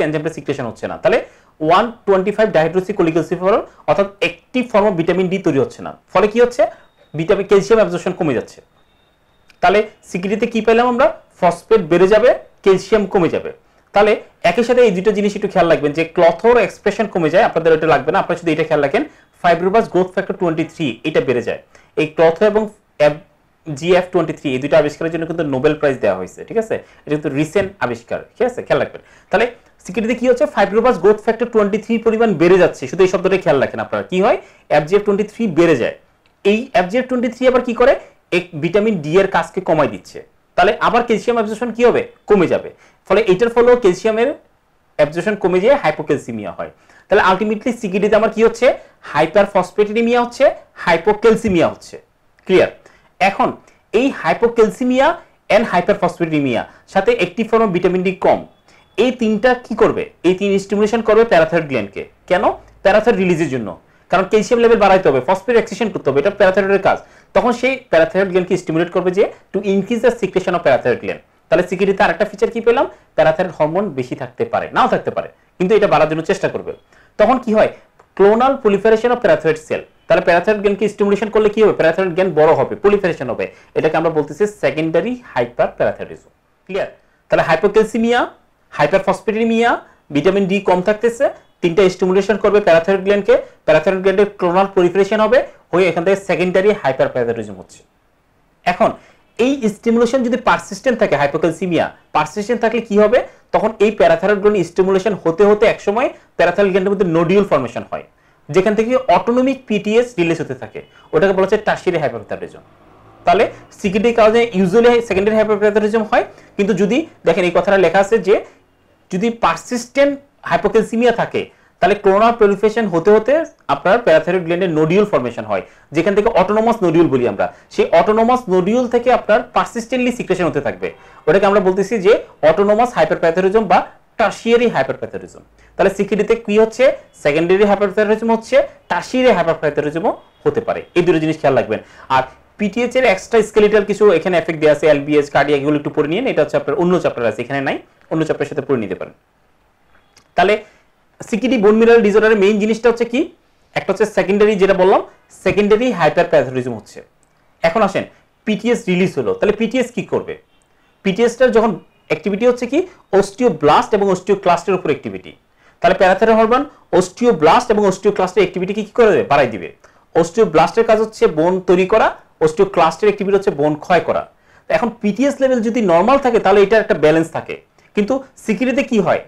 এনজাইমটা সিক্রেশন হচ্ছে না, তাহলে 125 ডাইহাইড্রোক্সিকোলিকোসিফেরল অর্থাৎ একটি ফর্ম অফ ভিটামিন ডি তৈরি হচ্ছে না, ফলে কি হচ্ছে? ভিটামিন ক্যালসিয়াম অ্যাবজর্পশন কমে যাচ্ছে। তাহলে সিকিউরিটিতে কি পেলাম আমরা? ফসফেট বেড়ে যাবে, ক্যালসিয়াম কমে যাবে। তাহলে একই সাথে এই দুটো জিনিস একটু খেয়াল রাখবেন যে ক্লথোর এক্সপ্রেশন কমে যায়, আপনাদের ওটা লাগবে না, আপনারা শুধু এটা খেয়াল রাখেন ফাইব্রোবাস গ্রোথ ফ্যাক্টর 23 এটা বেড়ে যায়। এই ক্লথো এবং GF23 এই দুটো আবিষ্কারের জন্য কিন্তু নোবেল প্রাইজ দেওয়া হয়েছে, ঠিক আছে? এটা কিন্তু রিসেন্ট আবিষ্কার, ঠিক আছে? খেয়াল রাখবেন। তাহলে সিকিউরিটিতে কি হচ্ছে? ফাইব্রোবাস গ্রোথ ফ্যাক্টর 23 পরিমাণ বেড়ে যাচ্ছে, শুধু এই শব্দটা খেয়াল রাখেন আপনারা। কি হয়? FGF23 বেড়ে যায়। এই FGF23 আবার কি করে? এক ভিটামিন ডি এর কাজকে কমায় দিচ্ছে, তাহলে আবার ক্যালসিয়াম অ্যাবজর্পশন কি হবে? কমে যাবে। ফলে এটার ফলেও ক্যালসিয়ামের অ্যাবজর্পশন কমে যায়, হাইপোক্যালসিমিয়া হয়। তাহলে আলটিমেটলি সিকিউরিটিতে আমার কি হচ্ছে? হাইপারফসফেটেমিয়া হচ্ছে, হাইপোক্যালসিমিয়া হচ্ছে। ক্লিয়ার? এখন এই হাইপোক্যালসিমিয়া এন্ড হাইপারফসফেটেমিয়া সাথে একটি ফর্ম অফ ভিটামিন ডি কম, এই তিনটা কি করবে? এই তিন স্টিমুলেশন করবে প্যারাথাইরয়েড গ্ল্যান্ডকে। কেন? প্যারাথাইরয়েড রিলিজের জন্য, কারণ ক্যালসিয়াম লেভেল বাড়াইতে হবে, ফসফেট এক্সক্রিশন করতে হবে, এটা প্যারাথাইরয়েডের কাজ। তখন সেই প্যারাথাইরয়েড গ্ল্যান্ডকে স্টিমুলেট করবে যে to increase the secretion of parathyroid gland. তাহলে সিকিউরিটিতে আরেকটা ফিচার কি পেলাম? প্যারাথাইরয়েড হরমোন বেশি থাকতে পারে, নাও থাকতে পারে, কিন্তু এটা বাড়ার জন্য চেষ্টা করবে। তখন কি হয়? Clonal proliferation of parathyroid cell. তাহলে প্যারাথাইরয়েড গ্ল্যান্ডকে স্টিমুলেশন করলে কি হবে? প্যারাথাইরয়েড গ্ল্যান্ড বড় হবে, প্রলিফারেশন হবে, এটাকে আমরা বলতেছি সেকেন্ডারি হাইপারপ্যারাথাইরয়েডিজম। ক্লিয়ার? তাহলে হাইপোক্যালসিমিয়া, হাইপারফসফেটেমিয়া, ভিটামিন ডি কম থাকতেছে, তিনটা স্টিমুলেশন করবে প্যারাথাইরয়েড গ্ল্যান্ডকে, প্যারাথাইরয়েড গ্ল্যান্ডের ক্লোনাল প্রলিফারেশন হবে, হয়ে এখান থেকে সেকেন্ডারি হাইপারপ্যারাথাইরয়েডিজম হচ্ছে। এখন এই স্টিমুলেশন যদি পারসিস্টেন্ট থাকে, হাইপোক্যালসিমিয়া পারসিস্টেন্ট থাকলে কি হবে? তখন এই প্যারাথাইরয়েড গ্ল্যান্ড স্টিমুলেশন হতে হতে একসময় প্যারাথাইরয়েড গ্ল্যান্ডের মধ্যে নোডিউল ফর্মেশন হয়, যেখান থেকে অটোনমিক পিটিএস রিলিজ হতে থাকে, ওটাকে বলা হচ্ছে টারশিয়ারি হাইপারপ্যারাথাইরয়েডিজম। তাহলে সিকিউরিটি কারণে ইউজুয়ালি সেকেন্ডারি হাইপারপ্যারাথাইরয়েডিজম হয়, কিন্তু যদি দেখেন এই কথাটা লেখা আছে যে যদি পারসিস্টেন্ট হাইপোক্যালসিমিয়া থাকে, তাহলে ক্লোনাল প্রলিফারেশন হতে হতে আপনার প্যারাথাইরয়েড গ্ল্যান্ডে নোডিউল ফর্মেশন হয়, যেখান থেকে অটোনোমাস নোডিউল বলি আমরা। সেই অটোনোমাস নোডিউল থেকে আপনার পারসিস্টেন্টলি সিক্রেশন হতে থাকবে, ওটাকে আমরা বলতেছি যে অটোনোমাস হাইপারপ্যারাথাইরয়েডিজম বা টারশিয়ারি হাইপারপ্যারাথাইরয়েডিজম। তাহলে সিকিউরিটিতে কি হচ্ছে? সেকেন্ডারি হাইপারপ্যারাথাইরয়েডিজম হচ্ছে, টারশিয়ারি হাইপারপ্যারাথাইরয়েডিজমও হতে পারে। এই দুটো জিনিস খেয়াল রাখবেন। আর পিটিএইচ এর এক্সট্রা স্কেলিটাল কিছু এখানে এফেক্ট দেয়া আছে, এলবিএস, কার্ডিয়াক, এগুলো একটু পড়ে নিন, এটা হচ্ছে আপনার অন্য চ্যাপ্টার আছে, এখানে নাই, অন্য চ্যাপ্টারের সাথে পড়ে নিতে পারেন। তাহলে সিকিউরিটি বোন মিনারেল ডিসঅর্ডারের মেইন জিনিসটা হচ্ছে কি? একটা হচ্ছে সেকেন্ডারি, যেটা বললাম সেকেন্ডারি হাইপারপ্যারাথাইরয়েডিজম হচ্ছে। এখন আসেন পিটিএস রিলিজ হলো, তাহলে পিটিএস কি করবে? পিটিএসটার যখন অ্যাক্টিভিটি হচ্ছে কি? অস্টিওব্লাস্ট এবং অস্টিওক্লাস্টের উপর অ্যাক্টিভিটি। তাহলে প্যারাথাইরয়েড হরমোন অস্টিওব্লাস্ট এবং অস্টিওক্লাস্টের অ্যাক্টিভিটি কি করে দেবে? বাড়াই দিবে। অস্টিওব্লাস্টের কাজ হচ্ছে বোন তৈরি করা, অস্টিওক্লাস্টের অ্যাক্টিভিটি হচ্ছে বোন ক্ষয় করা। এখন পিটিএস লেভেল যদি নরমাল থাকে তাহলে এটা একটা ব্যালেন্স থাকে, কিন্তু সিকিউরিটিতে কি হয়?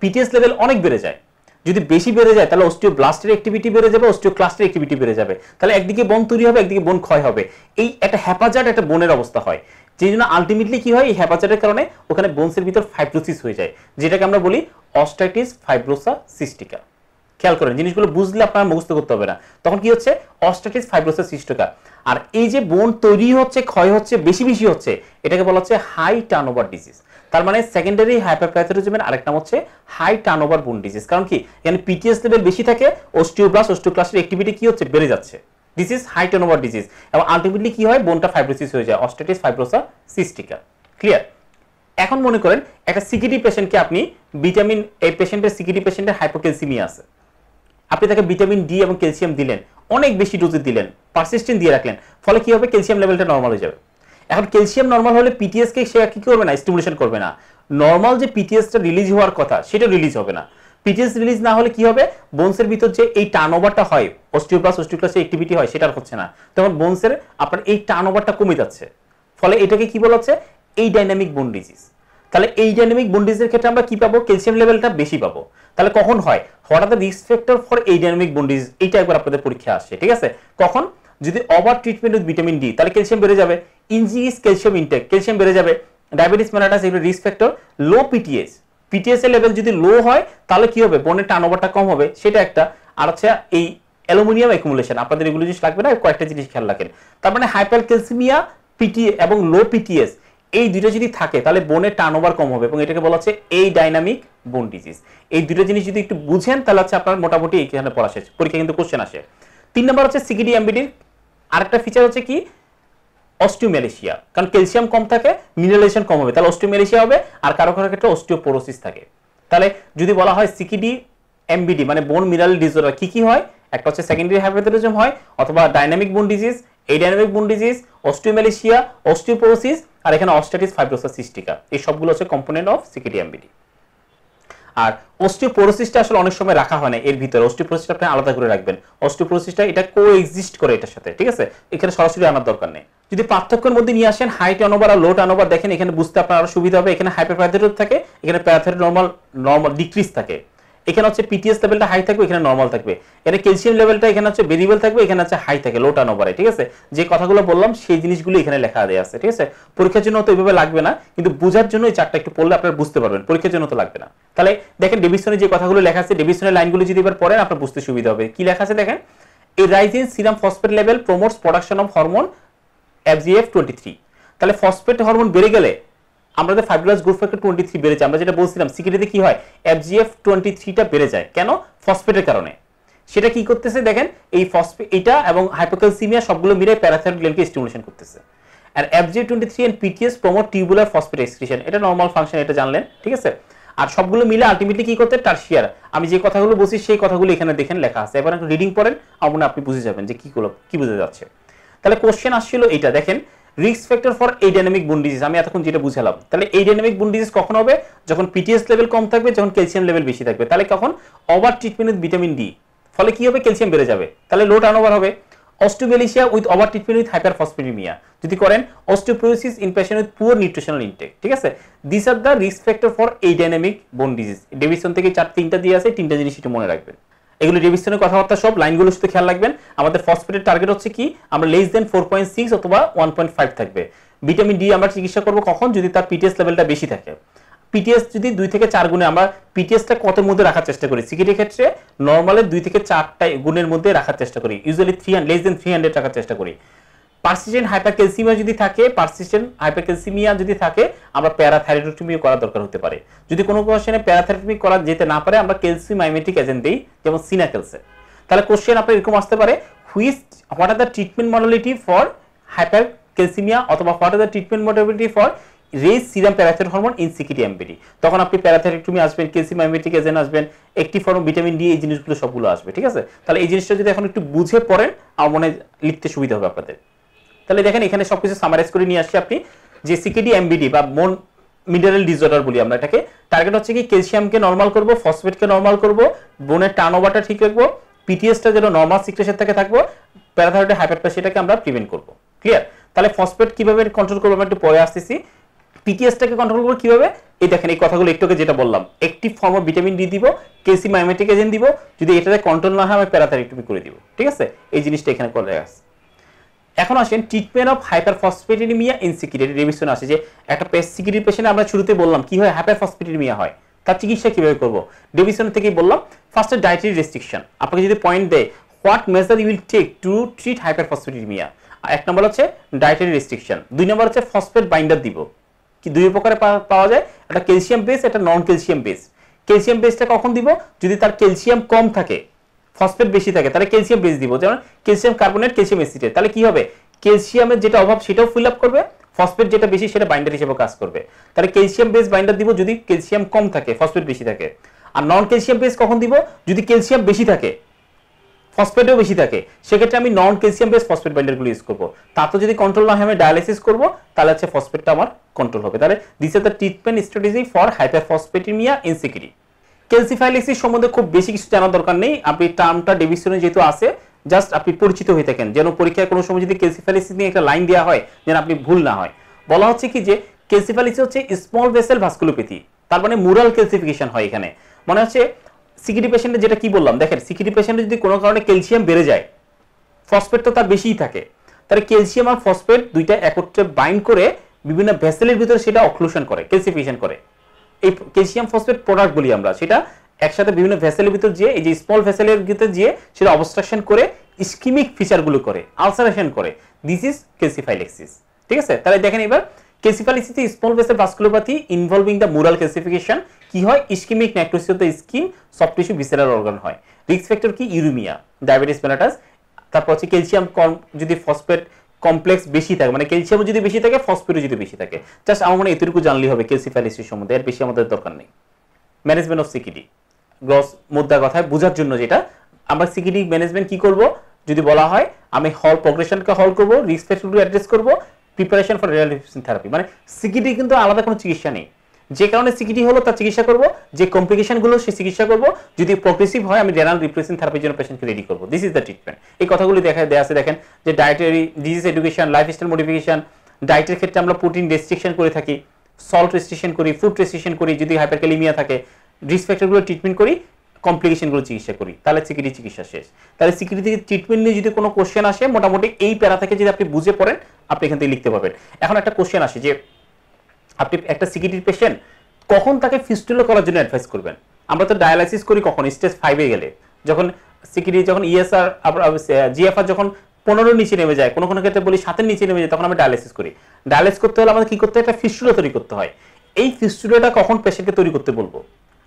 পিটিএস লেভেল অনেক বেড়ে যায়, যদি বেশি বেড়ে যায় তাহলে অস্টিওব্লাস্টের অ্যাক্টিভিটি বেড়ে যাবে, অস্টিওক্লাস্টের অ্যাক্টিভিটি বেড়ে যাবে, তাহলে একদিকে বোন তৈরি হবে, একদিকে বোন ক্ষয় হবে, এই একটা হ্যাপাজার্ড একটা বোনের অবস্থা হয়, যেই জন্য আলটিমেটলি কি হয়? এই হ্যাপাজার্ডের কারণে ওখানে বোনসের ভিতর ফাইব্রোসিস হয়ে যায়, যেটাকে আমরা বলি অস্টাইটিস ফাইব্রোসা সিস্টিকা। খেয়াল করেন, জিনিসগুলো বুঝলে আপনার মুখস্থ করতে হবে না। তখন কি হচ্ছে? অস্টাইটিস ফাইব্রোসা সিস্টিকা। আর এই যে বোন তৈরি হচ্ছে, ক্ষয় হচ্ছে, বেশি বেশি হচ্ছে, এটাকে বলা হচ্ছে হাই টার্নওভার ডিজিজ। তার মানে সেকেন্ডারি হাইপারপ্যারাথাইরয়েডিজমের আরেকটা নাম হচ্ছে হাই টার্নওভার বোন ডিজিজ। কারণ কি? এখানে পিটিএস লেভেল বেশি থাকে, অস্টিওব্লাস্ট অস্টিওক্লাস্টের অ্যাক্টিভিটি কি হচ্ছে? বেড়ে যাচ্ছে। This is high turnover disease, এবং আলটিমেটলি কি হয়? বোনটা ফাইব্রোসিস হয়ে যায়, অস্টাইটিস ফাইব্রোসা সিস্টিকা। ক্লিয়ার? এখন মনে করেন একটা সিকিডি পেশেন্টকে আপনি ভিটামিন, এই পেশেন্টের সিকিডি পেশেন্টের হাইপোক্যালসিমিয়া আছে, আপনি তাকে ভিটামিন ডি এবং ক্যালসিয়াম দিলেন, অনেক বেশি ডোজে দিলেন, পারসিস্টেন্ট দিয়ে রাখলেন, ফলে কি হবে? ক্যালসিয়াম লেভেলটা নরমাল হয়ে যাবে। এখন ক্যালসিয়াম নরমাল হলে পিটিএস কে সে কি করবে না? স্টিমুলেশন করবে না। নরমাল যে পিটিএসটা রিলিজ হওয়ার কথা সেটা রিলিজ হবে না। পিটিএস রিলিজ না হলে কি হবে? বোনসের ভিতর যে এই টার্নওভারটা হয়, অস্টিওব্লাস্ট অস্টিওক্লাস্টের অ্যাক্টিভিটি হয়, সেটা হচ্ছে না, তখন বোনসের আপনার এই টার্নওভারটা কমে যাচ্ছে, ফলে এটাকে কি বলা হচ্ছে? এই ডাইনামিক বোন ডিজিজ। তাহলে এই ডাইনামিক বোন ডিজিজের ক্ষেত্রে আমরা কি পাবো? ক্যালসিয়াম লেভেলটা বেশি পাবো। তাহলে কখন হয়? What are the risk factor for এই ডাইনামিক বোন ডিজিজ, এইটা একবার আপনাদের পরীক্ষা আসছে, ঠিক আছে? কখন? যদি over treatment with vitamin D, তাহলে ক্যালসিয়াম বেড়ে যাবে, ইনক্রিজ ক্যালসিয়াম ইনটেক, ক্যালসিয়াম বেড়ে যাবে, ডায়াবেটিস মেলাটাস, এগুলো রিস্ক ফ্যাক্টর। লো পিটিএস, পিটিএস এর লেভেল যদি লো হয় তাহলে কি হবে? বোনের টার্নওভারটা কম হবে, সেটা একটা। আর হচ্ছে এই অ্যালুমিনিয়াম অ্যাকুমুলেশন, আপনাদের এগুলো জিনিস লাগবে না, কয়েকটা জিনিস খেয়াল রাখেন। তার মানে হাইপারক্যালসিমিয়া পিটি এবং লো পিটিএস এই দুটো যদি থাকে তাহলে বোনের টার্নওভার কম হবে এবং এটাকে বলা হচ্ছে এই ডাইনামিক বোন ডিজিজ। এই দুটো জিনিস যদি একটু বুঝেন তাহলে হচ্ছে আপনার মোটামুটি এখানে পড়া শেষ, পরীক্ষা কিন্তু কোশ্চেন আসে। 3 নম্বর হচ্ছে সিকিডি এমবিডির আরেকটা ফিচার হচ্ছে কি অস্টিওমেলেশিয়া, কারণ ক্যালসিয়াম কম থাকে মিনারেলাইজেশন কম হবে, তাহলে অস্টিওমেলেশিয়া হবে। আর কারো কারো ক্ষেত্রে অস্টিওপোরোসিস থাকে। তাহলে যদি বলা হয় সিকিডি এমবিডি মানে বোন মিনারেল ডিসঅর্ডার কি কি হয়, একটা হচ্ছে সেকেন্ডারি হাইপোথাইরয়েডিজম হয় অথবা ডাইনামিক বোন ডিজিজ, এই ডাইনামিক বোন ডিজিজ, অস্টিওমেলেশিয়া, অস্টিওপোরোসিস আর এখানে অস্টাইটিস ফাইব্রোসা সিস্টিকা, এই সবগুলো হচ্ছে কম্পোনেন্ট অফ সিকিডি এমবিডি। আর অস্টিওপোরোসিসটা আসলে অনেক সময় রাখা হয় না এর ভিতরে, অস্টিওপোরোসিসটা আপনি আলাদা করে রাখবেন। অস্টিওপোরোসিসটা এটা কোএক্সিস্ট করে এটার সাথে, ঠিক আছে, এখানে সরাসরি আনার দরকার নেই। যদি পার্থক্যের মধ্যে নিয়ে আসেন হাই টার্নওভার আর লো টার্নওভার দেখেন, এখানে বুঝতে আপনার আরো সুবিধা হবে। এখানে হাইপারপ্যারাথাইরয়েড থাকে, এখানে প্যারাথাইরয়েড নরমাল ডিক্রিজ থাকে। এখানে হচ্ছে পিটিএস লেভেলটা হাই থাকবে, এখানে নরমাল থাকবে। এখানে ক্যালসিয়াম লেভেলটা এখানে হচ্ছে ভেরিয়েবল থাকবে, এখানে হচ্ছে হাই থাকে লো টার্নওভারে, ঠিক আছে। যে কথাগুলো বললাম সেই জিনিসগুলো এখানে লেখা দেয়া আছে, ঠিক আছে। পরীক্ষার জন্য তো এইভাবে লাগবে না, কিন্তু বোঝার জন্য এই চারটা একটু পড়লে আপনারা বুঝতে পারবেন, পরীক্ষার জন্য তো লাগবে না। তাহলে দেখেন ডেভিসনে যে কথাগুলো লেখা আছে, ডেভিসনের লাইনগুলো যদি এবার পড়েন আপনার বুঝতে সুবিধা হবে। কি লেখা আছে দেখেন, এই rise in serum phosphate level promotes production of hormone FGF23। তাহলে ফসফেট হরমোন বেড়ে গেলে আমাদের ফাইব্রোলাস গ্রোথ ফ্যাক্টর 23 বেড়ে যায়। আমরা যেটা বলছিলাম সিকিডিতে কি হয়, FGF23টা বেড়ে যায় কেন, ফসফেটের কারণে। সেটা কি করতেছে দেখেন, এই ফসফেট এটা এবং হাইপোক্যালসিমিয়া সবগুলো মিলে প্যারাথাইরয়েড গ্ল্যান্ডকে স্টিমুলেশন করতেছে। আর FGF23 and PTS promote tubular phosphate excretion, এটা নরমাল ফাংশন, এটা জানলেন, ঠিক আছে। আর সবগুলো মিলে আলটিমেটলি কি করতে, টারশিয়ার। আমি যে কথাগুলো বলছি সেই কথাগুলো এখানে দেখেন লেখা আছে, এবার একটু রিডিং পড়েন, আমার আপনি বুঝে যাবেন যে কি বোঝা যাচ্ছে। তাহলে কোশ্চেন আসছিল এটা দেখেন, রিস্ক ফ্যাক্টর ফর এই ডাইনামিক বোন ডিজিজ, আমি এতক্ষণ যেটা বুঝালাম। তাহলে এই ডাইনামিক বোন ডিজিজ কখন হবে, যখন পিটিএস লেভেল কম থাকবে, যখন ক্যালসিয়াম লেভেল বেশি থাকবে। তাহলে কখন, over treatment with vitamin D, ফলে কি হবে, ক্যালসিয়াম বেড়ে যাবে, তাহলে লো টার্নওভার হবে। Osteomalacia with over treatment with hyperphosphataemia যদি করেন, osteoporosis in patient with poor nutritional intake, ঠিক আছে। This are the risk factor for এই ডাইনামিক বোন ডিজিজ। ডেভিসন থেকে তিনটা দিয়ে আছে, তিনটা জিনিস একটু মনে রাখবেন। এগুলো ডেভিসনের কথাবার্তা সব, লাইনগুলো শুধু খেয়াল রাখবেন। আমাদের ফসফেটের টার্গেট হচ্ছে কি, আমরা লেস দেন 4.6 অথবা 1.5 থাকবে। ভিটামিন ডি আমরা চিকিৎসা করব কখন, যদি তার পিটিএস লেভেলটা বেশি থাকে। পিটিএস যদি 2 থেকে 4 গুণে, আমরা পিটিএসটা কতের মধ্যে রাখার চেষ্টা করি, সিকিডির ক্ষেত্রে নরমালের 2 থেকে 4টা গুণের মধ্যে রাখার চেষ্টা করি, ইউজুয়ালি 300 লেস দেন 300 রাখার চেষ্টা করি। পারসিস্টেন্ট হাইপারক্যালসিমিয়া যদি থাকে, আমরা প্যারাথাইরয়েডেক্টমি করার দরকার হতে পারে। যদি কোনো কোশ্চেনে প্যারাথাইরয়েডেক্টমি করা যেতে না পারে, আমরা ক্যালসিয়াম মাইমেটিক এজেন্ট দেই, যেমন সিনাকেলসে। তাহলে কোশ্চেন আপনার এরকম আসতে পারে, what are the treatment modality for hypercalcaemia অথবা what are the treatment modality for raised serum parathyroid hormone in CKD MBD. তখন আপনি প্যারাথাইরয়েডেক্টমি আসবেন, ক্যালসিয়াম মাইমেটিক এজেন্ট আসবেন, অ্যাক্টিভ ফর্ম ভিটামিন ডি, এই জিনিসগুলো সবগুলো আসবে, ঠিক আছে। তাহলে এই জিনিসটা যদি এখন একটু বুঝে পড়েন, আমার মনে লিখতে সুবিধা হবে আপনাদের। তাহলে দেখেন এখানে সবকিছু সামারাইজ করে নিয়ে আসছি আপনি, যে সিকিডি এমবিডি বা বোন মিনারেল ডিসঅর্ডার বলি আমরা এটাকে, টার্গেট হচ্ছে কি ক্যালসিয়ামকে নরমাল করব, ফসফেটকে নরমাল করব, বোনের টার্নওভারটা ঠিক রাখবো, পিটিএসটা যেন নরমাল সিক্রেশন থেকে থাকবো, প্যারাথাইরয়েড হাইপারপ্লেসিয়াটাকে আমরা প্রিভেন্ট করব। ক্লিয়ার? তাহলে ফসফেট কিভাবে কন্ট্রোল করব আমরা একটু পরে আসতেছি। পিটিএসটাকে কন্ট্রোল করব কিভাবে, এই দেখেন এই কথাগুলো একটু আগে যেটা বললাম, active form of vitamin D দিব, ক্যালসিয়াম মাইমেটিক এজেন্ট দিব, যদি এটাতে কন্ট্রোল না হয় আমি প্যারাথাইরয়েডেক্টমি করে দিব, ঠিক আছে। এই জিনিসটা এখানে করে আছে। এখন আসেন treatment of hyperphosphataemia in CKD, revision আছে যে একটা সিকিডি পেশেন্ট আমরা শুরুতে বললাম কি হয়, হাইপারফসফেটেমিয়া হয়, তার চিকিৎসা কিভাবে করব, ডেভিশন থেকেই বললাম। ফার্স্টে ডায়েটারি রেস্ট্রিকশন, আপনাকে যদি পয়েন্ট দেয় what measure you will take to treat hyperphosphataemia, এক নম্বর হচ্ছে ডায়েটারি রেস্ট্রিকশন, 2 নম্বর হচ্ছে ফসফেট বাইন্ডার দিব। কি 2 প্রকারে পাওয়া যায়, একটা ক্যালসিয়াম বেস, একটা নন ক্যালসিয়াম বেস। ক্যালসিয়াম বেসটা কখন দিব, যদি তার ক্যালসিয়াম কম থাকে, ফসফেট বেশি থাকে, তাহলে ক্যালসিয়াম বেস দিব, যেমন ক্যালসিয়াম কার্বনেট, ক্যালসিয়াম এসিটেট। তাহলে কি হবে, ক্যালসিয়ামের যেটা অভাব সেটাও ফিল আপ করবে, ফসফেট যেটা বেশি সেটা বাইন্ডার হিসেবে কাজ করবে। তাহলে ক্যালসিয়াম বেস বাইন্ডার দিব যদি ক্যালসিয়াম কম থাকে, ফসফেট বেশি থাকে। আর নন ক্যালসিয়াম বেস কখন দিব, যদি ক্যালসিয়াম বেশি থাকে, ফসফেটও বেশি থাকে, সেক্ষেত্রে আমি নন ক্যালসিয়াম বেস ফসফেট বাইন্ডারগুলো ইউজ করব। তাতে যদি কন্ট্রোল না হয় আমি ডায়ালাইসিস করব, তাহলে হচ্ছে ফসফেটটা আমার কন্ট্রোল হবে। তাহলে this are the treatment strategy for hyperphosphataemia in CKD. Calciphylaxis সম্বন্ধে খুব বেশি কিছু জানার দরকার নেই, আপনি টার্মটা ডেভিশনে যেহেতু আছে জাস্ট আপনি পরিচিত হয়ে থাকেন, যেন পরীক্ষায় কোনো সময় যদি ক্যালসিফাইলিসিস নিয়ে একটা লাইন দেওয়া হয় যেন আপনি ভুল না হয়। বলা হচ্ছে কি যে ক্যালসিফাইলিসিস হচ্ছে স্মল ভেসেল ভাস্কুলোপ্যাথি, তার মানে মুরাল ক্যালসিফিকেশন হয় এখানে। মানে হচ্ছে সিকিডি পেশেন্টে যেটা কি বললাম, দেখেন সিকিডি পেশেন্টে যদি কোনো কারণে ক্যালসিয়াম বেড়ে যায়, ফসফেট তো তার বেশিই থাকে, তাহলে ক্যালসিয়াম আর ফসফেট দুইটা একত্রে বাইন্ড করে বিভিন্ন ভেসেলের ভিতরে সেটা অক্লুশন করে, ক্যালসিফিকেশন করে। এই ক্যালসিয়াম ফসফেট প্রোডাক্ট বলি আমরা, সেটা একসাথে বিভিন্ন ভেসেলের ভিতর যে এই যে স্মল ভেসেলের ভিতর যে সেটা অবস্ট্রাকশন করে, ইসকিমিক ফিচারগুলো করে, আলসারেশন করে। দিস ইজ ক্যালসিফাইলিসিস, ঠিক আছে, তাহলে দেখেন এবার ক্যালসিফালিসিসে small vessel vasculopathy involving the mural calcification কি হয়, ischaemic necrosis of the skin, soft tissue, visceral organ হয়। রিস্ক ফ্যাক্টর কি, ইউরিমিয়া, ডায়াবেটিস মেলাটাস, তারপর হচ্ছে ক্যালসিয়াম যদি ফসফেট কমপ্লেক্স বেশি থাকে, মানে ক্যালসিয়াম যদি বেশি থাকে, ফসফেটও যদি বেশি থাকে। জাস্ট আমার মনে এতটুকু জানলেই হবে ক্যালসিফালিসিস সম্বন্ধে, এর বেশি আমাদের দরকার নেই। ম্যানেজমেন্ট অফ সিকিডি, গ্রস মুদ্রা কথায় বোঝার জন্য যেটা আমরা সিকিডি ম্যানেজমেন্ট কি করব যদি বলা হয়, আমি হল প্রোগ্রেশনকে হল করব, রিস্ক ফ্যাক্টরগুলো অ্যাড্রেস করব, প্রিপারেশন ফর রিহ্যাবিলিটেশন থেরাপি। মানে সিকিডি কিন্তু আলাদা কোনো চিকিৎসা নেই, যে কারণে সিকিডি হলো তার চিকিৎসা করব, যে কমপ্লিকেশনগুলো সে চিকিৎসা করব, যদি প্রগ্রেসিভ হয় আমি রেনাল রিপ্লেসমেন্ট থেরাপির জন্য পেশেন্টকে রেডি করব। This is the treatment. এই কথাগুলি দেয়া আছে দেখেন, যে dietary disease education, lifestyle modification, ডায়েটের ক্ষেত্রে আমরা প্রোটিন রেস্ট্রিকশন করে থাকি, সল্ট রেস্ট্রিকশন করি, ফুড রেস্ট্রিকশন করি, যদি হাইপারক্যালিমিয়া থাকে, রিস্ক ফ্যাক্টরগুলো ট্রিটমেন্ট করি, কমপ্লিকেশনগুলো চিকিৎসা করি, তাহলে সিকিডি চিকিৎসা শেষ। তাহলে সিকিডি থেকে ট্রিটমেন্ট নিয়ে যদি কোনো কোশ্চেন আসে, মোটামুটি এই প্যারা থেকে যদি আপনি বুঝে পড়েন, আপনি এখান থেকে লিখতে পারবেন। এখন একটা কোশ্চেন আসে যে আপনি একটা সিকিডির পেশেন্ট কখন তাকে ফিস্টুলা করার জন্য অ্যাডভাইস করবেন? আমরা তো ডায়ালাইসিস করি কখন, স্টেজ 5-এ গেলে, যখন সিকিডি যখন ইএসআর জিএফআর যখন 15 নিচে নেমে যায়, কোনো কোনো ক্ষেত্রে বলি 7-এর নিচে নেমে যায়, তখন আমরা ডায়ালাইসিস করি। ডায়ালাইসিস করতে হলে আমাদের কি করতে হয়, একটা ফিস্টুলা তৈরি করতে হয়। এই ফিস্টুলাটা কখন পেশেন্টকে তৈরি করতে বলবো?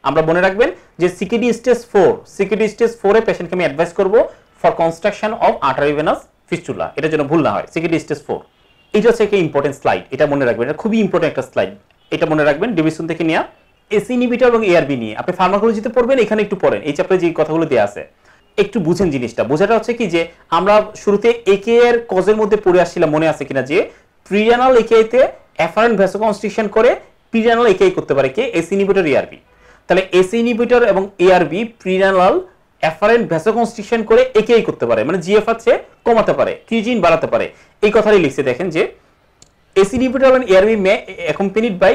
আমরা মনে রাখবেন যে সিকিডি স্টেজ 4, সিকিডি স্টেজ 4-এ পেশেন্টকে আমি অ্যাডভাইস করব for construction of artery venous fistula, এটার জন্য ভুল না হয়, সিকিডি স্টেজ 4। এটা হচ্ছে একটা ইম্পর্টেন্ট স্লাইড, এটা মনে রাখবেন, এটা খুবই ইম্পর্টেন্ট একটা স্লাইড, এটা মনে রাখবেন। ডিভিশন থেকে নেওয়া এসি ইনহিবিটর এবং এআরবি নিয়ে আপনি ফার্মাকোলজিতে পড়বেন, এখানে একটু পড়েন, এই চ্যাপ্টারে যে কথাগুলো দেয়া আছে একটু বুঝেন জিনিসটা। বোঝাটা হচ্ছে কি যে আমরা শুরুতে একে এর কজের মধ্যে পড়ে আসছিলাম, মনে আছে কিনা, যে প্রিরানাল একেআইতে অ্যাফারেন্ট ভ্যাসোকনস্ট্রিকশন করে প্রিরানাল একেআই করতে পারে কে, এসি ইনহিবিটর এআরবি। তাহলে এসি ইনহিবিটর এবং এআরবি প্রিরানাল অ্যাফারেন্ট ভ্যাসোকনস্ট্রিকশন করে একেআই করতে পারে, মানে জিএফআর চেয়ে কমাতে পারে, ক্রিয়েটিনিন বাড়াতে পারে। এই কথাটাই লিখছে দেখেন যে এসি ইনহিবিটর এবং ARB may accompanied by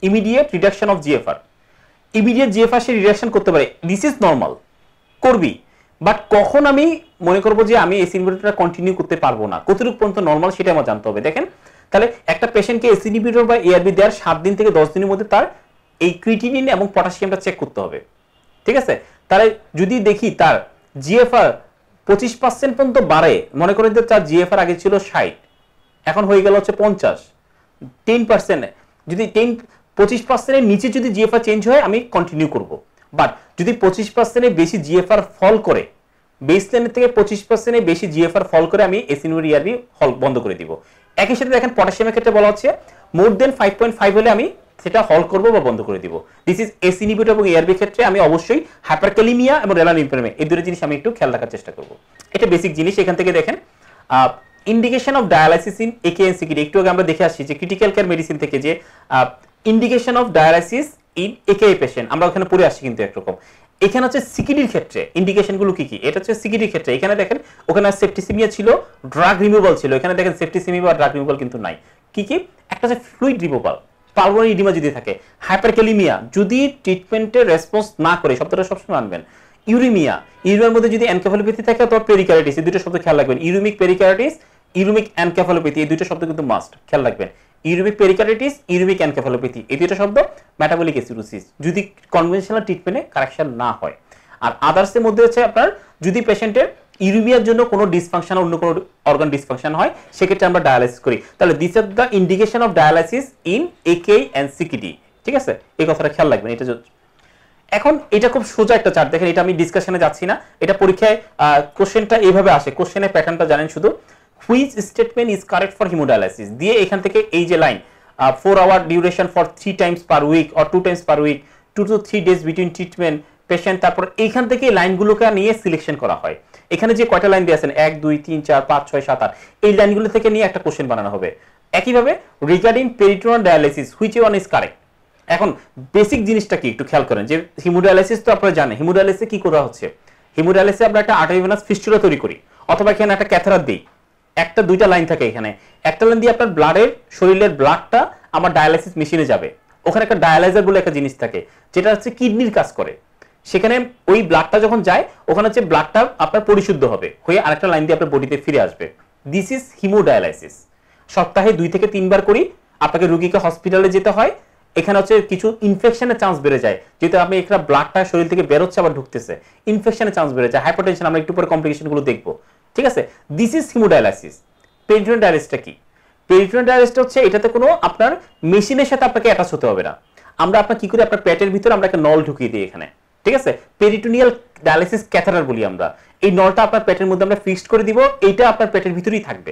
immediate reduction of GFR. Immediate GFR সে রিডাকশন করতে পারে, দিস ইজ নর্মাল, করবি। বাট কখন আমি মনে করবো যে আমি এসি ইনহিবিটরটা কন্টিনিউ করতে পারবো না, কতটুকু পর্যন্ত নর্মাল সেটা আমার জানতে হবে। দেখেন তাহলে একটা পেশেন্টকে এসি ইনহিবিটর বা এআরবি দেওয়ার 7 দিন থেকে 10 দিনের মধ্যে তার এই ক্রিয়েটিনিন এবং পটাশিয়ামটা চেক করতে হবে, ঠিক আছে? তাহলে যদি দেখি তার জিএফআর 25% পর্যন্ত বাড়ে, মনে করেন যে তার জিএফআর আগে ছিল 60, এখন হয়ে গেল হচ্ছে 50, 10%, যদি 25%-এর নিচে যদি জিএফআর চেঞ্জ হয় আমি কন্টিনিউ করব। বাট যদি 25%-এর বেশি জিএফআর ফল করে, বেসলাইনের থেকে 25%-এর বেশি জিএফআর ফল করে, আমি এসি ইনহিবিটর এআরবি হল বন্ধ করে দিব। একই সাথে দেখেন পটাশিয়ামের ক্ষেত্রে বলা হচ্ছে মোর দেন 5.5 হলে আমি সেটা হল করব বা বন্ধ করে দিব। দিস ইজ এসি ইনহিবিটর এবং এআরবি ক্ষেত্রে আমি অবশ্যই হাইপারক্যালিমিয়া এবং রেনাল ইমপ্যারমেন্ট, এই দুটো জিনিস আমি একটু খেয়াল রাখার চেষ্টা করব। এটা বেসিক জিনিস। এখান থেকে দেখেন ইন্ডিকেশন অফ ডায়ালাইসিস ইন একে এন্ড সিকিডি, একটু আগে আমরা দেখে আসছি যে ক্রিটিক্যাল কেয়ার মেডিসিন থেকে যে indication of dialysis in একেআই patient, আমরা ওখানে পড়ে আসছি কিন্তু একরকম। এখানে হচ্ছে সিকিডির ক্ষেত্রে ইন্ডিকেশনগুলো কি কি, এটা হচ্ছে সিকিডির ক্ষেত্রে। এখানে দেখেন ওখানে সেপ্টিসিমিয়া ছিল, ড্রাগ রিমুভাল ছিল, এখানে দেখেন সেপ্টিসিমিয়া বা ড্রাগ রিমুভাল কিন্তু নাই। কি কি, একটা হচ্ছে ফ্লুইড রিমুভাল, পালমোনারি ইডিমা যদি থাকে, হাইপারক্যালিমিয়া যদি ট্রিটমেন্টে রেসপন্স না করে, শব্দটা সবসময় আনবেন, ইউরিমিয়া, ইউরিয়ার মধ্যে যদি এনকেফালোপ্যাথি থাকে অথবা পেরিকার্ডিটিস, এই দুটো শব্দ খেয়াল রাখবেন, ইউরিমিক পেরিকার্ডিটিস, ইউরিমিক এনকেফালোপ্যাথি, এই দুটো শব্দ কিন্তু মাস্ট খেয়াল রাখবেন। ইউরিমিক পেরিকার্ডিটিস, ইউরিমিক এনকেফালোপ্যাথি, এই দুটো শব্দ মেটাবলিক অ্যাসিডোসিস যদি কনভেনশনাল ট্রিটমেন্টে কারেকশন না হয়। আর আদার্সের মধ্যে হচ্ছে আপনার যদি পেশেন্টের ইউরিমিয়ার জন্য কোনো ডিসফাংশন, অন্য কোনো অর্গান ডিসফাংশন হয়, সেক্ষেত্রে আমরা ডায়ালাইসিস করি। তাহলে this are the indication of dialysis in AKI and CKD, ঠিক আছে? এই কথাটা খেয়াল রাখবেন। এটা এখন এটা খুব সোজা একটা চার্ট, দেখেন এটা আমি ডিসকাশনে যাচ্ছি না, এটা পরীক্ষায় কোশ্চেনটা এইভাবে আসে, কোশ্চেনের প্যাটার্নটা জানেন শুধু, which statement is correct for haemodialysis দিয়ে এখান থেকে এই যে line 4 hour duration for 3 times per week or 2 times per week, 2 to 3 days between treatment patient, তারপর এইখান থেকে লাইনগুলোকে নিয়ে সিলেকশন করা হয়। এখানে যে কয়টা লাইন দিয়েছেন 1 2 3 4 5 6 7 8, এই লাইনগুলো থেকে নিয়ে একটা কোশ্চেন বানানো হবে। একইভাবে regarding peritoneal dialysis which one is correct. এখন বেসিক জিনিসটা কি একটু খেয়াল করেন যে হিমোডায়ালাইসিস তো আপনারা জানেন, হিমোডায়ালাইসিসে কি করা হচ্ছে, হিমোডায়ালাইসিসে আমরা একটা আর্টারি ভেনাস ফিস্টুলা তৈরি করি, অথবা এখানে একটা ক্যাথেটার দিই, একটা দুইটা লাইন থাকে, এখানে একটা লাইন দিয়ে আপনার ব্লাডের, শরীরের ব্লাডটা আমার ডায়ালাইসিস মেশিনে যাবে, ওখানে একটা ডায়ালাইজার বলে একটা জিনিস থাকে যেটা হচ্ছে কিডনির কাজ করে, সেখানে ওই ব্লাডটা যখন যায় ওখানে হচ্ছে ব্লাডটা আপনার পরিশুদ্ধ হবে হয়ে আরেকটা লাইন দিয়ে আপনার বডিতে ফিরে আসবে। This is haemodialysis. সপ্তাহে 2 থেকে 3 বার করি, আপনাকে রোগীকে হসপিটালে যেতে হয়, এখানে হচ্ছে কিছু ইনফেকশনের চান্স বেড়ে যায়, যেহেতু আপনি একটা ব্লাডটা শরীর থেকে বেরোচ্ছে আবার ঢুকতেছে, ইনফেকশনের চান্স বেড়ে যায়, হাইপারটেনশন, আমরা একটু পরে কমপ্লিকেশনগুলো দেখবো, ঠিক আছে? This is haemodialysis. পেরিটোনিয়াল ডায়ালাইসিসটা কি? পেরিটোনিয়াল ডায়ালাইসিস হচ্ছে এটাতে কোনো আপনার মেশিনের সাথে আপনাকে অ্যাটাচ হতে হবে না। আমরা আপনার কি করি, আপনার পেটের ভিতরে আমরা একটা নল ঢুকিয়ে দিই এখানে, ঠিক আছে, পেরিটোনিয়াল ডায়ালাইসিস ক্যাথেটার বলি আমরা। এই নলটা আপনার পেটের মধ্যে আমরা ফিক্সড করে দিব, এইটা আপনার পেটের ভিতরেই থাকবে।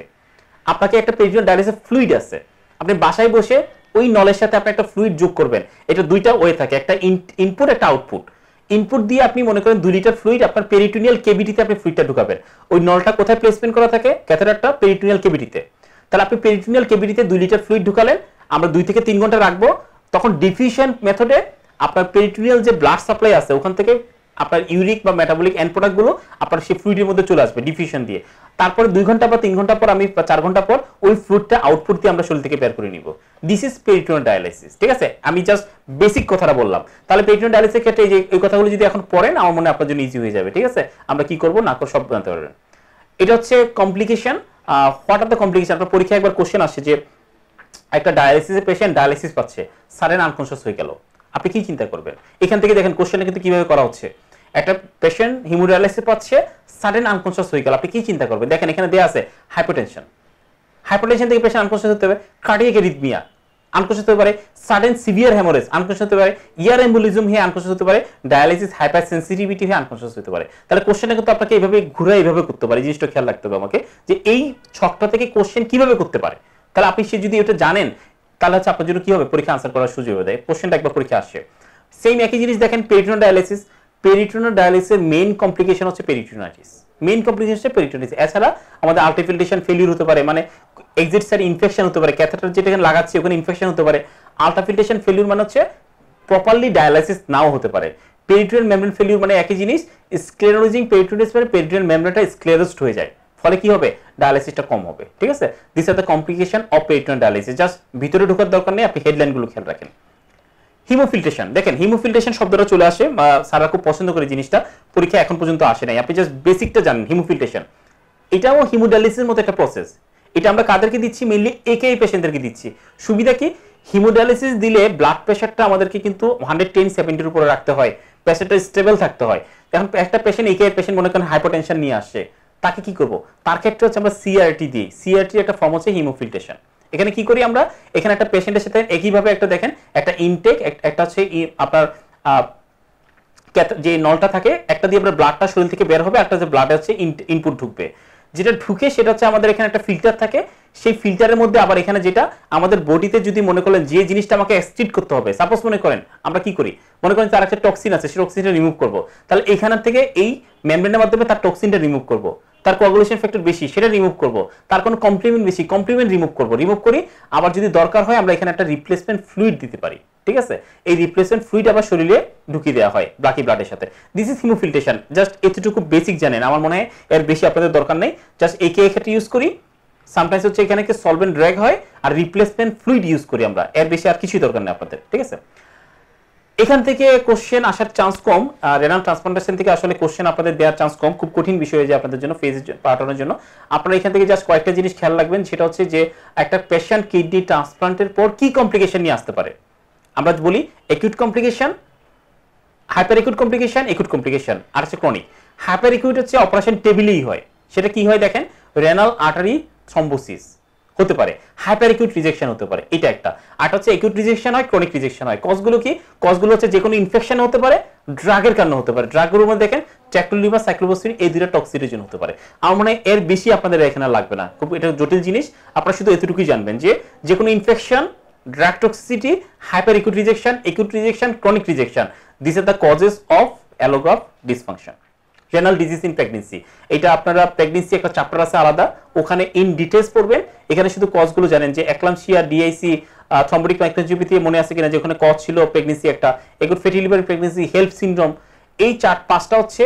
আপনাকে একটা পেরিটোনিয়াল ডায়ালাইসিস ফ্লুইড আছে, আপনি বাসায় বসে ওই নলের সাথে আপনি একটা ফ্লুইড যোগ করবেন। এটা দুইটা ওয়ে থাকে, একটা ইনপুট একটা আউটপুট। ইনপুট দিয়ে আপনি মনে করেন 2 লিটার ফ্লুইড আপনার পেরিটোনিয়াল কেভিটিতে আপনি ফ্লুইডটা ঢুকাবেন। ওই নলটা কোথায় প্লেসমেন্ট করা থাকে, ক্যাথেটারটা পেরিটোনিয়াল কেভিটিতে। তাহলে আপনি পেরিটোনিয়াল কেভিটিতে 2 লিটার ফ্লুইড ঢুকালেন, আমরা 2 থেকে 3 ঘন্টা রাখবো। তখন ডিফিউশন মেথডে আপনার পেরিটোনিয়াল যে ব্লাড সাপ্লাই আছে ওখান থেকে আপনার ইউরিক বা মেটাবলিক এন্ড প্রোডাক্টগুলো আপনার সেই ফ্লুইডের মধ্যে চলে আসবে ডিফিউশন দিয়ে। তারপরে 2 ঘন্টা বা 3 ঘন্টা পর আমি 4 ঘন্টা পর ওই ফ্লুইডটা আউটপুট দিয়ে আমরা শরীর থেকে বের করে নিব। দিস ইজ পেরিটোনিয়াল ডায়ালাইসিস, ঠিক আছে। আমি জাস্ট বেসিক কথাটা বললাম। তাহলে পেরিটোনিয়াল ডায়ালাইসিসের ক্ষেত্রে এই কথাগুলো যদি এখন পড়েন আমার মনে হয় আপনার জন্য ইজি হয়ে যাবে, ঠিক আছে। আমরা কি করব না করব সব জানতে পারবেন। এটা হচ্ছে complication. What are the complication? আপনার পরীক্ষায় একবার কোশ্চেন আসে যে একটা ডায়ালাইসিসের পেশেন্ট ডায়ালাইসিস পাচ্ছে, সাডেন আনকনশিয়াস হয়ে গেল, আপনি কি চিন্তা করবেন? এখান থেকে দেখেন কোশ্চেনটা কিন্তু কিভাবে করা হচ্ছে। একটা পেশেন্ট হিমোডায়ালাইসিস পাচ্ছে, সাডেন আনকনশিয়াস হয়ে গেল, আপনি কি চিন্তা করবেন? দেখেন এখানে দেয়া আছে হাইপারটেনশন। হাইপারটেনশন থেকে পেশেন্ট আনকনশিয়াস হতে পারে, কার্ডিয়াক এরিথমিয়া আনকনশিয়াস হতে পারে, সাডেন সিভিয়ার হেমোরেজ আনকনশিয়াস হতে পারে, ইয়ার এম্বলিজম হয়ে আনকনশিয়াস হতে পারে, ডায়ালাইসিস হাইপার সেনসিটিভিটি হয়ে আনকনশিয়াস হতে পারে। তাহলে কোশ্চেনটা কিন্তু আপনাকে এইভাবে ঘুরে এইভাবে করতে পারে। জিনিসটা খেয়াল রাখতে হবে আমাকে যে এই ছকটা থেকে কোশ্চেন কিভাবে করতে পারে। তাহলে আপনি সে যদি এটা জানেন তাহলে হচ্ছে আপনার জন্য কি হবে, পরীক্ষা আনসার করার সুযোগ হবে দেয়। কোশ্চেনটা একবার পরীক্ষা আসছে। সেম একই জিনিস দেখেন পেরিটোনিয়াল ডায়ালাইসিস। পেরিটোনিয়াল ডায়ালাইসিসের মেইন কমপ্লিকেশন হচ্ছে পেরিটোনিয়াইটিস। মেইন কমপ্লিকেশন হচ্ছে পেরিটোনিয়াইটিস। এছাড়া আমাদের আল্টিফিল্ট্রেশন ফেলিউর হতে পারে, মানে এক্সিট সাইড ইনফেকশন হতে পারে, ক্যাথেটার যেটা এখানে লাগাচ্ছি ওখানে ইনফেকশন হতে পারে। আল্টিফিল্ট্রেশন ফেলিউর মানে হচ্ছে প্রপারলি ডায়ালাইসিস নাও হতে পারে। পেরিটোনিয়াল মেমব্রেন ফেলিউর মানে একই জিনিস, স্ক্লেরোজিং পেরিটোনিয়াস মানে পেরিটোনিয়াল মেমব্রেনটা স্ক্লেরোজড হয়ে যায়, ফলে কি হবে, ডায়ালাইসিসটা কম হবে, ঠিক আছে। This are the complication of peritoneal dialysis. Just ভিতরে ঢোকার দরকার নেই, আপনি হেডলাইনগুলো খেয়াল রাখেন। হিমোফিল্ট্রেশন, দেখেন হিমোফিল্ট্রেশন শব্দটা চলে আসে, স্যাররা খুব পছন্দ করে জিনিসটা, পরীক্ষা এখন পর্যন্ত আসে নাই, আপনি জাস্ট বেসিকটা জানেন। হিমোফিল্ট্রেশন এটাও হিমোডায়ালিসিসের মতো একটা প্রসেস। এটা আমরা কাদেরকে দিচ্ছি, মেইনলি একেআই পেশেন্টদেরকে দিচ্ছি। সুবিধা কি, হিমোডায়ালিসিস দিলে ব্লাড প্রেশারটা আমাদেরকে কিন্তু 110/70 উপরে রাখতে হয়, প্রেশারটা স্টেবল থাকতে হয়। এখন একটা পেশেন্ট একেআই পেশেন্ট মনে করেন হাইপারটেনশন নিয়ে আসছে, তাকে কি করব, তার ক্ষেত্রে হচ্ছে আমরা সিআরটি দিই। সিআরটি একটা ফর্ম হচ্ছে হিমোফিল্ট্রেশন। এখানে কি করি আমরা, এখানে একটা পেশেন্টের সাথে একইভাবে একটা দেখেন একটা ইনটেক, একটা হচ্ছে আপনার যে নলটা থাকে একটা দিয়ে আপনার ব্লাডটা শরীর থেকে বের হবে, একটা যে ব্লাড হচ্ছে ইনপুট ঢুকবে, যেটা ঢুকে সেটা হচ্ছে আমাদের এখানে একটা ফিল্টার থাকে। সেই ফিল্টারের মধ্যে আবার এখানে যেটা আমাদের বডিতে যদি মনে করেন যে জিনিসটা আমাকে এক্সট্রিট করতে হবে, সাপোজ মনে করেন আমরা কি করি, মনে করেন তার একটা টক্সিন আছে, সেই টক্সিনটা রিমুভ করব, তাহলে এখান থেকে এই মেমব্রেনের মাধ্যমে তার টক্সিনটা রিমুভ করব, তার কোয়াগুলেশন ফ্যাক্টর বেশি সেটা রিমুভ করব, তার কোনো কমপ্লিমেন্ট বেশি কমপ্লিমেন্ট রিমুভ করি, আবার যদি দরকার হয় আমরা এখানে একটা রিপ্লেসমেন্ট ফ্লুইড দিতে পারি, ঠিক আছে। এই রিপ্লেসমেন্ট ফ্লুইড আবার শরীরে ঢুকিয়ে দেওয়া হয় বাকি ব্লাডের সাথে। This is haemofiltration. জাস্ট এতটুকু বেসিক জানেন, আমার মনে হয় এর বেশি আপনাদের দরকার নেই। জাস্ট একে ক্ষেত্রে ইউজ করি, সামটাইমস হচ্ছে এখানে কি সলভেন্ট ড্র্যাগ হয়, আর রিপ্লেসমেন্ট ফ্লুইড ইউজ করি আমরা, এর বেশি আর কিছুই দরকার নেই আপনাদের, ঠিক আছে। এখান থেকে কোশ্চেন আসার চান্স কম, রেনাল ট্রান্সপ্লান্টেশন থেকে আসলে কোশ্চেন আপনাদের দেওয়ার চান্স কম, খুব কঠিন বিষয় হয়ে যায় আপনাদের জন্য ফেজ পাঠানোর জন্য। আপনারা এখান থেকে জাস্ট কয়েকটা জিনিস খেয়াল রাখবেন, সেটা হচ্ছে যে একটা পেশেন্ট কিডনি ট্রান্সপ্লান্টের পর কি কমপ্লিকেশন নিয়ে আসতে পারে। আমরা বলি acute complication, hyper acute complication, acute complication, আর হচ্ছে ক্রনিক। হাইপার একিউট হচ্ছে অপারেশন টেবিলেই হয়, সেটা কি হয় দেখেন, রেনাল আর্টারি থ্রম্বোসিস হতে পারে, হাইপার একিউট রিজেকশন হতে পারে, এটা একটা। আর হচ্ছে একিউট রিজেকশন হয়, ক্রনিক রিজেকশন হয়। কজগুলো কি, কজগুলো হচ্ছে যে কোনো ইনফেকশন হতে পারে, ড্রাগের কারণে হতে পারে। ড্রাগগুলোর মধ্যে দেখেন ট্যাক্লোলিভার, সাইক্লোবোসফিন, এই দুটো টক্সিনের জন্য হতে পারে। আমার মনে হয় এর বেশি আপনাদের এখানে লাগবে না, খুব এটা জটিল জিনিস। আপনারা শুধু এতটুকুই জানবেন যে কোনো infection, drug toxicity, hyper acute rejection, chronic rejection, this are the causes of allograft dysfunction. Renal disease in pregnancy, এটা আপনারা প্রেগন্যান্সি একটা চ্যাপ্টার আছে আলাদা, ওখানে ইন ডিটেইলস পড়বেন। এখানে শুধু কজগুলো জানেন যে এক্লাম্পসিয়া, ডিআইসি, থ্রম্বোটিক মাইক্রোএনজিওপ্যাথি মনে আছে কিনা, যে ওখানে কজ ছিল প্রেগন্যান্সি একটা, এগুলো fatty liver pregnancy, help syndrome, এই 4-5টা হচ্ছে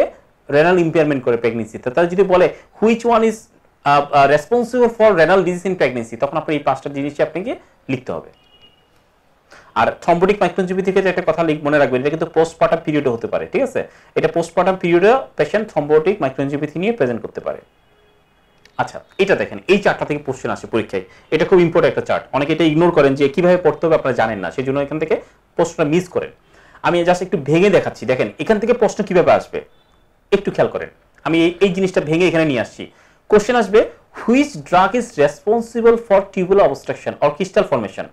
রেনাল ইম্পেয়ারমেন্ট করে প্রেগন্যান্সিতে। তারা যদি বলে which one is responsible for renal disease in pregnancy, তখন আপনার এই 5টা জিনিসই আপনাকে লিখতে হবে। আর থ্রম্বোটিক মাইক্রোএনজিওপ্যাথি থেকে একটা কথা মনে রাখবেন, এটা কিন্তু পোস্টপার্টাম পিরিয়ডে হতে পারে, ঠিক আছে। এটা পোস্টপার্টাম পিরিয়ডে পেশেন্ট থ্রম্বোটিক মাইক্রোএনজিওপ্যাথি নিয়ে প্রেজেন্ট করতে পারে। আচ্ছা, এটা দেখেন, এই চার্টটা থেকে কোশ্চেন আসে পরীক্ষায়, এটা খুব ইম্পর্টেন্ট একটা চার্ট। অনেকে এটা ইগনোর করেন যে কিভাবে পড়তে হবে আপনারা জানেন না, সেই জন্য এখান থেকে প্রশ্নটা মিস করেন। আমি জাস্ট একটু ভেঙে দেখাচ্ছি, দেখেন এখান থেকে প্রশ্ন কিভাবে আসবে একটু খেয়াল করেন। আমি এই জিনিসটা ভেঙে এখানে নিয়ে আসছি। কোশ্চেন আসবে, which drug is responsible for tubular obstruction or crystal formation?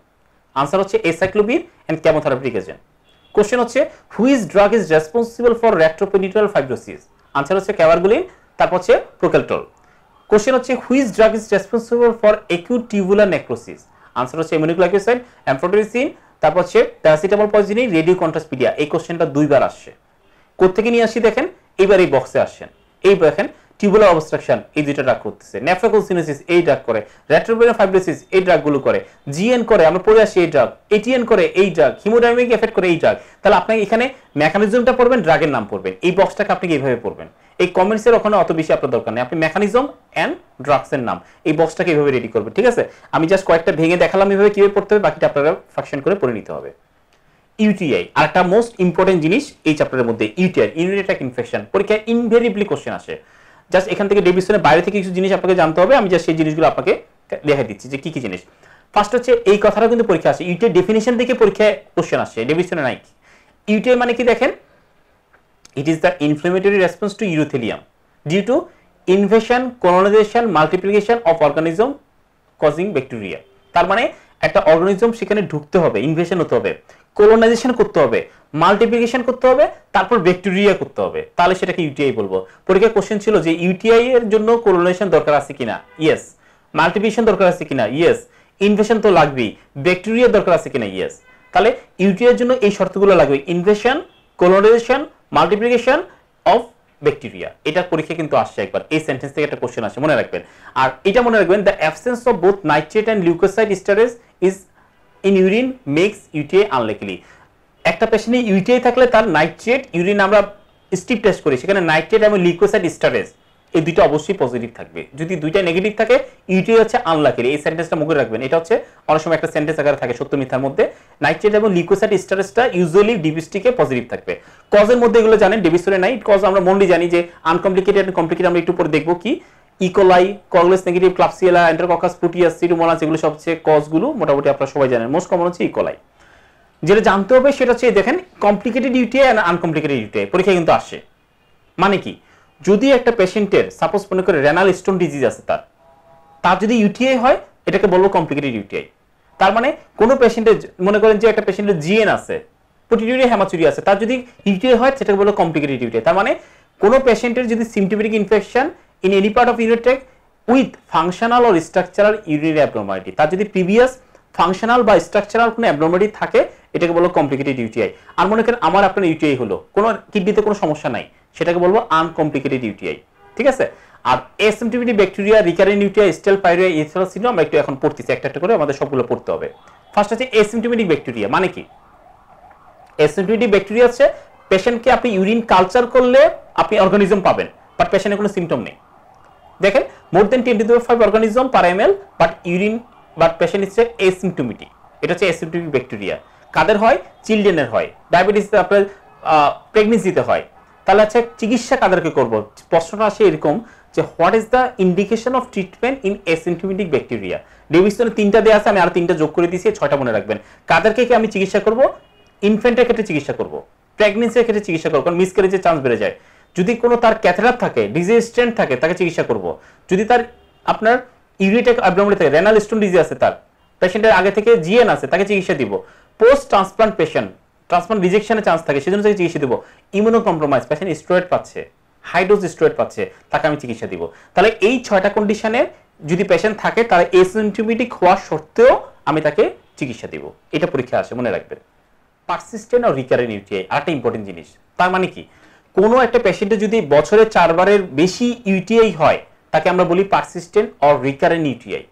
Answer হচ্ছে acyclovir and chemotherapeutic agent. Question হচ্ছে which drug is responsible for retroperitoneal fibrosis? Answer হচ্ছে ক্যাভারগুলিন, তারপর হচ্ছে প্রোকেলটল। কোশ্চেন হচ্ছে which drug is responsible for acute tubular necrosis? Answer হচ্ছে aminoglycoside, amphotericin, তারপর হচ্ছে প্যারাসিটামল পয়জনিং, রেডিও কন্ট্রাস্পিডিয়া। এই কোশ্চেনটা দুইবার আসছে। কোত্থেকে নিয়ে আসি দেখেন, এইবার এই বক্সে আসছেন। এই দেখেন টিউবুলার অবস্ট্রাকশন এই দুইটা ড্রাগ করতেছে, নেফ্রোকলসিনোসিস এই ড্রাগ করে, রেট্রোপেনিট্রাল ফাইব্রোসিস এই ড্রাগগুলো করে, জিএন করে আমরা পড়ে আসি এই ড্রাগ, এটিএন করে এই ড্রাগ, হিমোডাইনামিক এফেক্ট করে এই ড্রাগ। তাহলে আপনাকে এখানে মেকানিজমটা পড়বেন, ড্রাগের নাম পড়বেন। এই বক্সটাকে আপনি এইভাবে পড়বেন। এই কমেন্টসের ওখানে অত বেশি আপনার দরকার নেই, আপনি মেকানিজম এন্ড ড্রাগসের নাম এই বক্সটাকে এইভাবে রেডি করবেন, ঠিক আছে? আমি জাস্ট কয়েকটা ভেঙে দেখালাম এইভাবে কিভাবে পড়তে হবে, বাকিটা আপনারা ফাংশন করে পড়ে নিতে হবে। ইউটিআই আরেকটা মোস্ট ইম্পর্টেন্ট জিনিস এই চ্যাপ্টারের মধ্যে, ইউটিআই ইউরিনারি ট্র্যাক্ট ইনফেকশন। পরীক্ষায় ইনভেরিবলি কোশ্চেন আসে। জাস্ট এখান থেকে ডেভিশনের বাইরে থেকে কিছু জিনিস আপনাকে জানতে হবে, আমি জাস্ট সেই জিনিসগুলো আপনাকে দেখাই দিচ্ছি যে কি কি জিনিস। ফার্স্ট হচ্ছে এই কথাটা কিন্তু পরীক্ষা আসে, ইউটিআই ডেফিনিশন থেকে পরীক্ষায় কোশ্চেন আসে, ডেভিশনে নাই। ইউটিআই মানে কি দেখেন, it is the inflammatory response to urothelium due to invasion, colonisation, multiplication of organism causing bacteria. তার মানে একটা অর্গানিজম সেখানে ঢুকতে হবে, ইনভেশন হতে হবে, কলোনাইজেশন করতে হবে, মাল্টিপ্লিকেশন করতে হবে, তারপর ব্যাকটেরিয়া করতে হবে, তাহলে সেটাকে ইউটিআই বলবো। পরীক্ষার কোশ্চেন ছিল যে ইউটিআই এর জন্য কলোনাইজেশন দরকার আছে কিনা, ইয়েস। মাল্টিপ্লিকেশন দরকার আছে কিনা, ইয়েস। ইনভেশন তো লাগবেই, ব্যাকটেরিয়া দরকার আছে কিনা, ইয়েস। তাহলে ইউটিআই এর জন্য এই শর্তগুলো লাগবে, invasion, colonisation, multiplication of bacteria. এটা পরীক্ষা কিন্তু আসছে একবার, এই সেন্টেন্স থেকে একটা কোশ্চেন আসে, মনে রাখবেন। আর এটা মনে রাখবেন, the absence of both nitrate and leucocyte esterase is in urine makes UTI unlikely. একটা পেশেন্টে ইউটিআই থাকলে তার নাইট্রেট ইউরিন আমরা স্টিপ টেস্ট করি, সেখানে নাইট্রেট এবং লিউকোসাইড স্টারেজ এই দুইটা অবশ্যই পজিটিভ থাকবে। যদি দুইটা নেগেটিভ থাকে ইউটিআই হচ্ছে আনলাইকলি। এই সেন্টেন্সটা মনে রাখবেন, এটা হচ্ছে অনেক সময় একটা সেন্টেন্স আকারে থাকে সত্য মিথ্যার মধ্যে। নাইট্রেট এবং লিউকোসাইড স্টারেজটা ইউজুয়ালি ডিভিস্টিকে পজিটিভ থাকবে। কজের মধ্যে এগুলো জানেন, ডেভিসরে নাই। কজ আমরা মনলি জানি যে আনকমপ্লিকেটেড এন্ড কমপ্লিকেটেড আমরা একটু পরে দেখব কি ইকোলাই, কগলেস নেগেটিভ, ক্লাপসিয়েলা, এন্টারককাস, পুটিয়াস, সিডোমোনাস, এগুলো সবচেয়ে কজগুলো মোটামুটি আপনারা সবাই জানেন। মোস্ট কমন হচ্ছে ইকোলাই। যেটা জানতে হবে সেটা হচ্ছে দেখেন কমপ্লিকেটেড ইউটিআই আর আনকমপ্লিকেটেড ইউটিআই পরীক্ষা কিন্তু আসে। মানে কি, যদি একটা পেশেন্টের সাপোজ মনে করে রেনাল স্টোন ডিজিজ আছে, তার যদি ইউটিআই হয় এটাকে বলবো কমপ্লিকেটেড ইউটিআই। তার মানে কোনো পেশেন্টের মনে করেন যে একটা পেশেন্টের জিএন আছে, পটিউরিয়া হেমাচুরিয়া আছে, তার যদি ইউটিআই হয় সেটাকে বলবো কমপ্লিকেটেড ইউটিআই। তার মানে কোনো পেশেন্টের যদি symptomatic infection in any part of urinary tract with functional or structural urinary abnormality, তার যদি প্রিভিয়াস ফাংশনাল বা স্ট্রাকচারাল কোনো অ্যাবনর্মালিটি থাকে এটাকে বলবো কমপ্লিকেটেড ইউটিআই। আর মনে করেন আমার আপনার ইউটিআই হলো, কোনো কিডনিতে কোনো সমস্যা নাই, সেটাকে বলবো আনকমপ্লিকেটেড ইউটিআই, ঠিক আছে? আর এসিম্পটোমেটিক ব্যাকটেরিয়া, রিকারেন্ট ইউটিআই, স্টেল পাইরিয়া, এছাড়া সিনড্রোম আমরা একটু এখন পড়তেছি, একটা একটা করে আমাদের সবগুলো পড়তে হবে। ফার্স্ট হচ্ছে এসিম্পটোমেটিক ব্যাকটেরিয়া। মানে কি, এসিম্পটোমেটিক ব্যাকটেরিয়া হচ্ছে পেশেন্টকে আপনি ইউরিন কালচার করলে আপনি অর্গানিজম পাবেন, বাট পেশেন্টের কোনো সিম্পটম নেই। দেখেন মোর দেন 10^5 organism per ml but urine but patient হচ্ছে এসিম্পটোমেটিক। এটা হচ্ছে এসিম্পটোমেটিক ব্যাকটেরিয়া। কাদের হয়? চিলড্রেনের হয়, ডায়াবেটিস, আপনার প্রেগনেন্সিতে হয়। তাহলে আচ্ছা চিকিৎসা কাদেরকে করব? প্রশ্নটা আসে এরকম যে what is the indication of treatment in asymptomatic bacteria. ডেভিসনে 3টা দেওয়া আছে, আমি আর 3টা যোগ করে দিয়েছি, 6টা মনে রাখবেন। কাদেরকে কি আমি চিকিৎসা করব? ইনফ্যান্টের ক্ষেত্রে চিকিৎসা করব, প্রেগনেন্সির ক্ষেত্রে চিকিৎসা করব, কারণ মিসক্যারেজের চান্স বেড়ে যায়। যদি কোনো তার ক্যাথেটার থাকে, ডিজিজ স্ট্রেন্ট থাকে, তাকে চিকিৎসা করব। যদি তার আপনার ইউরিটেক অ্যাবনর্মালিটি থাকে, রেনাল স্টোন ডিজিজ আছে, তার পেশেন্টের আগে থেকে জিএন আছে, তাকে চিকিৎসা দিব। পোস্ট ট্রান্সপ্লান্ট পেশেন্ট, ট্রান্সপ্লান্ট রিজেকশনের চান্স থাকে, সেজন্য তাকে চিকিৎসা দিব। ইমিউনো কম্প্রোমাইজ, পেশেন্ট স্টেরয়েড পাচ্ছে, হাই ডোজ স্টেরয়েড পাচ্ছে, তাকে আমি চিকিৎসা দিব। তাহলে এই 6টা কন্ডিশনে যদি পেশেন্ট থাকে তারা এসিম্পটোমেটিক হওয়া সত্ত্বেও আমি তাকে চিকিৎসা দিব। এটা পরীক্ষা আসে, মনে রাখবেন। পারসিস্টেন্ট আর রিকারেন্ট ইউটিআই আরেকটা ইম্পর্টেন্ট জিনিস। তার মানে কি, কোনো একটা পেশেন্টের যদি বছরে 4 বারের বেশি ইউটিআই হয় তাকে আমরা বলি persistent or recurrent UTI.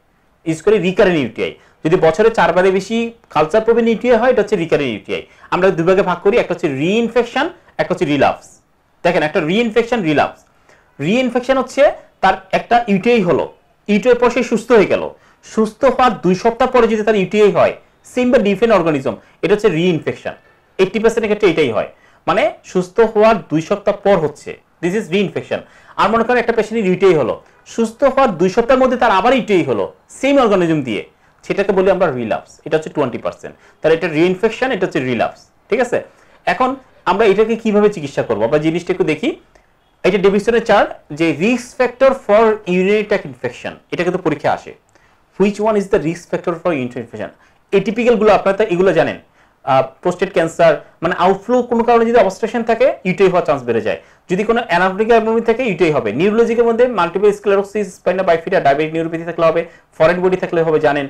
Use করি রিকারেন্ট ইউটিআই। যদি বছরে 4 বারের বেশি কালচার প্রবণ ইউটিআই হয় এটা হচ্ছে রিকারেন্ট ইউটিআই। আমরা দুই ভাগে ভাগ করি, একটা হচ্ছে রিইনফেকশন, একটা হচ্ছে রিলাপস। দেখেন একটা রিইনফেকশন, রিলাপস। রিইনফেকশন হচ্ছে তার একটা ইউটিআই হলো, ইউটিআই পর সে সুস্থ হয়ে গেল, সুস্থ হওয়ার 2 সপ্তাহ পরে যদি তার ইউটিআই হয় সেম বা ডিফারেন্ট অর্গানিজম, এটা হচ্ছে রিইনফেকশন। 80% এর ক্ষেত্রে এটাই হয়, মানে সুস্থ হওয়ার 2 সপ্তাহ পর হচ্ছে, দিস ইজ রিইনফেকশন। আর মনে করেন একটা পেশেন্টের ইউটিআই হলো, সুস্থ হওয়ার 2 সপ্তাহের মধ্যে তার আবার ইউটিআই হলো সেম অর্গানিজম দিয়ে, সেটাকে বলি আমরা রিলাপস। এটা হচ্ছে 20%। তাহলে এটা রিইনফেকশন, এটা হচ্ছে রিলাপস, ঠিক আছে? এখন আমরা এটাকে কিভাবে চিকিৎসা করব বা জিনিসটা একটু দেখি। এটা ডেভিসনের চার্ট যে risk factor for urinary tract infection, এটা কিন্তু পরীক্ষা আসে। Which one is the risk factor for urinary infection? Atypical গুলো আপনারা এগুলো জানেন, প্রোস্টেট ক্যান্সার, মানে আউটফ্লো কোনো কারণে যদি অবস্ট্রাকশন থাকে ইউটিআই হওয়ার চান্স বেড়ে যায়। যদি কোনো অ্যানাটমিক অ্যাবনর্মালিটি থাকে ইউটিআই হবে। নিউরোলজিকের মধ্যে multiple sclerosis, spina bifida, diabetic neuropathy থাকলে হবে, ফরেন বডি থাকলে হবে জানেন,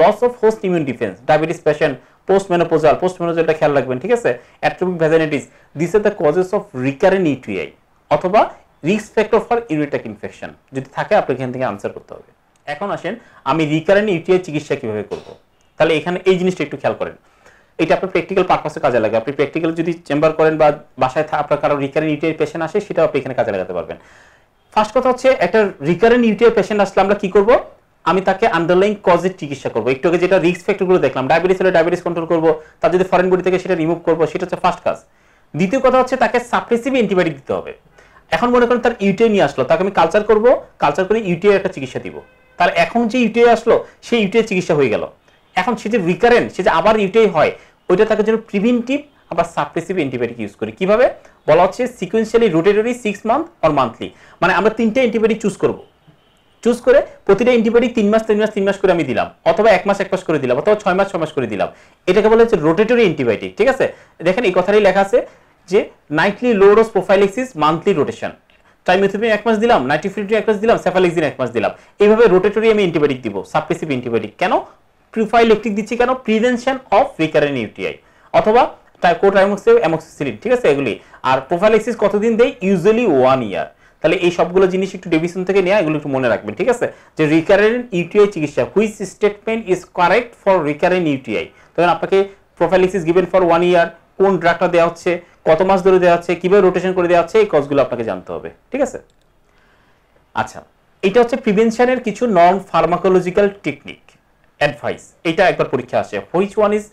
loss of host immune defence, diabetes patient, পোস্টমেনোপজালটা খেয়াল রাখবেন, ঠিক আছে। Atrophic vaginitis, this are the causes of recurrent UTI অথবা risk factor for urinary tract infection. যদি থাকে আপনি এখান থেকে আনসার করতে হবে। এখন আসেন আমি রিকারেন্ট ইউটিআই চিকিৎসা কিভাবে করব। তাহলে এখানে এই জিনিসটা একটু খেয়াল করেন, এটা আপনার প্র্যাকটিক্যাল পারপাসে কাজে লাগে। আপনি প্র্যাকটিক্যাল যদি চেম্বার করেন বা বাসায় আপনার কারো রিকারেন্ট ইউটিআই পেশেন্ট আসে, সেটাও আপনি এখানে কাজে লাগাতে পারবেন। ফার্স্ট কথা হচ্ছে একটা রিকারেন্ট ইউটিআই পেশেন্ট আসলে আমরা কি করব, আমি তাকে আন্ডারলাইং কজের চিকিৎসা করব। একটু আগে যেটা রিস্ক ফ্যাক্টরগুলো দেখলাম, ডায়াবেটিস হলে ডায়াবেটিস কন্ট্রোল করব, তার যদি ফরেন বডি থেকে সেটা রিমুভ করব, সেটা হচ্ছে ফার্স্ট কাজ। দ্বিতীয় কথা হচ্ছে তাকে সাপ্রেসিভ অ্যান্টিবায়োটিক দিতে হবে। এখন মনে করেন তার ইউটিআই নিয়ে আসলো, তাকে আমি কালচার করব, কালচার করে ইউটিআই একটা চিকিৎসা দিব। তার এখন যে ইউটিআই আসলো সেই ইউটিআই চিকিৎসা হয়ে গেল। এখন সে যে রিকারেন্ট, সে যে আবার ইউটিআই হয়, ওইটা তাকে জন্য প্রিভেন্টিভ আবার সাপ্রেসিভ অ্যান্টিবায়োটিক ইউজ করি। কিভাবে বলা হচ্ছে সিকোয়েন্সিয়ালি রোটেটরি 6 মান্থ অর মান্থলি, মানে আমরা 3টে অ্যান্টিবায়োটিক চুজ করব। চুজ করে প্রতিটা অ্যান্টিবায়োটিক 3 মাস করে আমি দিলাম, অথবা 1 মাস করে দিলাম, অথবা 6 মাস করে দিলাম। এটাকে বলা হচ্ছে রোটেটরি অ্যান্টিবায়োটিক, ঠিক আছে। দেখেন এই কথাটাই লেখা আছে যে nightly low dose prophylaxis, monthly rotation. Trimethoprim 1 মাস দিলাম, নাইট্রিফিলিন 1 মাস দিলাম, সেফালেক্সিন 1 মাস দিলাম। এইভাবে রোটেটরি আমি অ্যান্টিবায়োটিক দিব, সাপ্রেসিভ অ্যান্টিবায়োটিক। কেন প্রোফাইলেক্টিক দিচ্ছি? কেন? প্রিভেনশন অফ রিকারেন্ট ইউটিআই, অথবা কোট্রাইমোক্সিল, অ্যামোক্সিসিলিন, ঠিক আছে এগুলি। আর প্রোফাইলেক্সিস কতদিন দেই? ইউজুয়ালি 1 ইয়ার। তাহলে এই সবগুলো জিনিস একটু ডেভিশন থেকে নেওয়া, এগুলো একটু মনে রাখবেন, ঠিক আছে। যে রিকারেন্ট ইউটিআই চিকিৎসা, which statement is correct for recurrent UTI. তখন আপনাকে প্রোফাইলেক্সিস গিভেন ফর 1 ইয়ার, কোন ড্রাগটা দেওয়া হচ্ছে, কত মাস ধরে দেওয়া হচ্ছে, কিভাবে রোটেশন করে দেওয়া হচ্ছে, এই কজগুলো আপনাকে জানতে হবে, ঠিক আছে। আচ্ছা, এটা হচ্ছে প্রিভেনশনের কিছু নন ফার্মাকোলজিক্যাল টেকনিক অ্যাডভাইস। এটা একবার পরীক্ষা আসে, which one is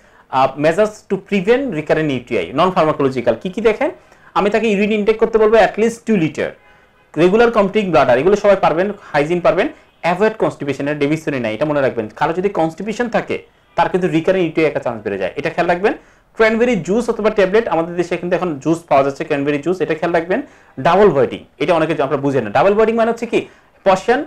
measures to prevent recurrent UTI. Non pharmacological কি কি দেখেন, আমি তাকে ইউরিন ইনটেক করতে বলবো at least 2 litre, regular complete bladder, এগুলো সবাই পারবেন, হাইজিন পারবেন, অ্যাভয়েড কনস্টিপেশনের ডেভিশনে নাই, এটা মনে রাখবেন। কারো যদি কনস্টিপেশন থাকে তার কিন্তু রিকারেন্ট ইউটিআই একটা চান্স বেড়ে যায়, এটা খেয়াল রাখবেন। ক্র্যানবেরি জুস অথবা ট্যাবলেট, আমাদের দেশে কিন্তু এখন জুস পাওয়া যাচ্ছে ক্র্যানবেরি জুস, এটা খেয়াল রাখবেন। ডাবল ভয়েডিং, এটা অনেকে আমরা বুঝি না। ডাবল ভয়েডিং মানে হচ্ছে কি, পার্সন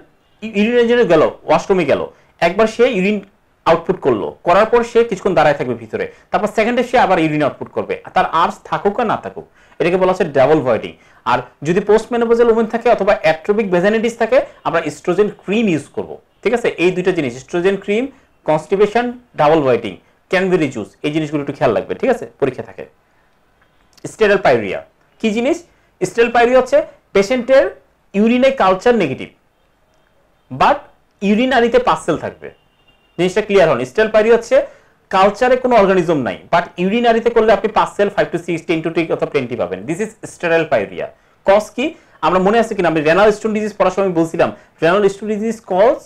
ইউরিনের জন্য গেল, ওয়াশরুমে গেল, একবার সে ইউরিন আউটপুট করলো, করার পর সে কিছুক্ষণ দাঁড়ায় থাকবে ভিতরে, তারপর সেকেন্ডে সে আবার ইউরিন আউটপুট করবে, তার আর্স থাকুক আর না থাকুক, এটাকে বলা হচ্ছে ডাবল ভয়েডিং। আর যদি পোস্ট মেনোপজাল ওমেন থাকে অথবা অ্যাট্রোপিক ভ্যাজাইনাইটিস থাকে, আমরা ইস্ট্রোজেন ক্রিম ইউজ করব, ঠিক আছে। এই দুইটা জিনিস, oestrogen cream, constipation, double voiding, cranberry juice, এই জিনিসগুলো একটু খেয়াল রাখবে, ঠিক আছে, পরীক্ষা থাকে। স্টেরাল পাইউরিয়া কি জিনিস? স্টেরাল পাইউরিয়া হচ্ছে পেশেন্টের ইউরিনে কালচার নেগেটিভ, বাট ইউরিনারিতে পাসেল থাকবে। জিনিসটা ক্লিয়ার হন। স্টেরাল পাইউরিয়া হচ্ছে কালচারে কোনো অর্গানিজম নাই, বাট ইউরিনারিতে করলে আপনি পাসেল 5 to 6, 10 to 20 অথবা 20 পাবেন। This is sterile pyuria. Cause কি আমরা মনে আছে কিনা, আমি রেনাল স্টোন ডিজিজ পড়ার সময় বলছিলাম, renal stone disease cause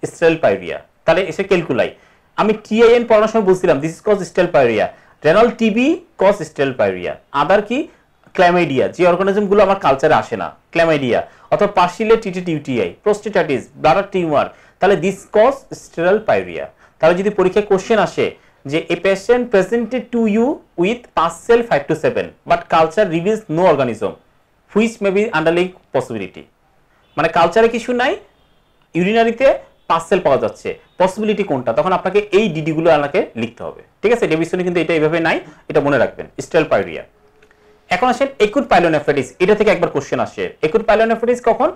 sterile pyuria. তাহলে এসে ক্যালকুলাই, আমি টিআইএন পড়ার সময় বলছিলাম this is cause sterile pyuria, renal TB cause sterile pyuria. Other কি, ক্ল্যামাইডিয়া, যে অর্গানিজমগুলো আমার কালচারে আসে না, ক্ল্যামাইডিয়া, অথবা partially treated UTI, prostatitis, bladder tumour, তাহলে দিস কজ স্টেরাল পাইউরিয়া। তাহলে যদি পরীক্ষায় কোশ্চেন আসে যে a patient presented to you with pus cell 5 to 7 but culture reveals no organism, which may be underlying possibility, মানে কালচারে কিছু নাই, ইউরিনারিতে পাসেল পাওয়া যাচ্ছে, পসিবিলিটি কোনটা, তখন আপনাকে এই ডিডিগুলো আপনাকে লিখতে হবে, ঠিক আছে। ডেভিশনে কিন্তু এটা এইভাবে নাই, এটা মনে রাখবেন, স্টেরাল পাইউরিয়া। এখন আসেন একুট পাইলোনেফ্রাইটিস, এটা থেকে একবার কোশ্চেন আসে। একুট পাইলোনেফ্রাইটিস কখন?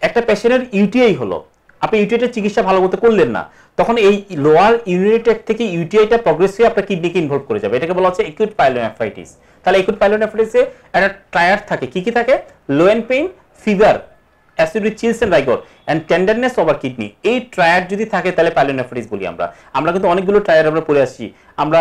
একটা পেশেন্টের ইউটিআই হলো, আপনি ইউটিআইটা চিকিৎসা ভালো মতো করলেন না, তখন এই লোয়ার ইউরিনারি ট্র্যাক্ট থেকে ইউটিআইটা প্রগ্রেস হয়ে আপনার কিডনিকে ইনভলভ করে যাবে, এটাকে বলা হচ্ছে একুট পাইলোনেফ্রাইটিস। তাহলে একুট পাইলোনেফ্রাইটিসে একটা ট্রায়াড থাকে, কি কি থাকে? Low and pain, fever, acid with chills and rigour and tenderness over kidney. এই ট্রায়াড যদি থাকে তাহলে পাইলোনেফ্রাইটিস বলি আমরা। আমরা কিন্তু অনেকগুলো ট্রায়াড আমরা পড়ে আসছি, আমরা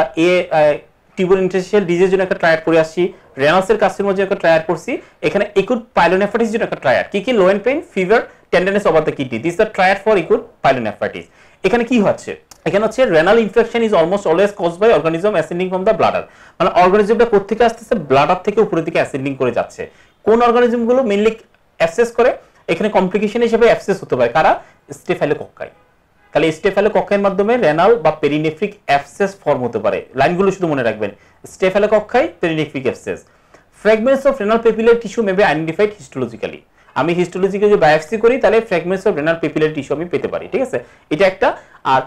টিউবার ইন্টারস্টিশিয়াল ডিজিজের জন্য একটা ট্রায়াড পড়ে আসছি, রেনালসের কার্সিনোমার জন্য একটা ট্রায়াড পড়ছি, এখানে একুট পাইলোনেফ্রাইটিস জন্য একটা ট্রায়াড, কি কি? Low and pain, fever, tenderness over the kidney, this the triad for acute pyelonephritis. এখানে কি হচ্ছে? এখানে হচ্ছে renal infection is almost always caused by organism ascending from the bladder, মানে অর্গানিজমটা কোথা থেকে আসতেছে? ব্লাডার থেকে উপরের দিকে অ্যাসেন্ডিং করে যাচ্ছে। কোন অর্গানিজমগুলো মেইনলি অ্যাবসেস করে? এখানে কমপ্লিকেশন হিসেবে অ্যাবসেস হতে পারে কারা? স্টেফাইলোকক্কাই। তাহলে স্টেফাইলোকক্কাইয়ের মাধ্যমে রেনাল বা পেরিনেফ্রিক অ্যাবসেস ফর্ম হতে পারে, লাইনগুলো শুধু মনে রাখবেন, staphylococci, perinephric abscess. Fragments of renal papillary tissue may be identified histologically. আমি হিস্টোলজিক্যালি যদি বায়োপসি করি তাহলে fragments of renal papillary tissue আমি পেতে পারি, ঠিক আছে, এটা একটা। আর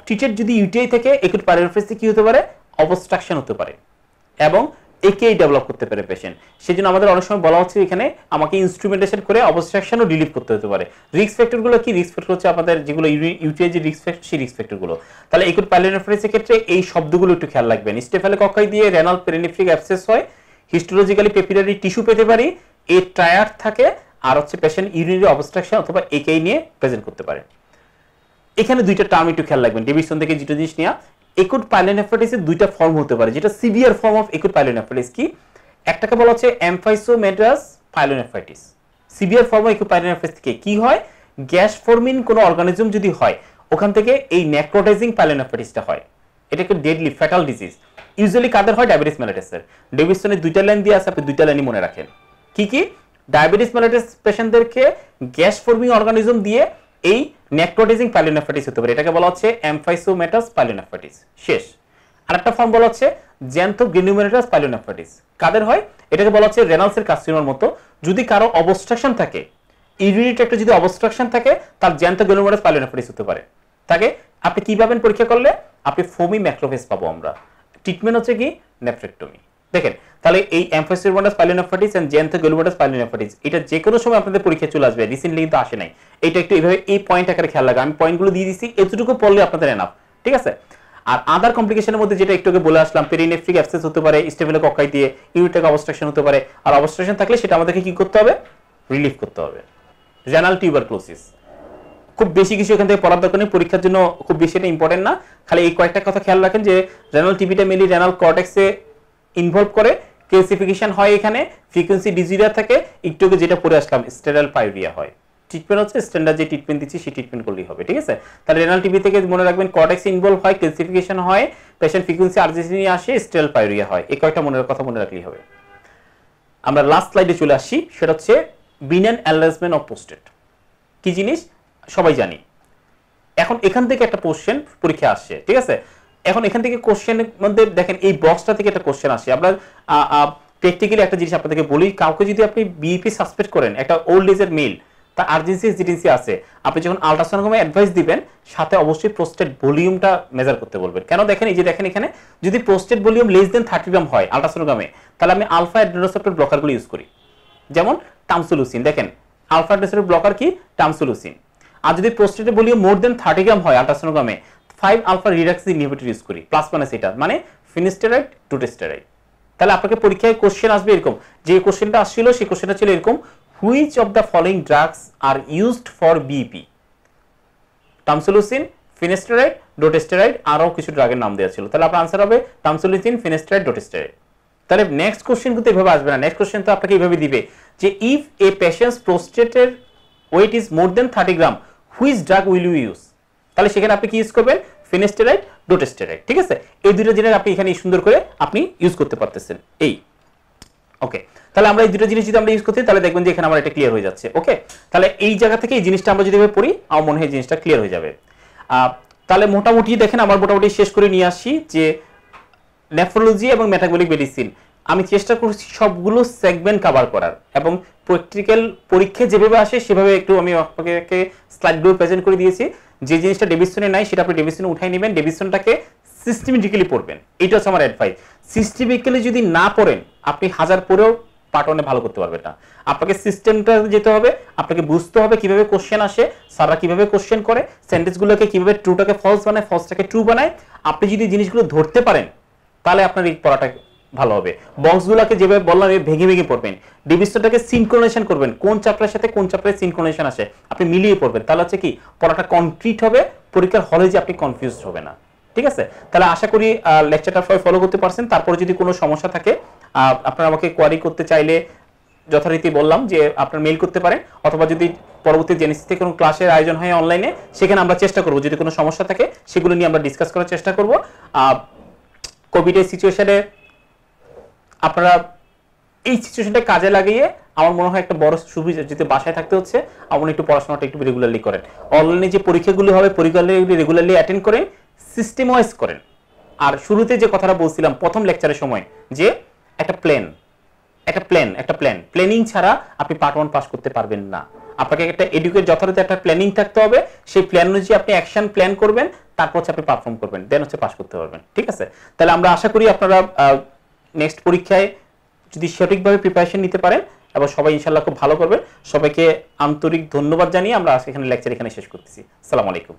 ট্রিটেড যদি ইউটিআই থেকে একুট পাইলোনেফ্রাইটিসে কি হতে পারে, অবস্ট্রাকশন হতে পারে এবং একেই ডেভেলপ করতে পারে পেশেন্ট। সেজন্য আমাদের অনেক সময় বলা হচ্ছে এখানে আমাকে ইনস্ট্রুমেন্টেশন করে অবস্ট্রাকশনও রিলিভ করতে হতে পারে। রিস্ক ফ্যাক্টরগুলো কি, রিস্ক ফ্যাক্টর হচ্ছে আমাদের যেগুলো ইউটিআই যে রিস্ক ফ্যাক্টর, সেই রিস্ক ফ্যাক্টরগুলো। তাহলে একুট পাইলোনেফ্রাইটিসের ক্ষেত্রে এই শব্দগুলো একটু খেয়াল রাখবেন। স্টেফিলোকক্কাই দিয়ে রেনাল পেরিনেফ্রিক অ্যাবসেস হয়, হিস্টোলজিক্যালি পেপিলারি টিস্যু পেতে পারি, এ ট্রায়াড থাকে, আর হচ্ছে পেশেন্ট ইউরিনারি অবস্ট্রাকশন অথবা একেই নিয়ে প্রেজেন্ট করতে পারে। এখানে দুইটা টার্ম একটু খেয়াল রাখবেন ডেভিডসন থেকে যেটা জিনিস নিয়ে। একুট পাইলোনেফ্রাইটিসের দুইটা ফর্ম হতে পারে, যেটা severe form of acute pyelonephritis কি, একটাকে বলা হচ্ছে emphysematous pyelonephritis. Severe form of acute pyelonephritis থেকে কি হয়, গ্যাস ফর্মিং কোনো অর্গানিজম যদি হয় ওখান থেকে এই নেক্রোটাইজিং পাইলোনেফ্রাইটিসটা হয়। এটা একটু ডেডলি ফ্যাটাল ডিজিজ। ইউজুয়ালি কাদের হয়, ডায়াবেটিস মেলিটাসের। ডেভিডসনের দুইটা লাইন দিয়ে আছে, আপনি দুইটা লাইনই মনে রাখেন। কি কি, ডায়াবেটিস মেলিটাস পেশেন্টদেরকে গ্যাস ফর্মিং অর্গানিজম দিয়ে এই নেক্রোটাইজিং পাইলোনেফ্রাইটিস হতে পারে, এটাকে বলা হচ্ছে এমফাইসোমেটাস পাইলোনেফ্রাইটিস। শেষ। আরেকটা ফর্ম বলা হচ্ছে জ্যান্থোগ্রানুলোমাটাস পাইলোনেফ্রাইটিস। কাদের হয়, এটাকে বলা হচ্ছে রেনালসের কার্সিনোমার মতো। যদি কারো অবস্ট্রাকশন থাকে, ইউরিনারি ট্র্যাক্টে যদি অবস্ট্রাকশন থাকে, তার জ্যান্থোগ্রানুলোমাটাস পাইলোনেফ্রাইটিস হতে পারে। তাকে আপনি কি পাবেন পরীক্ষা করলে, আপনি ফোমি ম্যাক্রোফেজ পাবো আমরা। ট্রিটমেন্ট হচ্ছে কি, নেফ্রেক্টমি। দেখেন তাহলে এই এমফাইসোমেটাস পাইলোনেফ্রাইটিস এন্ড জ্যান্থোগ্রানুলোমাটাস পাইলোনেফ্রাইটিস এটা যে কোনো সময় আপনাদের পরীক্ষা চলে আসবে, রিসেন্টলি কিন্তু আসে নাই। এটা একটু এইভাবে এই পয়েন্ট আকারে খেয়াল রাখবেন। আমি পয়েন্টগুলো দিয়ে দিচ্ছি, এতটুকু পড়লে আপনাদের এনাফ, ঠিক আছে। আর আদার কমপ্লিকেশনের মধ্যে যেটা একটু আগে বলে আসলাম, পেরিনেফ্রিক অ্যাবসেস হতে পারে, স্টেফিলোকক্কাই দিয়ে ইউরিটাক অবস্ট্রাকশন হতে পারে। আর অবস্ট্রাকশন থাকলে সেটা আমাদেরকে কি করতে হবে, রিলিফ করতে হবে। রেনাল টিউবারক্লোসিস খুব বেশি কিছু এখান থেকে পড়ার দরকার নেই, পরীক্ষার জন্য খুব বেশি এটা ইম্পর্টেন্ট না। খালি এই কয়েকটা কথা খেয়াল রাখেন যে রেনাল টিবিটা মেনলি রেনাল কর্টেক্সে ইনভলভ করে, ক্যালসিফিকেশন হয়, এখানে ফ্রিকোয়েন্সি ডিজিউরিয়া থাকে, একটু আগে যেটা পড়ে আসলাম স্টেরাল পাইউরিয়া হয়। ট্রিটমেন্ট হচ্ছে স্ট্যান্ডার্ড যে ট্রিটমেন্ট দিচ্ছি সেই ট্রিটমেন্ট করলেই হবে, ঠিক আছে। তাহলে রেনাল টিবি থেকে মনে রাখবেন কর্টেক্স ইনভলভ হয়, ক্যালসিফিকেশন হয়, পেশেন্ট ফ্রিকোয়েন্সি আরজিসি নিয়ে আসে, স্টেরাল পাইউরিয়া হয়। এই কয়েকটা কথা মনে রাখলেই হবে। আমরা লাস্ট স্লাইডে চলে আসি, সেটা হচ্ছে বিনাইন এনলার্জমেন্ট অফ প্রোস্টেট। কি জিনিস সবাই জানি। এখন এখান থেকে একটা কোশ্চেন পরীক্ষা আসছে, ঠিক আছে। এখন এখান থেকে কোশ্চেনের মধ্যে দেখেন এই বক্সটা থেকে একটা কোশ্চেন আসে। আমরা প্র্যাকটিক্যালি একটা জিনিস আপনাদেরকে বলি, কাউকে যদি আপনি বিইপি সাসপেক্ট করেন, একটা ওল্ড এজের মেল, তার আর্জেন্সি এজিটেন্সি আছে, আপনি যখন আল্ট্রাসোনোগ্রামে অ্যাডভাইস দিবেন সাথে অবশ্যই প্রোস্টেট ভলিউমটা মেজার করতে বলবেন। কেন দেখেন, এই যে দেখেন এখানে যদি প্রোস্টেট ভলিউম লেস দেন 30 গ্রাম হয় আল্ট্রাসোনোগ্রামে, তাহলে আমি আলফা অ্যাডেনোসেপ্টর ব্লকারগুলো ইউজ করি, যেমন টামসুলুসিন। দেখেন আলফা অ্যাডেনোসেপ্টর ব্লকার কি, টামসুলুসিন। আর যদি প্রোস্টেটের ভলিউম মোর দেন 30 গ্রাম হয় আল্ট্রাসোনোগ্রামে, 5 আলফা রিডাক্স ইনহিবিটর ইউজ করি, প্লাস মানে সেটা মানে ফিনিস্টেরয়েড ডুটেস্টেরয়েড। তাহলে আপনাকে পরীক্ষায় কোশ্চেন আসবে এরকম, যে কোশ্চেনটা আসছিল সেই কোশ্চেনটা ছিল এরকম, which of the following drugs are used for BP, tamsulosin, finasteride, dutasteride, আরও কিছু ড্রাগের নাম দেওয়া ছিল। তাহলে আপনার আনসার হবে টামসুলুসিন, ফিনিস্টেরয়েড, ডোটেস্টেরয়েড। তাহলে নেক্সট কোশ্চেন কিন্তু এভাবে আসবে না, নেক্সট কোশ্চেন তো আপনাকে এইভাবে দিবে যে ইফ এ পেশেন্টস প্রোস্টেটের weight is more than 30 gram, which drug will you use. তাহলে সেখানে আপনি কি ইউজ করবেন, ফিনিস্টেরয়েড, ডোটেস্টেরয়েড, ঠিক আছে। এই দুটো জিনিস আপনি এখানে সুন্দর করে আপনি ইউজ করতে পারতেছেন। এই ওকে, তাহলে আমরা এই দুটো জিনিস যদি আমরা ইউজ করতে তাহলে দেখবেন যে এখানে আমার এটা ক্লিয়ার হয়ে যাচ্ছে। ওকে, তাহলে এই জায়গা থেকে এই জিনিসটা আমরা যদি পড়ি আমার মনে হয় জিনিসটা ক্লিয়ার হয়ে যাবে। তাহলে মোটামুটি দেখেন আমার মোটামুটি শেষ করে নিয়ে আসি যে নেফ্রোলজি এবং মেটাবলিক মেডিসিন আমি চেষ্টা করছি সবগুলো সেগমেন্ট কভার করার, এবং প্র্যাকটিক্যাল পরীক্ষা যেভাবে আসে সেভাবে একটু আমি আপনাকে স্লাইডগুলো প্রেজেন্ট করে দিয়েছি। যে জিনিসটা ডেভিডসনে নাই সেটা আপনি ডেভিডসনে উঠাই নেবেন, ডেভিডসনটাকে সিস্টেমেটিক্যালি পড়বেন, এইটা হচ্ছে আমার অ্যাডভাইস। সিস্টেমেটিক্যালি যদি না পড়েন আপনি হাজার পড়েও পার্ট ওয়ানে ভালো করতে পারবেন না। আপনাকে সিস্টেমটা যেতে হবে, আপনাকে বুঝতে হবে কিভাবে কোশ্চেন আসে, স্যাররা কিভাবে কোশ্চেন করে, সেন্টেন্সগুলোকে কিভাবে ট্রুটাকে ফলস বানায়, ফলসটাকে ট্রু বানায়। আপনি যদি জিনিসগুলো ধরতে পারেন তাহলে আপনার এই পড়াটা ভালো হবে। বক্সগুলোকে যেভাবে বললাম ভেঙে ভেঙে পড়বেন, ডিভিশনটাকে সিনক্রোনাইজেশন করবেন, কোন চ্যাপ্টারের সাথে কোন চ্যাপ্টারে সিনক্রোনাইজেশন আসে আপনি মিলিয়ে পড়বেন, তাহলে হচ্ছে কি পড়াটা কমপ্লিট হবে, পরীক্ষার হলে যে আপনি কনফিউজড হবে না, ঠিক আছে। তাহলে আশা করি লেকচারটা সবাই ফলো করতে পারছেন। তারপরে যদি কোনো সমস্যা থাকে আপনারা আমাকে কোয়ারি করতে চাইলে যথারীতি বললাম যে আপনারা মেইল করতে পারেন, অথবা যদি পরবর্তী জেনেসিস থেকে কোনো ক্লাসের আয়োজন হয় অনলাইনে, সেখানে আমরা চেষ্টা করব যদি কোনো সমস্যা থাকে সেগুলো নিয়ে আমরা ডিসকাস করার চেষ্টা করব। কোভিডের সিচুয়েশনে আপনারা এই সিচুয়েশনটা কাজে লাগিয়ে আমার মনে হয় একটা বড় সুবিধা, যদি বাসায় থাকতে হচ্ছে আমার একটু পড়াশোনাটা একটু রেগুলারলি করেন, অনলাইনে যে পরীক্ষাগুলো হবে পরীক্ষাগুলো রেগুলারলি অ্যাটেন্ড করেন, সিস্টেম ওয়াইজ করেন। আর শুরুতে যে কথাটা বলছিলাম প্রথম লেকচারের সময় যে একটা প্ল্যানিং ছাড়া আপনি পার্ট 1 পাস করতে পারবেন না। আপনাকে একটা যথাযথ একটা প্ল্যানিং থাকতে হবে, সেই প্ল্যান অনুযায়ী আপনি অ্যাকশন প্ল্যান করবেন, তারপর হচ্ছে আপনি পারফর্ম করবেন, দেন হচ্ছে পাস করতে পারবেন। ঠিক আছে, তাহলে আমরা আশা করি আপনারা নেক্সট পরীক্ষায় যদি সঠিকভাবে প্রিপারেশন নিতে পারেন এবং সবাই ইনশাআল্লাহ খুব ভালো করবেন। সবাইকে আন্তরিক ধন্যবাদ জানিয়ে আমরা আজকে লেকচার এখানে শেষ করতেছি। আসসালামু আলাইকুম।